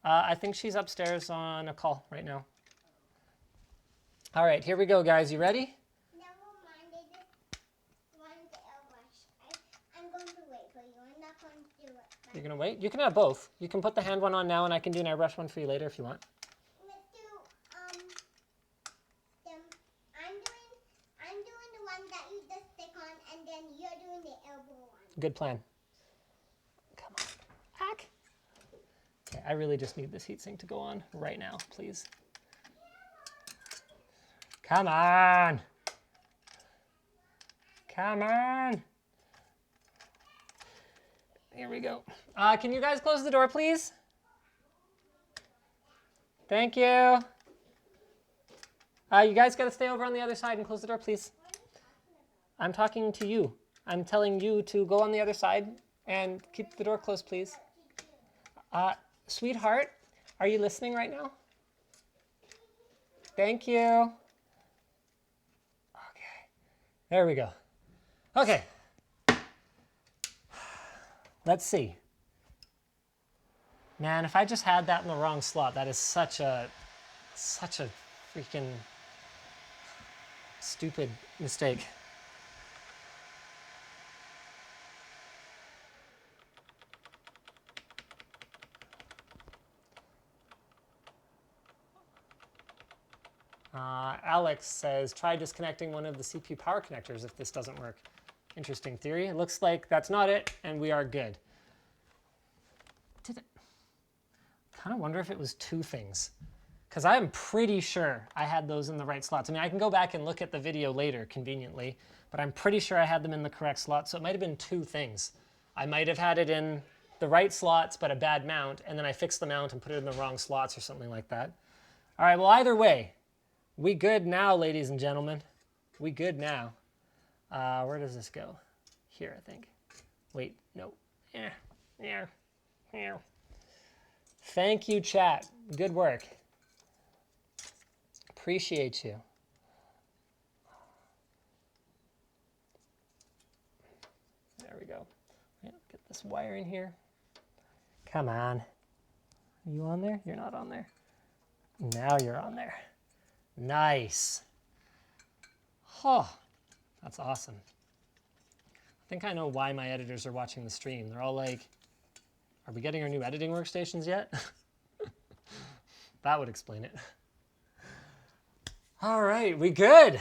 I think she's upstairs on a call right now. All right, here we go, guys. You ready? Never mind, they just want the airbrush. I'm going to wait for you. I'm not going to do it. You're gonna wait? You can have both. You can put the hand one on now, and I can do an airbrush one for you later if you want. Let's do them. I'm doing the one that you just stick on, and then you're doing the elbow one. Good plan. Come on. Hack. Okay, I really just need this heatsink to go on right now, please. Come on. Come on. Here we go. Can you guys close the door, please? Thank you. You guys got to stay over on the other side and close the door, please. I'm talking to you. I'm telling you to go on the other side and keep the door closed, please. Sweetheart, are you listening right now? Thank you. Okay, there we go. Okay, let's see. Man, if I just had that in the wrong slot, that is such a freaking stupid mistake. Alex says, try disconnecting one of the CPU power connectors if this doesn't work. Interesting theory. It looks like that's not it, and we are good. Kind of wonder if it was two things, because I'm pretty sure I had those in the right slots. I mean, I can go back and look at the video later conveniently, but I'm pretty sure I had them in the correct slot, so it might have been two things. I might have had it in the right slots, but a bad mount, and then I fixed the mount and put it in the wrong slots or something like that. All right, well, either way, we good now, ladies and gentlemen. We good now. Where does this go? Here, I think. Wait, no. Here. Thank you, chat. Good work. Appreciate you. There we go. Get this wire in here. Come on. Are you on there? You're not on there. Now you're on there. Nice. Oh, that's awesome. I think I know why my editors are watching the stream. They're all like, are we getting our new editing workstations yet? That would explain it. All right, we good.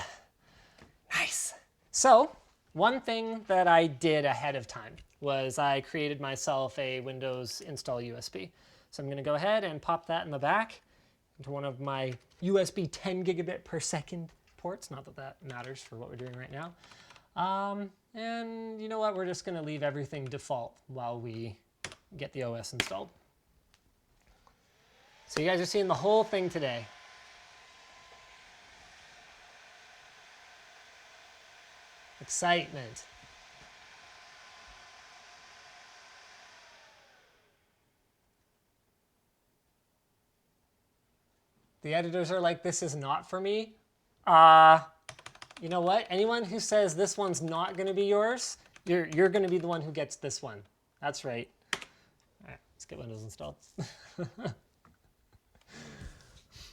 Nice. So, one thing that I did ahead of time was I created myself a Windows install USB. So I'm going to go ahead and pop that in the back into one of my USB 10 gigabit per second ports. Not that that matters for what we're doing right now. And you know what? We're just going to leave everything default while we get the OS installed. So you guys are seeing the whole thing today. Excitement. The editors are like, this is not for me. You know what? Anyone who says this one's not going to be yours, you're going to be the one who gets this one. That's right. All right, let's get Windows installed.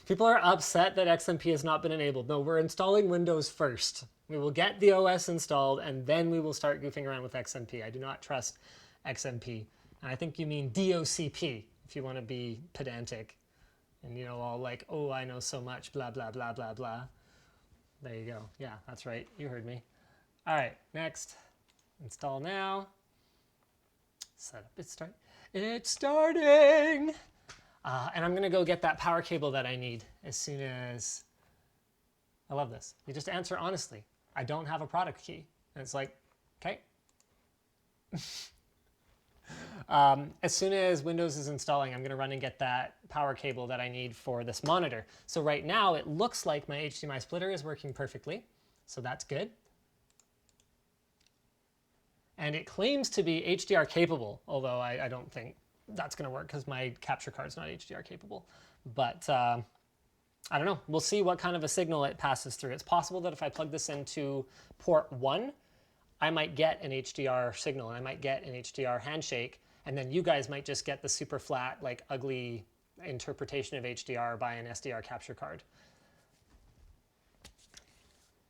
People are upset that XMP has not been enabled. No, we're installing Windows first. We will get the OS installed, and then we will start goofing around with XMP. I do not trust XMP. And I think you mean DOCP, if you want to be pedantic. And, you know, all like, oh, I know so much, blah, blah, blah, blah, blah. There you go. Yeah, that's right. You heard me. All right, next. Install now. Setup. It's starting. And I'm going to go get that power cable that I need as soon as... I love this. You just answer honestly. I don't have a product key. And it's like, okay. As soon as Windows is installing, I'm going to run and get that power cable that I need for this monitor. So right now, it looks like my HDMI splitter is working perfectly. So that's good. And it claims to be HDR capable, although I don't think that's going to work because my capture card is not HDR capable. But I don't know. We'll see what kind of a signal it passes through. It's possible that if I plug this into port 1, I might get an HDR signal, and I might get an HDR handshake, and then you guys might just get the super flat, like ugly interpretation of HDR by an SDR capture card.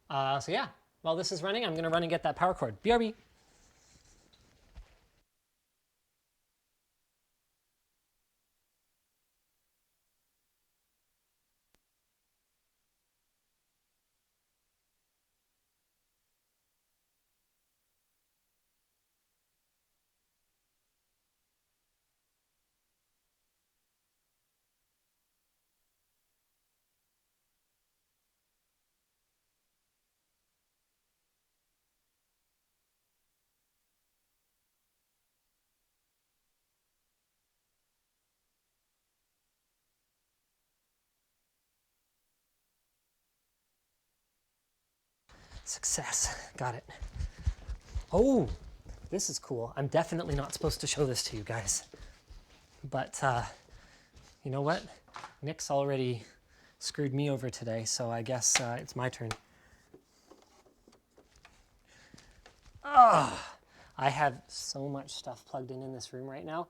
So yeah, while this is running, I'm going to run and get that power cord. BRB. Success. Got it. Oh, this is cool. I'm definitely not supposed to show this to you guys. But you know what? Nick's already screwed me over today, so I guess it's my turn. Oh, I have so much stuff plugged in this room right now.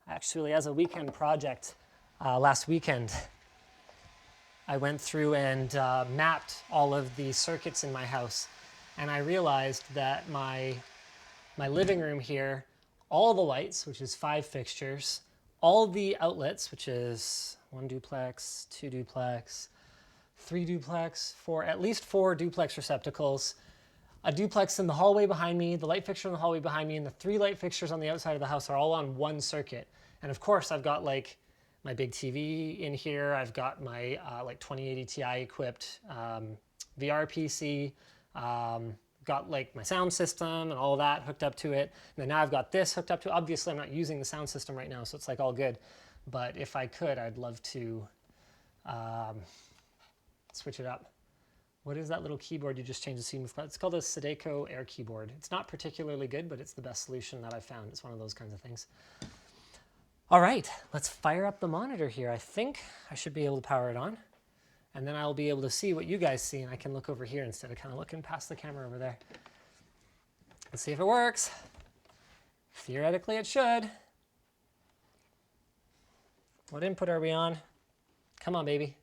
Actually, as a weekend project, last weekend, I went through and mapped all of the circuits in my house, and I realized that my living room here, all the lights, which is 5 fixtures, all the outlets, which is 1 duplex, 2 duplex, 3 duplex, at least 4 duplex receptacles, a duplex in the hallway behind me, the light fixture in the hallway behind me, and the 3 light fixtures on the outside of the house are all on one circuit. And of course, I've got like my big TV in here. I've got my like 2080 Ti equipped VR PC. Got like my sound system and all that hooked up to it. And then now I've got this hooked up to it. Obviously, I'm not using the sound system right now, so it's like all good. But if I could, I'd love to switch it up. What is that little keyboard you just changed the scene with? It's called a Sedeco Air keyboard. It's not particularly good, but it's the best solution that I've found. It's one of those kinds of things. All right, let's fire up the monitor here. I think I should be able to power it on. And then I'll be able to see what you guys see, and I can look over here instead of kind of looking past the camera over there. Let's see if it works. Theoretically, it should. What input are we on? Come on, baby.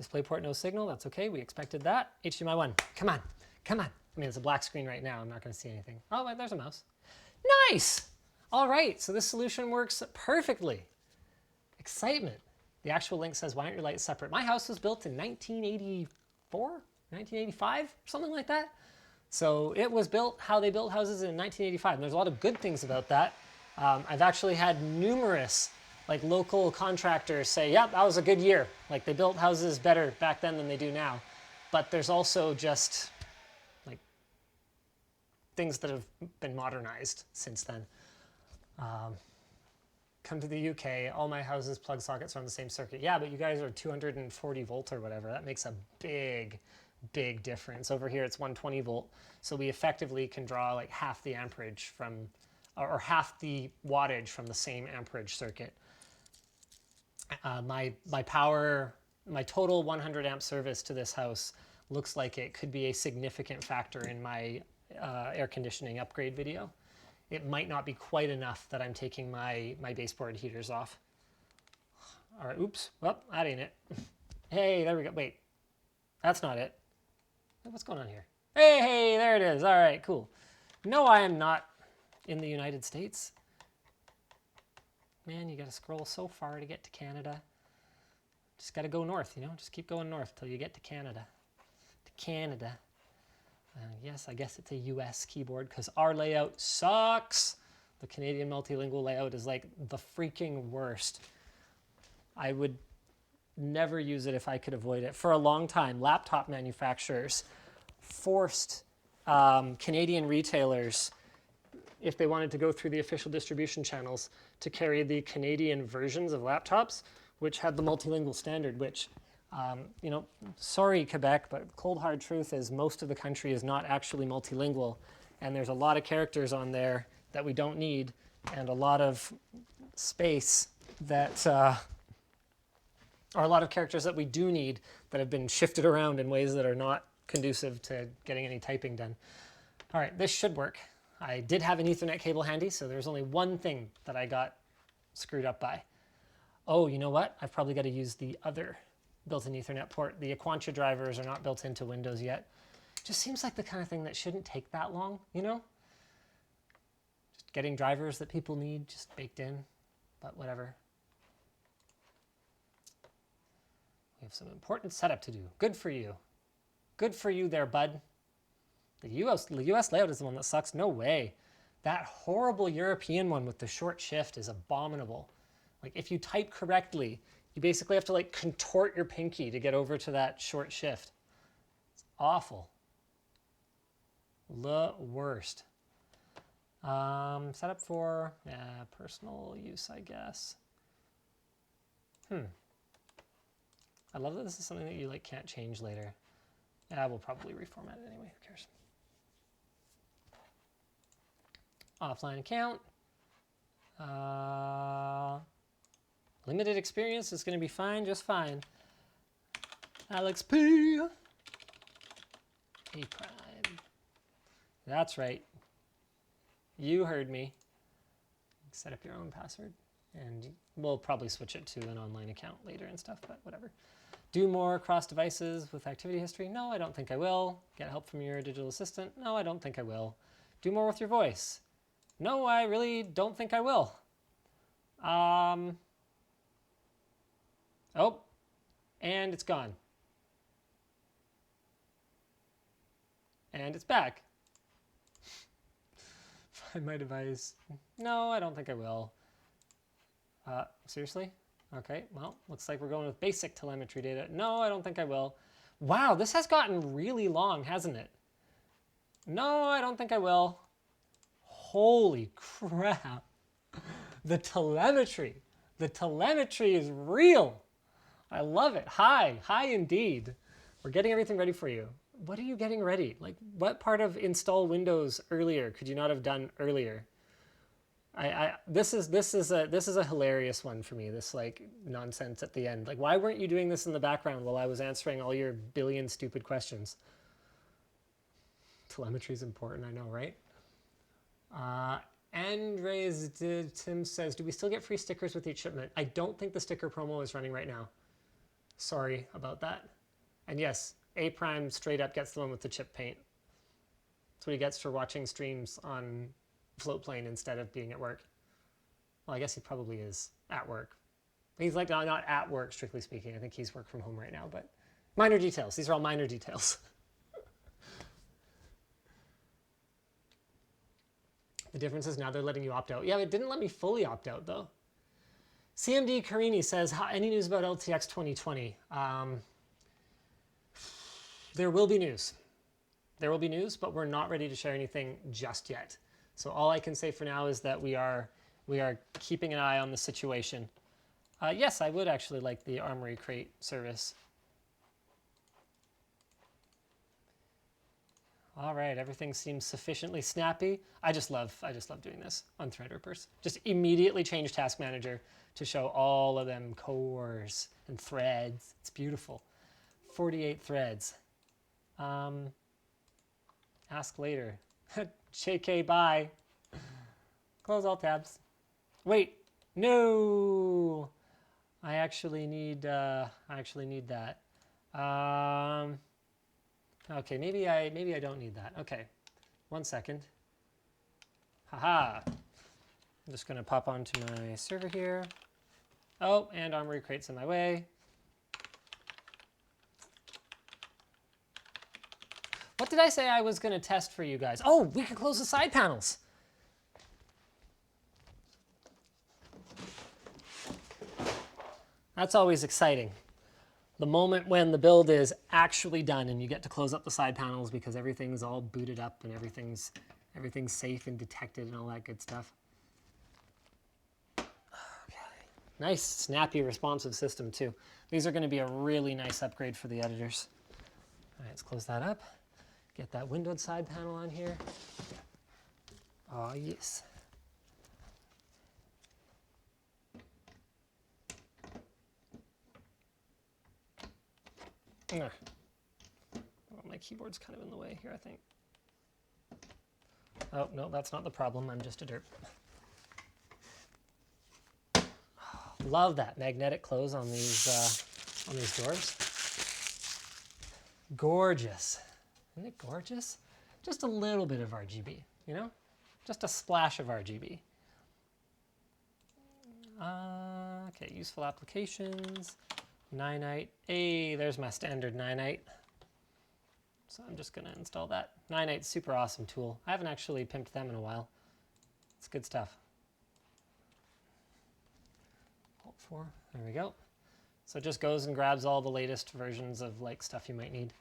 DisplayPort no signal, that's okay, we expected that. HDMI 1, come on, come on. I mean, it's a black screen right now, I'm not gonna see anything. Oh, wait, there's a mouse. Nice! All right, so this solution works perfectly. Excitement. The actual link says, why aren't your lights separate? My house was built in 1984, 1985, something like that. So it was built how they built houses in 1985, and there's a lot of good things about that. I've actually had numerous like local contractors say, yep, that was a good year. Like they built houses better back then than they do now. But there's also just like things that have been modernized since then. Come to the UK, all my houses plug sockets are on the same circuit. Yeah, but you guys are 240 volt or whatever. That makes a big, big difference. Over here it's 120 volt. So we effectively can draw like half the amperage from, or half the wattage from the same amperage circuit. My total 100 amp service to this house looks like it could be a significant factor in my air conditioning upgrade video. It might not be quite enough that I'm taking my baseboard heaters off. All right, oops, well, that ain't it. Hey, there we go, wait, that's not it. What's going on here? Hey, there it is, all right, cool. No, I am not in the United States. Man, you gotta scroll so far to get to Canada. Just gotta go north, you know? Just keep going north till you get to Canada. To Canada. Yes, I guess it's a US keyboard because our layout sucks. The Canadian multilingual layout is like the freaking worst. I would never use it if I could avoid it. For a long time, laptop manufacturers forced Canadian retailers, if they wanted to go through the official distribution channels, to carry the Canadian versions of laptops, which had the multilingual standard, which, you know, sorry Quebec, but cold hard truth is most of the country is not actually multilingual, and there's a lot of characters on there that we don't need, and a lot of space that, or a lot of characters that we do need that have been shifted around in ways that are not conducive to getting any typing done. All right, this should work. I did have an Ethernet cable handy, so there's only one thing that I got screwed up by. Oh, you know what? I've probably got to use the other built-in Ethernet port. The Aquantia drivers are not built into Windows yet. Just seems like the kind of thing that shouldn't take that long, you know? Just getting drivers that people need just baked in, but whatever. We have some important setup to do. Good for you. Good for you there, bud. The US layout is the one that sucks. No way. That horrible European one with the short shift is abominable. Like if you type correctly, you basically have to like contort your pinky to get over to that short shift. It's awful. The worst. Setup for personal use, I guess. I love that this is something that you like can't change later. Yeah, we'll probably reformat it anyway. Who cares? Offline account. Limited experience is going to be fine, just fine. Alex P. A prime. That's right. You heard me. Set up your own password. And we'll probably switch it to an online account later and stuff, but whatever. Do more cross devices with activity history? No, I don't think I will. Get help from your digital assistant? No, I don't think I will. Do more with your voice? No, I really don't think I will. Oh, and it's gone. And it's back. Find my device. No, I don't think I will. Seriously? Okay, well, looks like we're going with basic telemetry data. No, I don't think I will. Wow, this has gotten really long, hasn't it? No, I don't think I will. Holy crap. The telemetry. The telemetry is real. I love it. Hi indeed. We're getting everything ready for you. What are you getting ready? Like, what part of install Windows earlier could you not have done earlier? This is a hilarious one for me. This like nonsense at the end. Like, why weren't you doing this in the background while I was answering all your billion stupid questions? Telemetry is important, I know, right? Andres Tim says, do we still get free stickers with each shipment? I don't think the sticker promo is running right now. Sorry about that. And yes, A Prime straight up gets the one with the chip paint. That's what he gets for watching streams on Floatplane instead of being at work. Well, I guess he probably is at work. He's like not at work, strictly speaking. I think he's work from home right now, but minor details. These are all minor details. The difference is now they're letting you opt out. Yeah, it didn't let me fully opt out though. CMD Carini says, any news about LTX 2020? There will be news. There will be news, but we're not ready to share anything just yet. So all I can say for now is that we are keeping an eye on the situation. Yes, I would actually like the Armory Crate service. All right, everything seems sufficiently snappy. I just love doing this on Threadrippers. Just immediately change Task Manager to show all of them cores and threads. It's beautiful. 48 threads. Ask later. JK, bye. Close all tabs. Wait, no. I actually need that. Okay, maybe I don't need that. Okay, 1 second. Haha. I'm just gonna pop onto my server here. Oh, and Armory Crate's in my way. What did I say I was gonna test for you guys? Oh, we can close the side panels. That's always exciting. The moment when the build is actually done and you get to close up the side panels because everything's all booted up and everything's safe and detected and all that good stuff. Okay. Nice, snappy, responsive system too. These are going to be a really nice upgrade for the editors. All right, let's close that up. Get that windowed side panel on here. Oh, yes. Well, my keyboard's kind of in the way here, I think. Oh, no, that's not the problem. I'm just a derp. Love that magnetic close on these doors. Gorgeous. Isn't it gorgeous? Just a little bit of RGB, you know? Just a splash of RGB. Okay, useful applications. Ninite. Hey, there's my standard Ninite. So I'm just gonna install that. Ninite's super awesome tool. I haven't actually pimped them in a while. It's good stuff. Alt 4, there we go. So it just goes and grabs all the latest versions of like stuff you might need.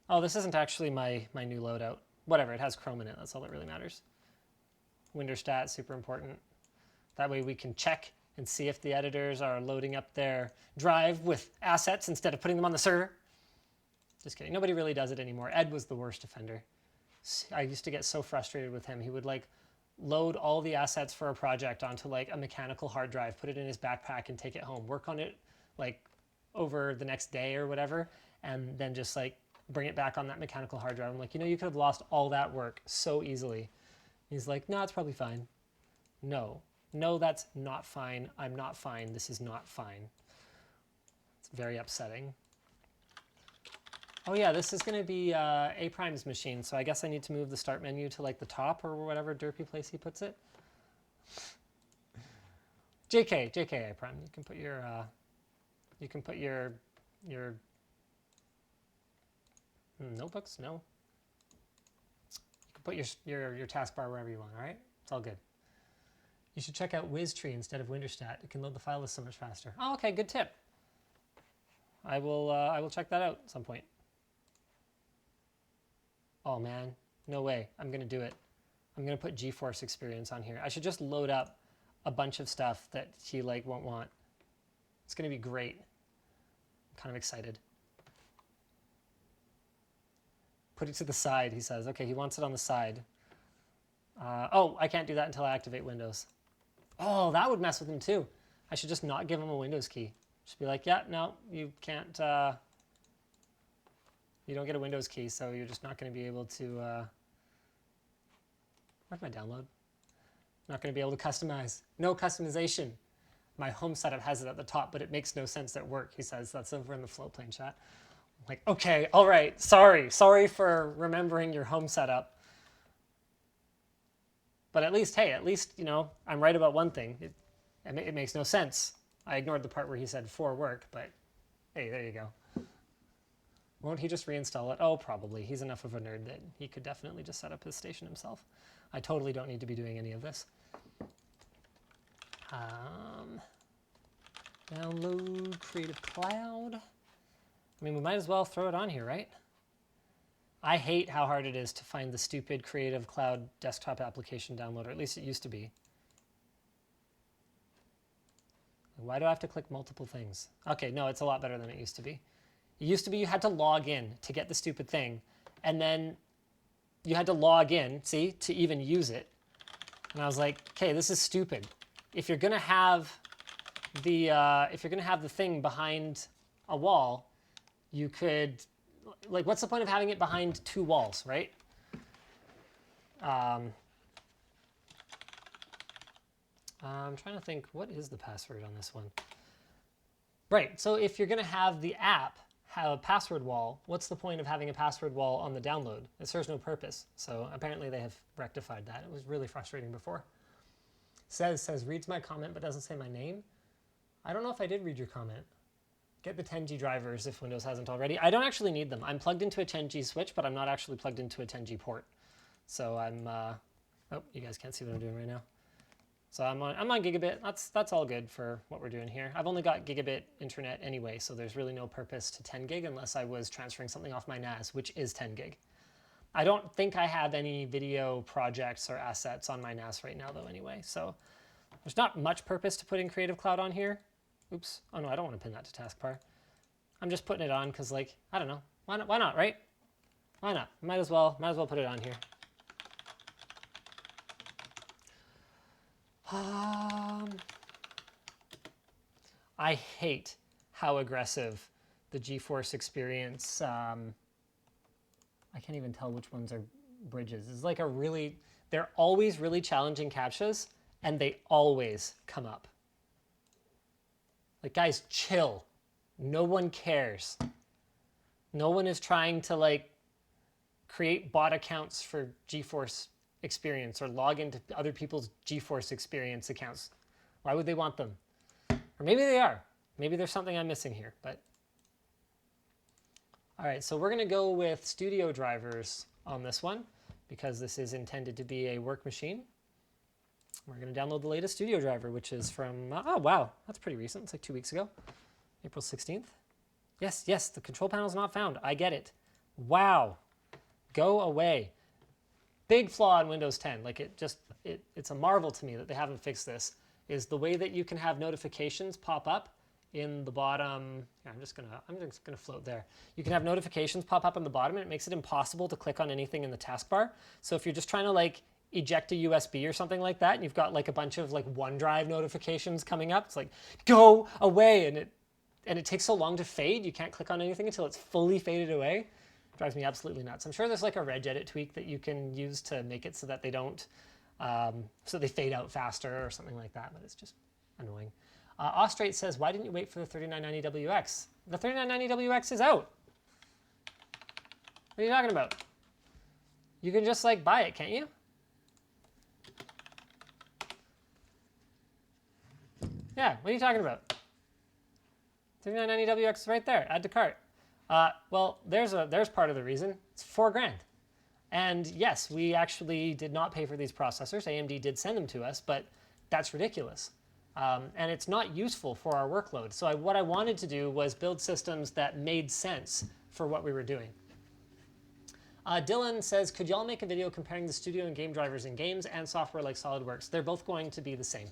Oh, this isn't actually my new loadout. Whatever, it has Chrome in it, that's all that really matters. Windorstat, super important. That way we can check and see if the editors are loading up their drive with assets instead of putting them on the server. Just kidding, nobody really does it anymore. Ed was the worst offender. I used to get so frustrated with him. He would like load all the assets for a project onto like a mechanical hard drive, put it in his backpack and take it home, work on it like over the next day or whatever, and then just like bring it back on that mechanical hard drive. I'm like, you know, you could have lost all that work so easily. He's like, no, it's probably fine. No, that's not fine. I'm not fine. This is not fine. It's very upsetting. Oh yeah, this is going to be A Prime's machine, so I guess I need to move the start menu to like the top or whatever derpy place he puts it. JK A Prime. You can put your notebooks. No. You can put your taskbar wherever you want. All right, it's all good. You should check out WizTree instead of Windorstat. It can load the file list so much faster. Oh, okay, good tip. I will check that out at some point. Oh man, no way. I'm gonna do it. I'm gonna put GeForce Experience on here. I should just load up a bunch of stuff that he like won't want. It's gonna be great. I'm kind of excited. Put it to the side, he says. Okay, he wants it on the side. Oh, I can't do that until I activate Windows. Oh, that would mess with him too. I should just not give him a Windows key. Just be like, yeah, no, you can't, you don't get a Windows key, so you're just not going to be able to, where's my download? Not going to be able to customize. No customization. My home setup has it at the top, but it makes no sense at work, he says. That's over in the Flowplane chat. I'm like, okay, all right, sorry for remembering your home setup. But at least, hey, you know, I'm right about one thing. It makes no sense. I ignored the part where he said for work, but hey, there you go. Won't he just reinstall it? Oh, probably. He's enough of a nerd that he could definitely just set up his station himself. I totally don't need to be doing any of this. Download Creative Cloud. I mean, we might as well throw it on here, right? I hate how hard it is to find the stupid Creative Cloud desktop application downloader. At least it used to be. Why do I have to click multiple things? Okay, no, it's a lot better than it used to be. It used to be you had to log in to get the stupid thing, and then you had to log in, see, to even use it. And I was like, okay, this is stupid. If you're gonna have the thing behind a wall, you could, like, what's the point of having it behind two walls, right? I'm trying to think, what is the password on this one? Right, so if you're gonna have the app have a password wall, what's the point of having a password wall on the download? It serves no purpose. So apparently they have rectified that. It was really frustrating before. Says, reads my comment but doesn't say my name. I don't know if I did read your comment. Get the 10G drivers if Windows hasn't already. I don't actually need them. I'm plugged into a 10G switch, but I'm not actually plugged into a 10G port. So I'm, oh, you guys can't see what I'm doing right now. So I'm on gigabit. That's all good for what we're doing here. I've only got gigabit internet anyway, so there's really no purpose to 10 gig unless I was transferring something off my NAS, which is 10 gig. I don't think I have any video projects or assets on my NAS right now though anyway, so there's not much purpose to putting Creative Cloud on here. Oops. Oh no, I don't want to pin that to taskbar. I'm just putting it on because, like, I don't know. Why not, right? Why not? Might as well put it on here. I hate how aggressive the GeForce Experience, I can't even tell which ones are bridges. It's like they're always really challenging CAPTCHAs, and they always come up. Like, guys, chill. No one cares. No one is trying to, like, create bot accounts for GeForce Experience or log into other people's GeForce Experience accounts. Why would they want them? Or maybe they are. Maybe there's something I'm missing here, but... All right, so we're going to go with studio drivers on this one because this is intended to be a work machine. We're going to download the latest studio driver, which is from, oh, wow, that's pretty recent. It's like 2 weeks ago, April 16th. Yes, the control panel is not found. I get it. Wow. Go away. Big flaw in Windows 10. Like, it's a marvel to me that they haven't fixed this, is the way that you can have notifications pop up in the bottom. Yeah, I'm just gonna float there. You can have notifications pop up on the bottom, and it makes it impossible to click on anything in the taskbar. So if you're just trying to like eject a USB or something like that, and you've got like a bunch of like OneDrive notifications coming up, it's like, go away, and it takes so long to fade, you can't click on anything until it's fully faded away. It drives me absolutely nuts. I'm sure there's like a regedit tweak that you can use to make it so that they don't, so they fade out faster or something like that, but it's just annoying. Ostrate says, why didn't you wait for the 3990WX? The 3990WX is out. What are you talking about? You can just like buy it, can't you? Yeah, what are you talking about? 3990WX is right there, add to cart. Well, there's part of the reason. It's $4 grand. And yes, we actually did not pay for these processors. AMD did send them to us, but that's ridiculous. And it's not useful for our workload. So what I wanted to do was build systems that made sense for what we were doing. Dylan says, could y'all make a video comparing the studio and game drivers in games and software like SolidWorks? They're both going to be the same.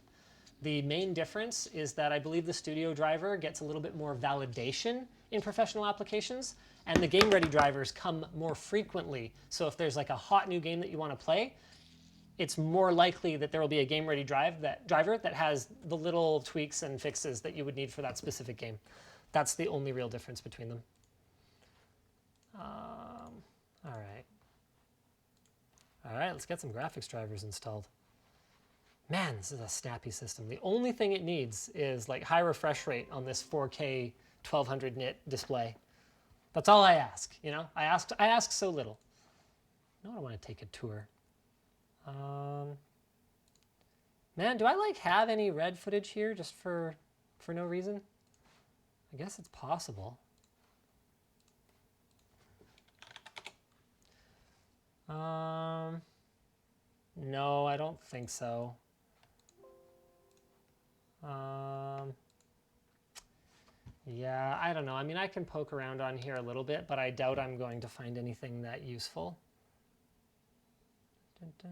The main difference is that I believe the studio driver gets a little bit more validation in professional applications, and the game-ready drivers come more frequently. So if there's like a hot new game that you want to play, it's more likely that there will be a game-ready driver that has the little tweaks and fixes that you would need for that specific game. That's the only real difference between them. All right, let's get some graphics drivers installed. Man, this is a snappy system. The only thing it needs is like high refresh rate on this 4K 1200 nit display. That's all I ask, you know? I ask so little. No, I want to take a tour. Man, do I like have any red footage here just for no reason? I guess it's possible. No, I don't think so. Yeah, I don't know. I mean, I can poke around on here a little bit, but I doubt I'm going to find anything that useful. Okay,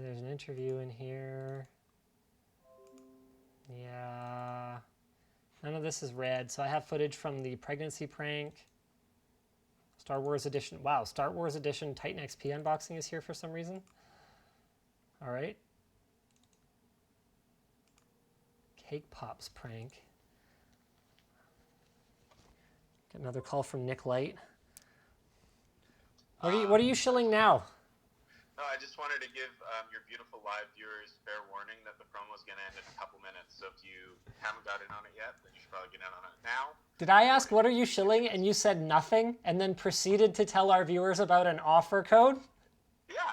there's an interview in here. Yeah. None of this is red, so I have footage from the pregnancy prank. Star Wars Edition. Wow, Star Wars Edition Titan XP unboxing is here for some reason. All right. Cake Pops prank. Get another call from Nick Light. What are you shilling now? No, I just wanted to give your beautiful live viewers fair warning that the promo is going to end in a couple minutes. So if you haven't got in on it yet, then you should probably get in on it now. Did I ask what are you shilling and you said nothing and then proceeded to tell our viewers about an offer code? Yeah.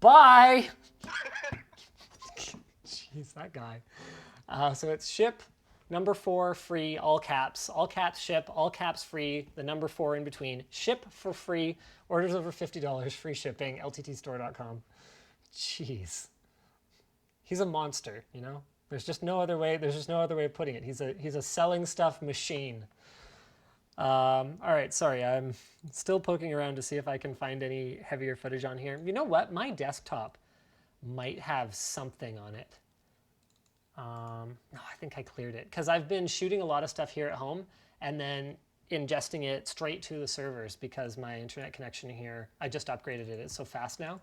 Bye! Jeez, that guy. So it's ship, number 4, free, all caps ship, all caps free, the number 4 in between. Ship for free, orders over $50, free shipping, lttstore.com. Jeez. He's a monster, you know? There's just no other way of putting it. He's a selling stuff machine. All right, sorry, I'm still poking around to see if I can find any heavier footage on here. You know what? My desktop might have something on it. No, I think I cleared it because I've been shooting a lot of stuff here at home and then ingesting it straight to the servers because my internet connection here, I just upgraded it. It's so fast now.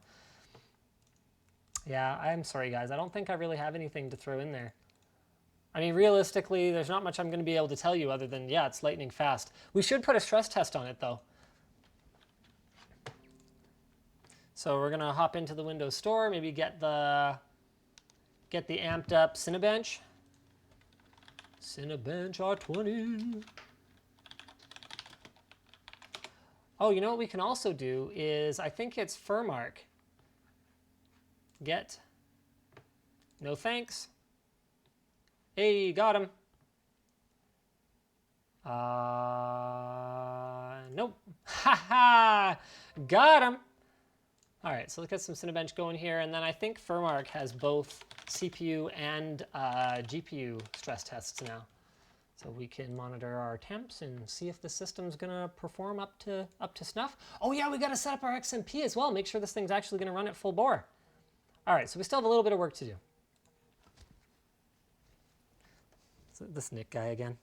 Yeah, I'm sorry, guys. I don't think I really have anything to throw in there. I mean, realistically, there's not much I'm going to be able to tell you other than, yeah, it's lightning fast. We should put a stress test on it, though. So we're gonna hop into the Windows Store, maybe get the amped up Cinebench. Cinebench R20. Oh, you know what we can also do is, I think it's Furmark. Get. No thanks. Hey, got him. Nope. Haha, got him. All right, so let's get some Cinebench going here, and then I think Furmark has both CPU and GPU stress tests now. So we can monitor our temps and see if the system's gonna perform up to snuff. Oh yeah, we gotta set up our XMP as well. Make sure this thing's actually gonna run at full bore. All right, so we still have a little bit of work to do. So this Nick guy again.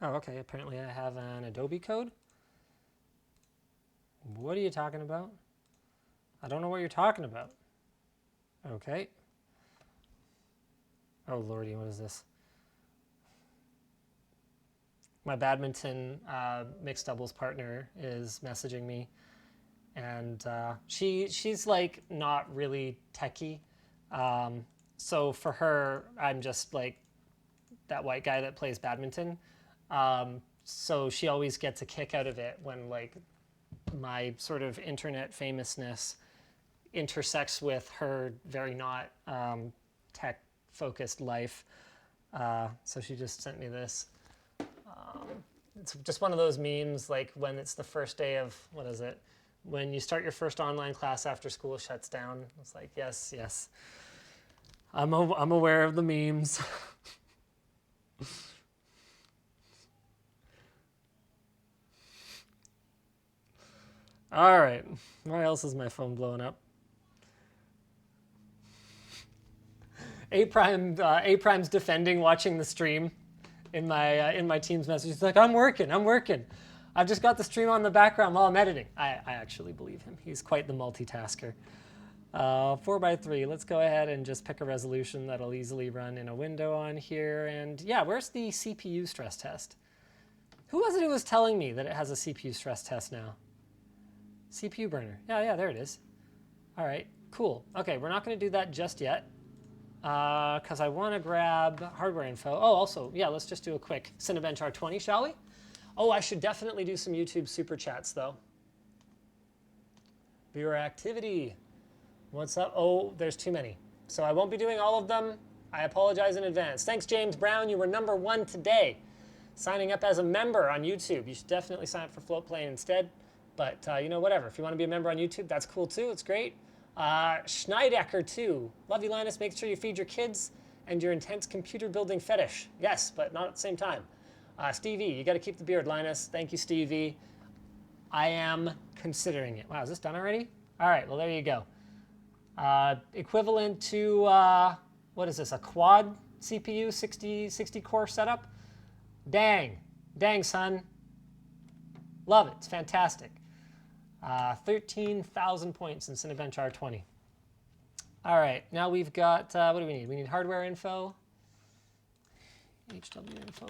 Oh, okay, apparently I have an Adobe code. What are you talking about? I don't know what you're talking about. Okay. Oh, lordy, what is this? My badminton mixed doubles partner is messaging me, and she's like not really techie. So for her, I'm just like that white guy that plays badminton. So she always gets a kick out of it when like my sort of internet famousness intersects with her very not tech focused life. So she just sent me this. It's just one of those memes, like when it's the first day of, what is it? When you start your first online class after school shuts down. It's like, yes, yes. I'm aware of the memes. All right, why else is my phone blowing up? A Prime's defending watching the stream in my team's message. He's like, I'm working. I've just got the stream on the background while I'm editing. I actually believe him. He's quite the multitasker. 4x3, let's go ahead and just pick a resolution that'll easily run in a window on here. And yeah, where's the CPU stress test? Who was it who was telling me that it has a CPU stress test now? CPU burner. Yeah, there it is. All right, cool. Okay, we're not going to do that just yet because I want to grab hardware info. Oh, also, yeah, let's just do a quick Cinebench R20, shall we? Oh, I should definitely do some YouTube super chats, though. Viewer activity. What's up? Oh, there's too many. So I won't be doing all of them. I apologize in advance. Thanks, James Brown. You were #1 today. Signing up as a member on YouTube. You should definitely sign up for Floatplane instead. But, you know, whatever. If you want to be a member on YouTube, that's cool, too. It's great. Schneidecker, too. Love you, Linus. Make sure you feed your kids and your intense computer building fetish. Yes, but not at the same time. Stevie, you got to keep the beard, Linus. Thank you, Stevie. I am considering it. Wow, is this done already? All right, well, there you go. Equivalent to, what is this, a quad CPU, 60 core setup? Dang, son. Love it, it's fantastic. 13,000 points in Cinebench R20. All right, now we've got, what do we need? We need hardware info. HW info,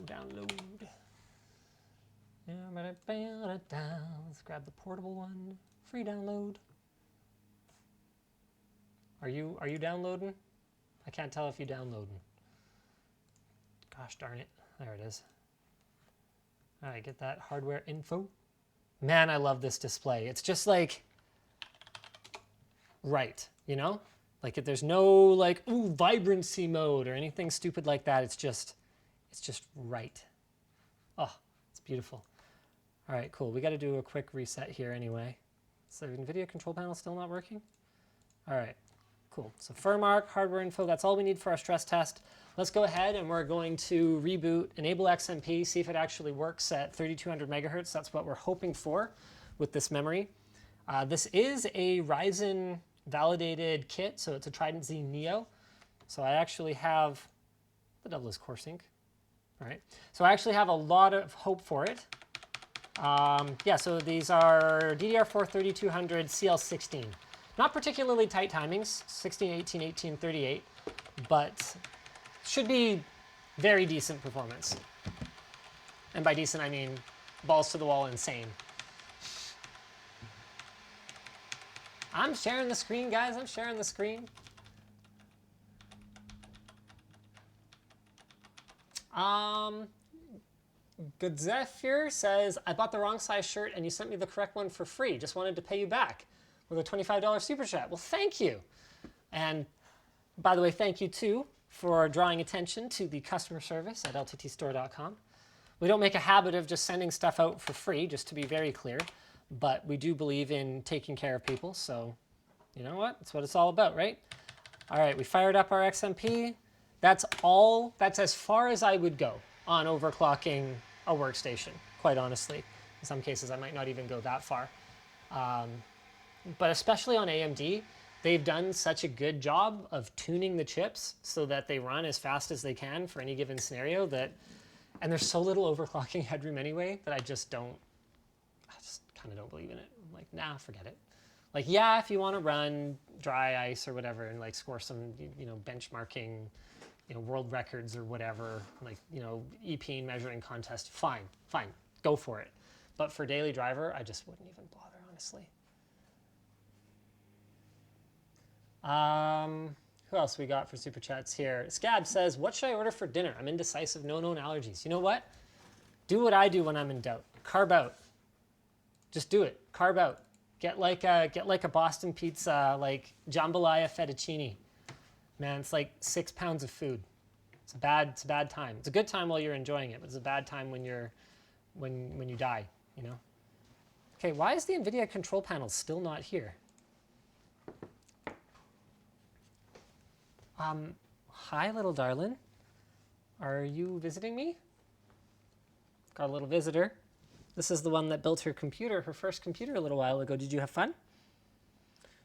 download. Let's grab the portable one, free download. Are you downloading? I can't tell if you're downloading. Gosh darn it, there it is. All right, get that hardware info. Man, I love this display. It's just like, right, you know? Like if there's no like, ooh, vibrancy mode or anything stupid like that. It's just right. Oh, it's beautiful. All right, cool. We got to do a quick reset here anyway. So NVIDIA control panel still not working? All right, cool. So Furmark, hardware info, that's all we need for our stress test. Let's go ahead and we're going to reboot, enable XMP, see if it actually works at 3200 megahertz. That's what we're hoping for with this memory. This is a Ryzen validated kit, so it's a Trident Z Neo. So I actually have the double core sync. All right, so I actually have a lot of hope for it. Yeah, so these are DDR4 3200 CL16. Not particularly tight timings, 16, 18, 18, 38, but should be very decent performance. And by decent, I mean balls to the wall insane. I'm sharing the screen, guys. I'm sharing the screen. Good Zephyr says, I bought the wrong size shirt and you sent me the correct one for free. Just wanted to pay you back with a $25 super chat. Well, thank you. And by the way, thank you too for drawing attention to the customer service at lttstore.com. We don't make a habit of just sending stuff out for free, just to be very clear, but we do believe in taking care of people. So you know what? That's what it's all about, right? All right, we fired up our XMP. That's as far as I would go on overclocking a workstation, quite honestly. In some cases, I might not even go that far. But especially on AMD, they've done such a good job of tuning the chips so that they run as fast as they can for any given scenario that, and there's so little overclocking headroom anyway that I just kind of don't believe in it. I'm like, nah, forget it. Like, yeah, if you want to run dry ice or whatever and like score some, benchmarking, world records or whatever, like, EP measuring contest, fine, go for it. But for daily driver, I just wouldn't even bother, honestly. Who else we got for super chats here? Scab says, what should I order for dinner? I'm indecisive, no known allergies. You know what? Do what I do when I'm in doubt. Carb out. Just do it. Carb out. Get like a Boston pizza, like jambalaya fettuccine. Man, it's like 6 pounds of food. It's a bad time. It's a good time while you're enjoying it, but it's a bad time when you die, Okay, why is the NVIDIA control panel still not here? Hi, little darling. Are you visiting me? Got a little visitor. This is the one that built her first computer a little while ago. Did you have fun?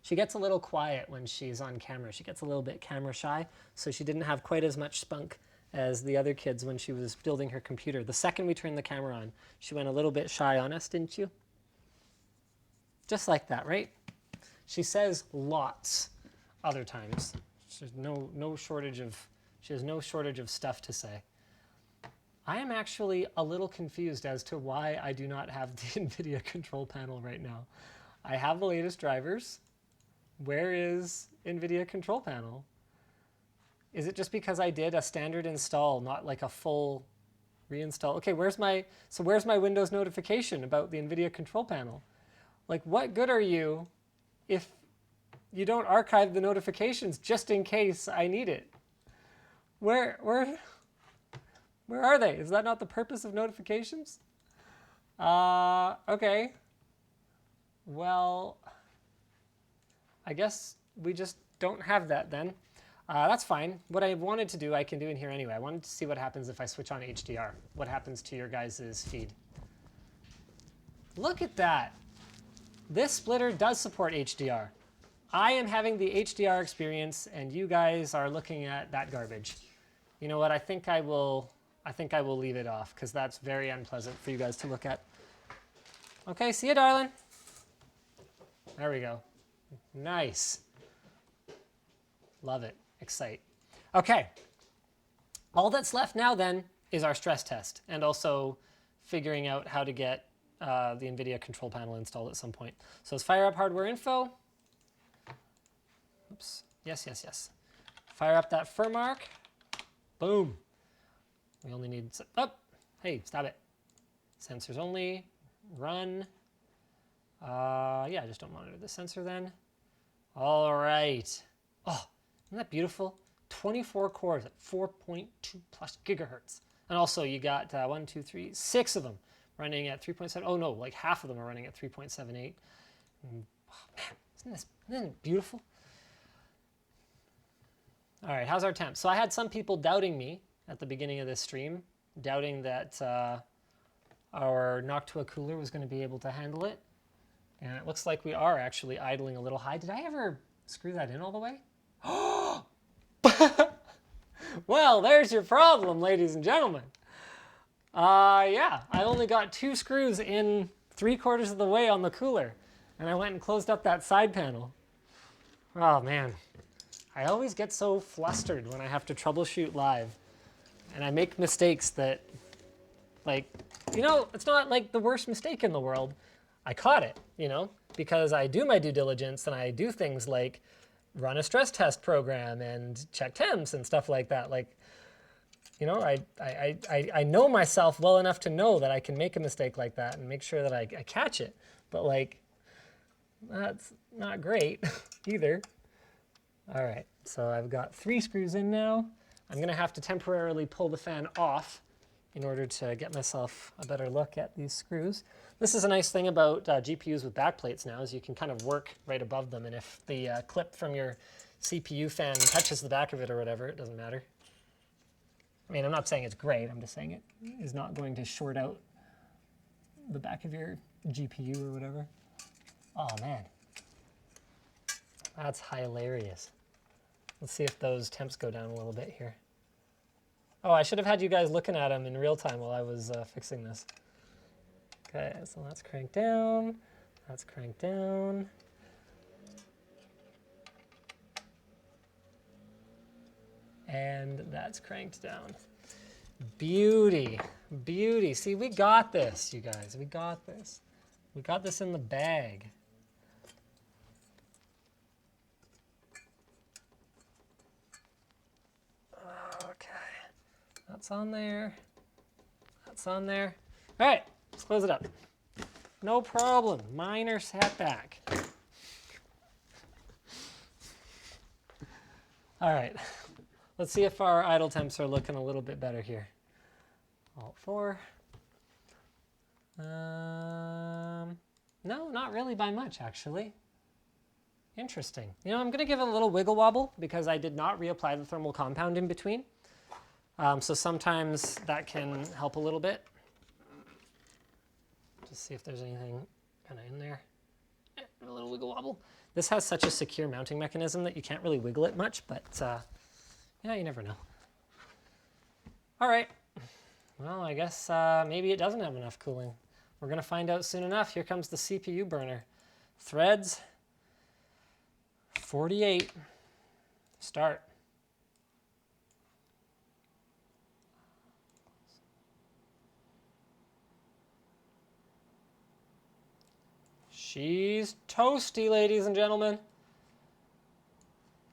She gets a little quiet when she's on camera. She gets a little bit camera shy, so she didn't have quite as much spunk as the other kids when she was building her computer. The second we turned the camera on, she went a little bit shy on us, didn't you? Just like that, right? She says lots other times. She has no shortage of stuff to say. I am actually a little confused as to why I do not have the NVIDIA control panel right now. I have the latest drivers. Where is NVIDIA control panel? Is it just because I did a standard install, not like a full reinstall? Okay, where's my Windows notification about the NVIDIA control panel? Like, what good are you if you don't archive the notifications just in case I need it? Where are they? Is that not the purpose of notifications? Okay. Well, I guess we just don't have that then. That's fine. What I wanted to do, I can do in here anyway. I wanted to see what happens if I switch on HDR. What happens to your guys' feed. Look at that. This splitter does support HDR. I am having the HDR experience, and you guys are looking at that garbage. You know what? I think I will leave it off, because that's very unpleasant for you guys to look at. Okay, see you, darling. There we go. Nice. Love it. Excite. Okay. All that's left now then is our stress test, and also figuring out how to get the NVIDIA control panel installed at some point. So let's fire up hardware info. Oops. Yes. Fire up that firmark. Boom. We only need, hey, stop it. Sensors only, run. Yeah, just don't monitor the sensor then. All right. Oh, isn't that beautiful? 24 cores at 4.2 plus gigahertz. And also you got 6 of them running at 3.7. Oh no, like half of them are running at 3.78. Oh, man, isn't it beautiful? All right, how's our temp? So I had some people doubting me at the beginning of this stream, doubting that our Noctua Cooler was going to be able to handle it. And it looks like we are actually idling a little high. Did I ever screw that in all the way? Well, there's your problem, ladies and gentlemen. Yeah, I only got 2 screws in 3/4 of the way on the cooler. And I went and closed up that side panel. Oh, man. I always get so flustered when I have to troubleshoot live. And I make mistakes that, like, it's not like the worst mistake in the world. I caught it, because I do my due diligence and I do things like run a stress test program and check temps and stuff like that. Like, you know, I know myself well enough to know that I can make a mistake like that and make sure that I catch it. But like, that's not great either. All right, so I've got 3 screws in now. I'm gonna have to temporarily pull the fan off in order to get myself a better look at these screws. This is a nice thing about GPUs with backplates now, is you can kind of work right above them, and if the clip from your CPU fan touches the back of it or whatever, it doesn't matter. I mean, I'm not saying it's great, I'm just saying it is not going to short out the back of your GPU or whatever. Oh man, that's hilarious. Let's see if those temps go down a little bit here. Oh, I should have had you guys looking at them in real time while I was fixing this. Okay, so that's cranked down. That's cranked down. And that's cranked down. Beauty, beauty. See, we got this, you guys. We got this. We got this in the bag. That's on there. That's on there. All right, let's close it up. No problem. Minor setback. All right, let's see if our idle temps are looking a little bit better here. Alt 4. No, not really by much, actually. Interesting. You know, I'm going to give it a little wiggle wobble because I did not reapply the thermal compound in between. So sometimes that can help a little bit. Just see if there's anything kind of in there. A little wiggle wobble. This has such a secure mounting mechanism that you can't really wiggle it much, but yeah, you never know. All right. Well, I guess maybe it doesn't have enough cooling. We're going to find out soon enough. Here comes the CPU burner. Threads 48. Start. She's toasty, ladies and gentlemen.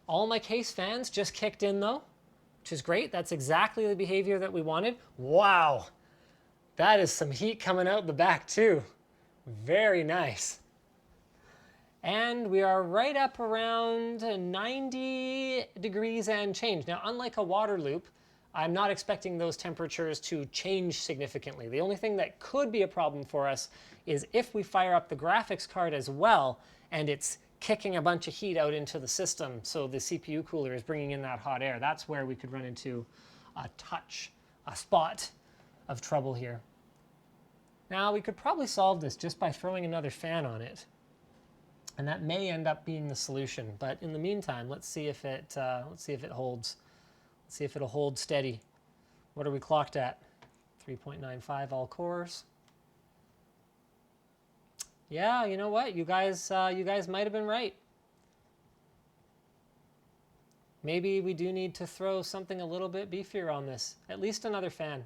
All my case fans just kicked in though, which is great. That's exactly the behavior that we wanted. Wow, that is some heat coming out the back too. Very nice. And we are right up around 90 degrees and change. Now, unlike a water loop, I'm not expecting those temperatures to change significantly. The only thing that could be a problem for us is if we fire up the graphics card as well and it's kicking a bunch of heat out into the system, so the CPU cooler is bringing in that hot air. That's where we could run into a spot of trouble here. Now, we could probably solve this just by throwing another fan on it. And that may end up being the solution. But in the meantime, let's see if it holds. Let's see if it'll hold steady. What are we clocked at? 3.95 all cores. Yeah, you know what? You guys might have been right. Maybe we do need to throw something a little bit beefier on this. At least another fan,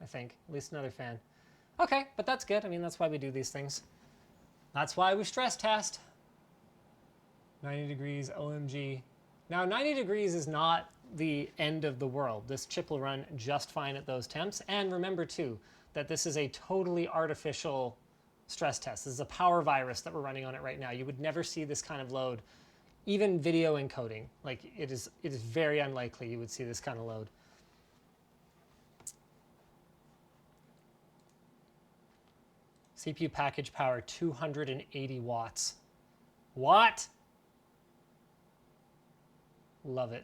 I think. At least another fan. Okay, but that's good. I mean, that's why we do these things. That's why we stress test. 90 degrees, OMG. Now, 90 degrees is not the end of the world. This chip will run just fine at those temps. And remember, too, that this is a totally artificial stress test. This is a power virus that we're running on it right now. You would never see this kind of load, even video encoding. Like, it is very unlikely you would see this kind of load. CPU package power, 280 watts. What? Love it.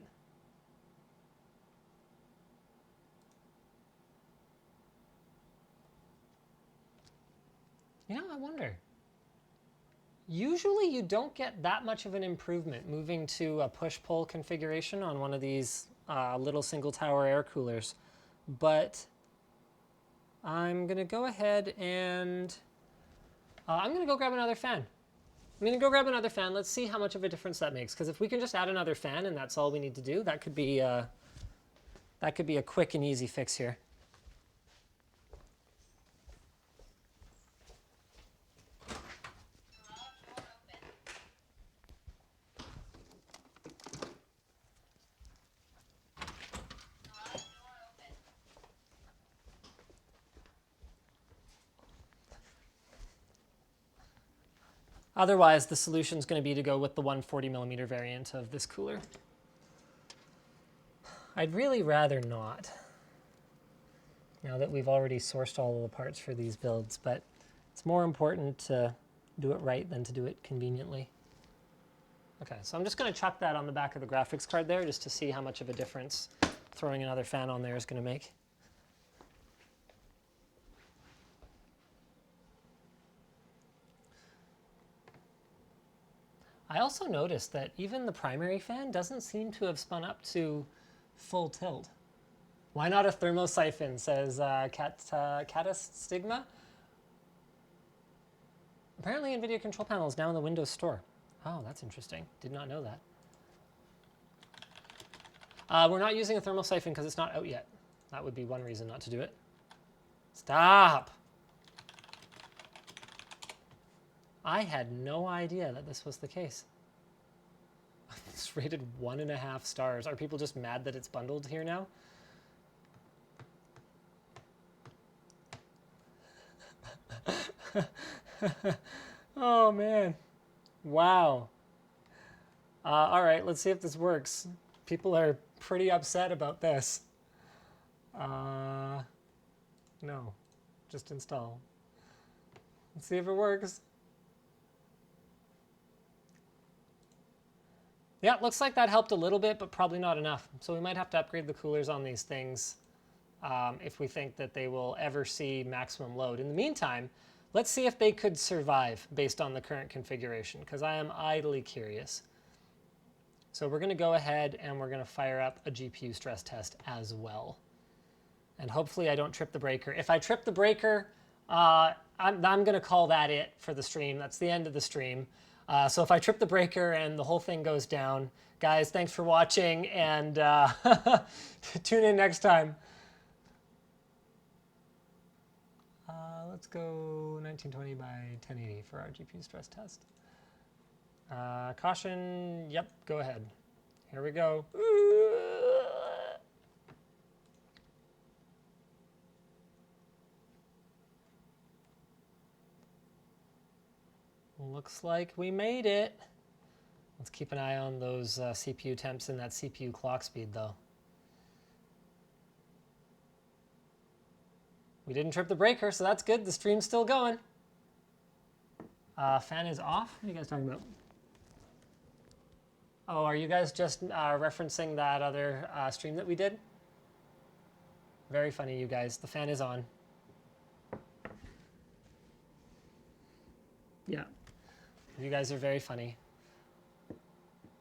You know, I wonder. Usually you don't get that much of an improvement moving to a push-pull configuration on one of these little single tower air coolers. But I'm going to go ahead and I'm going to go grab another fan. I'm going to go grab another fan. Let's see how much of a difference that makes. Because if we can just add another fan and that's all we need to do, that could be a quick and easy fix here. Otherwise, the solution is going to be to go with the 140mm variant of this cooler. I'd really rather not, now that we've already sourced all of the parts for these builds, but it's more important to do it right than to do it conveniently. Okay, so I'm just going to chuck that on the back of the graphics card there just to see how much of a difference throwing another fan on there is going to make. I also noticed that even the primary fan doesn't seem to have spun up to full tilt. Why not a thermosiphon, says Catastigma. Apparently NVIDIA control panel is now in the Windows Store. Oh, that's interesting. Did not know that. We're not using a thermosiphon because it's not out yet. That would be one reason not to do it. Stop! I had no idea that this was the case. It's rated 1.5 stars. Are people just mad that it's bundled here now? Oh man. Wow. All right, let's see if this works. People are pretty upset about this. No. Just install. Let's see if it works. Yeah, looks like that helped a little bit, but probably not enough. So we might have to upgrade the coolers on these things if we think that they will ever see maximum load. In the meantime, let's see if they could survive based on the current configuration, because I am idly curious. So we're going to go ahead and we're going to fire up a GPU stress test as well. And hopefully I don't trip the breaker. If I trip the breaker, I'm going to call that it for the stream. That's the end of the stream. So if I trip the breaker and the whole thing goes down, guys, thanks for watching, and tune in next time. Let's go 1920 by 1080 for our GPU stress test. Caution, yep, go ahead. Here we go. Looks like we made it. Let's keep an eye on those CPU temps and that CPU clock speed, though. We didn't trip the breaker, so that's good. The stream's still going. Fan is off? What are you guys talking about? Oh, are you guys just referencing that other stream that we did? Very funny, you guys. The fan is on. Yeah. You guys are very funny.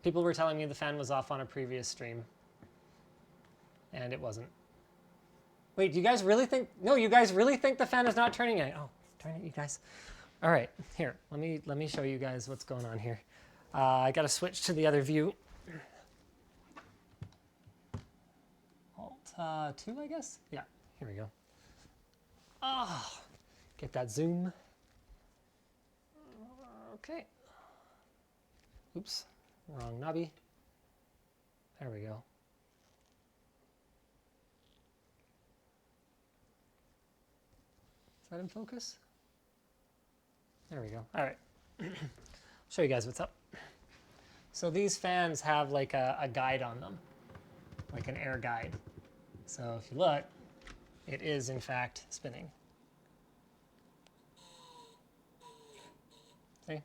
People were telling me the fan was off on a previous stream. And it wasn't. Wait, do you guys really think... No, you guys really think the fan is not turning it? Oh, turn it, you guys. All right, here. Let me show you guys what's going on here. I got to switch to the other view. Alt 2, I guess? Yeah, here we go. Ah, get that zoom. Okay. Oops, wrong knobby. There we go. Is that in focus? There we go. All right. Show you guys what's up. So these fans have like a guide on them, like an air guide. So if you look, it is in fact spinning. See?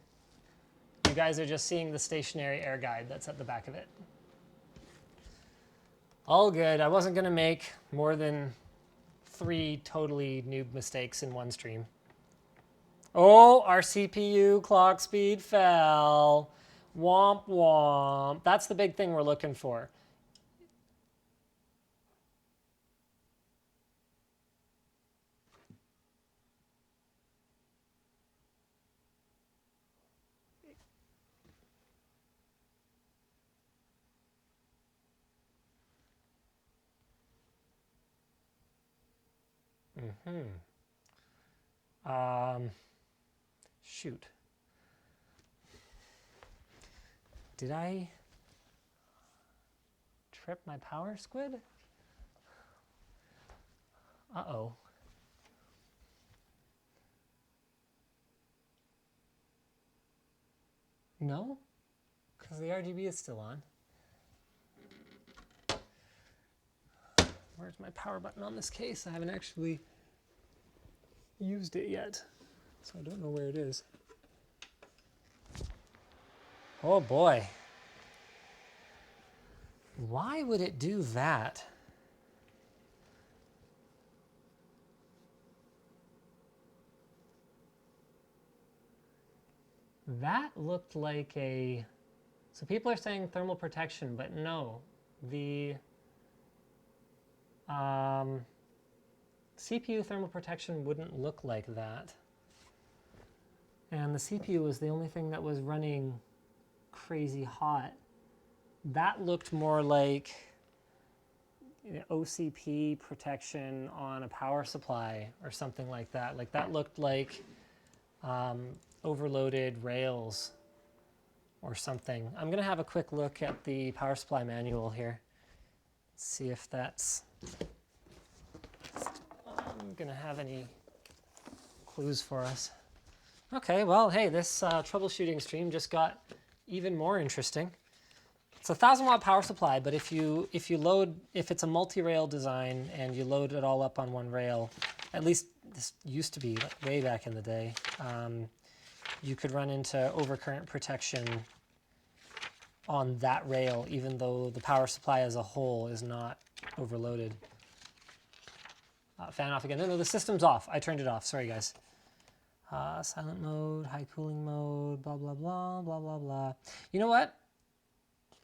You guys are just seeing the stationary air guide that's at the back of it. All good. I wasn't going to make more than 3 totally noob mistakes in one stream. Oh, our CPU clock speed fell. Womp womp. That's the big thing we're looking for. Shoot. Did I trip my power squid? Uh-oh. No, because the RGB is still on. Where's my power button on this case? I haven't actually used it yet, so I don't know where it is. Oh boy. Why would it do that? That looked like a... So people are saying thermal protection, but no. The CPU thermal protection wouldn't look like that. And the CPU was the only thing that was running crazy hot. That looked more like OCP protection on a power supply or something like that. Like that looked like overloaded rails or something. I'm going to have a quick look at the power supply manual here. See if that's going to have any clues for us. Okay, well, hey, this troubleshooting stream just got even more interesting. It's a 1,000-watt power supply, but if it's a multi-rail design and you load it all up on one rail, at least this used to be like way back in the day, you could run into overcurrent protection on that rail, even though the power supply as a whole is not overloaded. Fan off again. No, the system's off. I turned it off. Sorry, guys. Silent mode, high cooling mode, blah, blah, blah, blah, blah, blah. You know what?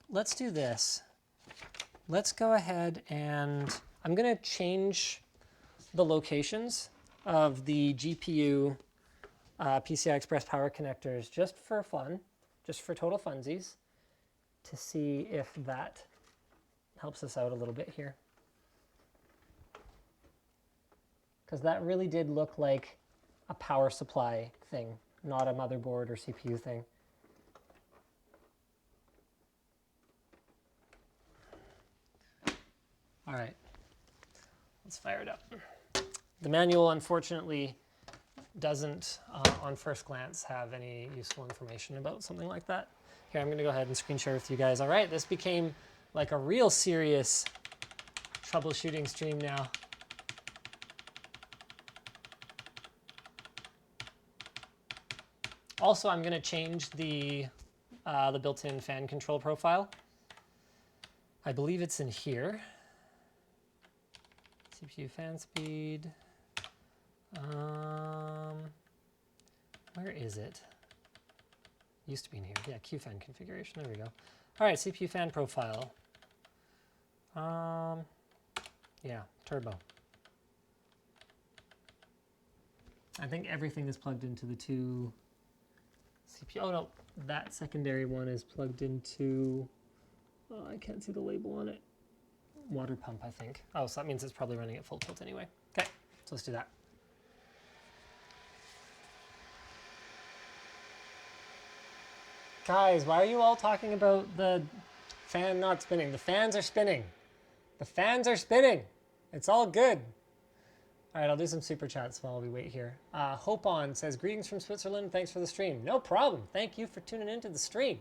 Let's do this. Let's go ahead and I'm going to change the locations of the GPU PCI Express power connectors just for fun, just for total funsies, to see if that helps us out a little bit here. Because that really did look like a power supply thing, not a motherboard or CPU thing. All right, let's fire it up. The manual, unfortunately, doesn't, on first glance, have any useful information about something like that. Here, I'm going to go ahead and screen share with you guys. All right, this became like a real serious troubleshooting stream now. Also, I'm going to change the built-in fan control profile. I believe it's in here. CPU fan speed. Where is it? Used to be in here. Yeah, Q fan configuration. There we go. All right, CPU fan profile. Yeah, turbo. I think everything is plugged into the two CPU. Oh no, that secondary one is plugged into, oh, I can't see the label on it. Water pump, I think. Oh, so that means it's probably running at full tilt anyway. Okay, so let's do that. Guys, why are you all talking about the fan not spinning? The fans are spinning. The fans are spinning. It's all good. All right, I'll do some super chats while we wait here. Hope On says, greetings from Switzerland. Thanks for the stream. No problem. Thank you for tuning into the stream.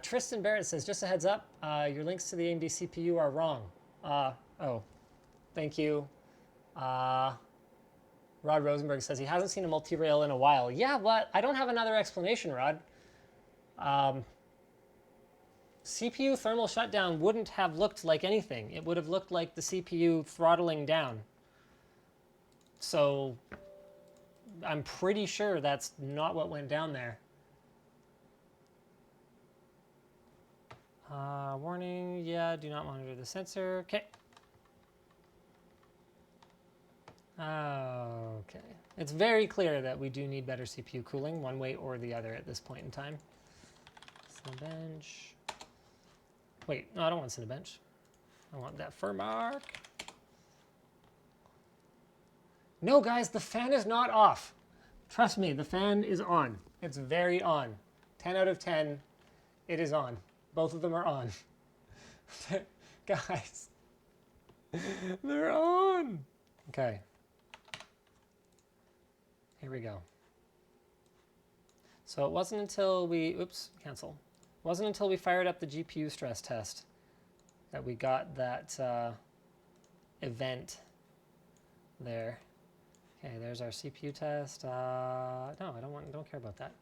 Tristan Barrett says, just a heads up, your links to the AMD CPU are wrong. Oh, thank you. Rod Rosenberg says he hasn't seen a multi-rail in a while. Yeah, but I don't have another explanation, Rod. CPU thermal shutdown wouldn't have looked like anything. It would have looked like the CPU throttling down. So I'm pretty sure that's not what went down there. Warning, yeah, do not monitor the sensor. Okay. Okay. It's very clear that we do need better CPU cooling, one way or the other at this point in time. Cinebench. Wait, no, I don't want Cinebench. I want that Furmark. No, guys, the fan is not off. Trust me, the fan is on. It's very on. 10 out of 10, it is on. Both of them are on. Guys, they're on. Okay. Here we go. So it wasn't until we, oops, cancel. It wasn't until we fired up the GPU stress test that we got that event there. Okay, there's our CPU test. No, I don't care about that.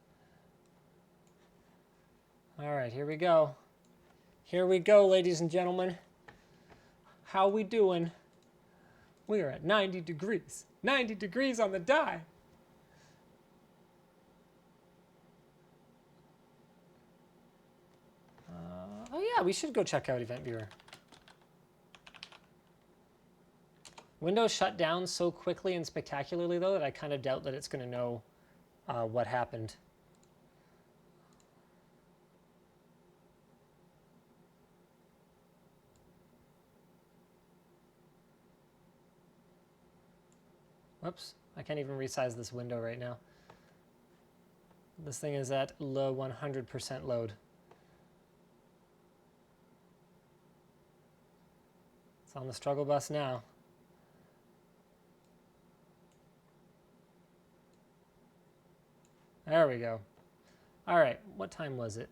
All right, here we go. Here we go, ladies and gentlemen. How we doing? We are at 90 degrees. 90 degrees on the die. Oh yeah, we should go check out Event Viewer. Windows shut down so quickly and spectacularly, though, that I kind of doubt that it's going to know what happened. Whoops, I can't even resize this window right now. This thing is at low 100% load. It's on the struggle bus now. There we go. All right, what time was it?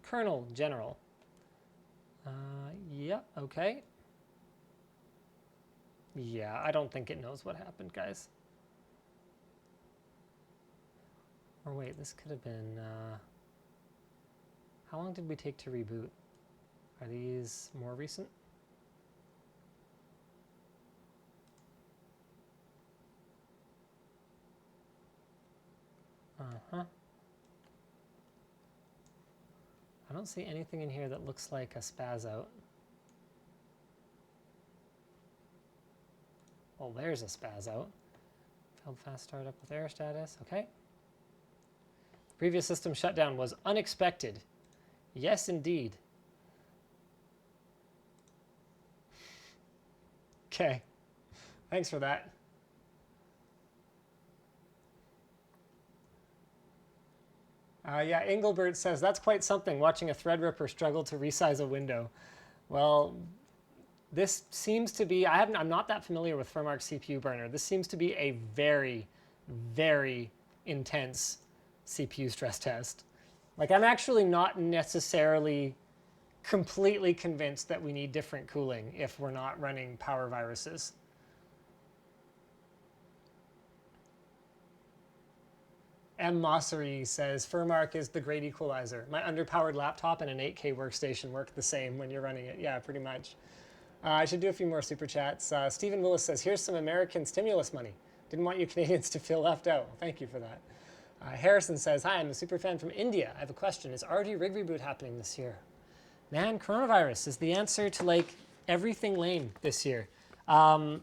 Colonel General. Yeah, okay. Yeah, I don't think it knows what happened, guys. Or wait, this could have been... how long did we take to reboot? Are these more recent? Uh-huh. I don't see anything in here that looks like a spaz out. Well, there's a spaz out. Failed fast startup with error status. Okay. The previous system shutdown was unexpected. Yes, indeed. Okay. Thanks for that. Yeah, Engelbert says, that's quite something, watching a Threadripper struggle to resize a window. Well, this seems to be, I'm not that familiar with FurMark's CPU burner. This seems to be a very, very intense CPU stress test. Like, I'm actually not necessarily completely convinced that we need different cooling if we're not running power viruses. M. Mossery says, FurMark is the great equalizer. My underpowered laptop and an 8K workstation work the same when you're running it. Yeah, pretty much. I should do a few more super chats. Stephen Willis says, here's some American stimulus money. Didn't want you Canadians to feel left out. Well, thank you for that. Harrison says, hi, I'm a super fan from India. I have a question. Is ROG rig reboot happening this year? Man, coronavirus is the answer to like everything lame this year. I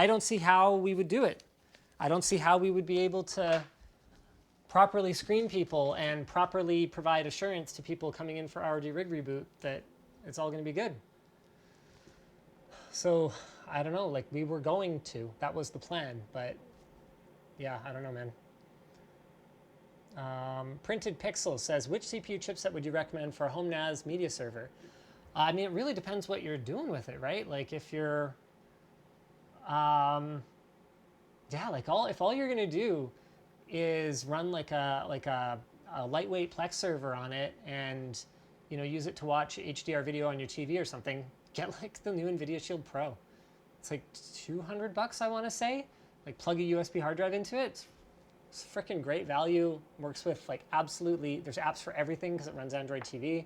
don't see how we would do it. I don't see how we would be able to properly screen people and properly provide assurance to people coming in for ROG rig reboot that it's all going to be good. So I don't know, like we were going to, that was the plan, but yeah, I don't know, man. Printed Pixel says, which CPU chipset would you recommend for a home NAS media server? I mean, it really depends what you're doing with it, right? Like if you're, yeah, like if all you're gonna do is run like a lightweight Plex server on it and, you know, use it to watch HDR video on your TV or something, get like the new NVIDIA Shield Pro. It's like $200, I want to say. Like plug a USB hard drive into it. It's freaking great value. Works with like absolutely, there's apps for everything because it runs Android TV.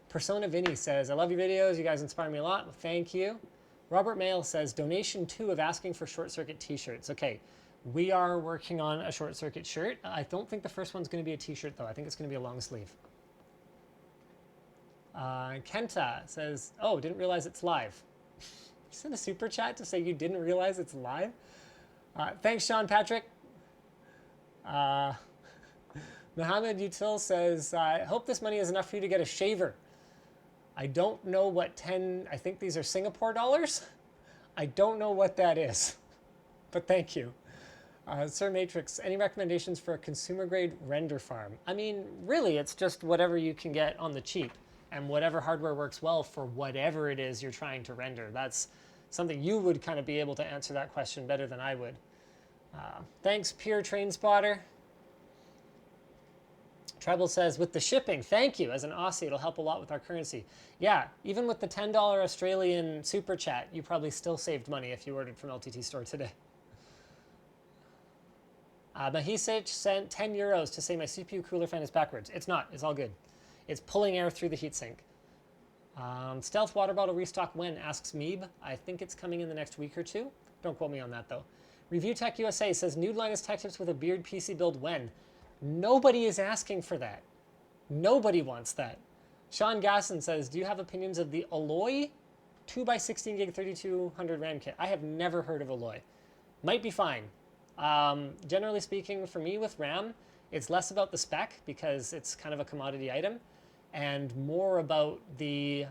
Persona Vinny says, I love your videos. You guys inspire me a lot. Well, thank you. Robert Mail says, donation 2 of asking for short circuit t-shirts. Okay, we are working on a short circuit shirt. I don't think the first one's going to be a t-shirt though. I think it's going to be a long sleeve. Kenta says, oh, didn't realize it's live. You sent a super chat to say you didn't realize it's live? Thanks, Sean Patrick. Mohammed Util says, I hope this money is enough for you to get a shaver. I don't know what I think these are Singapore dollars. I don't know what that is, but thank you. Sir Matrix, any recommendations for a consumer grade render farm? I mean, really, it's just whatever you can get on the cheap and whatever hardware works well for whatever it is you're trying to render. That's something you would kind of be able to answer that question better than I would. Thanks, Pure Train Spotter. Treble says, with the shipping, thank you. As an Aussie, it'll help a lot with our currency. Yeah, even with the $10 Australian super chat, you probably still saved money if you ordered from LTT Store today. Mahisich sent 10 euros to say my CPU cooler fan is backwards. It's not. It's all good. It's pulling air through the heatsink. Stealth water bottle restock when, asks Meeb. I think it's coming in the next week or two. Don't quote me on that, though. Review Tech USA says, nude Linus Tech Tips with a beard PC build when? Nobody is asking for that. Nobody wants that. Sean Gasson says, do you have opinions of the Alloy 2x16 gig 3200 RAM kit? I have never heard of Alloy. Might be fine. Generally speaking, for me with RAM, it's less about the spec because it's kind of a commodity item, and more about the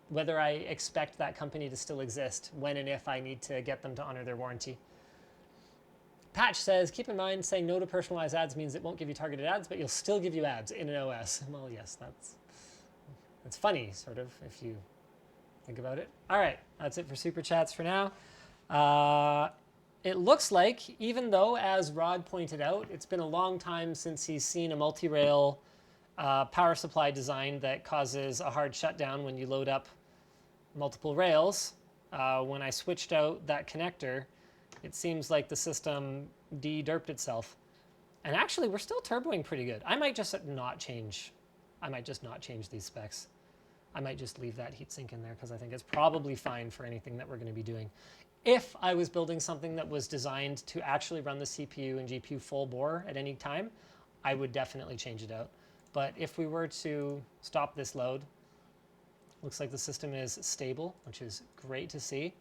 whether I expect that company to still exist when and if I need to get them to honor their warranty. Patch says, keep in mind saying no to personalized ads means it won't give you targeted ads, but you'll still give you ads in an OS. Well, yes, that's funny, sort of, if you think about it. All right, that's it for Super Chats for now. It looks like, even though, as Rod pointed out, it's been a long time since he's seen a multi-rail power supply design that causes a hard shutdown when you load up multiple rails. When I switched out that connector, it seems like the system de-derped itself. And actually, we're still turboing pretty good. I might just not change these specs. I might just leave that heatsink in there because I think it's probably fine for anything that we're going to be doing. If I was building something that was designed to actually run the CPU and GPU full bore at any time, I would definitely change it out. But if we were to stop this load, looks like the system is stable, which is great to see.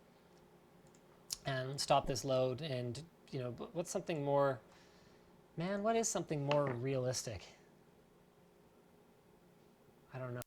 And stop this load and, you know, what's something more, man, what is something more realistic? I don't know.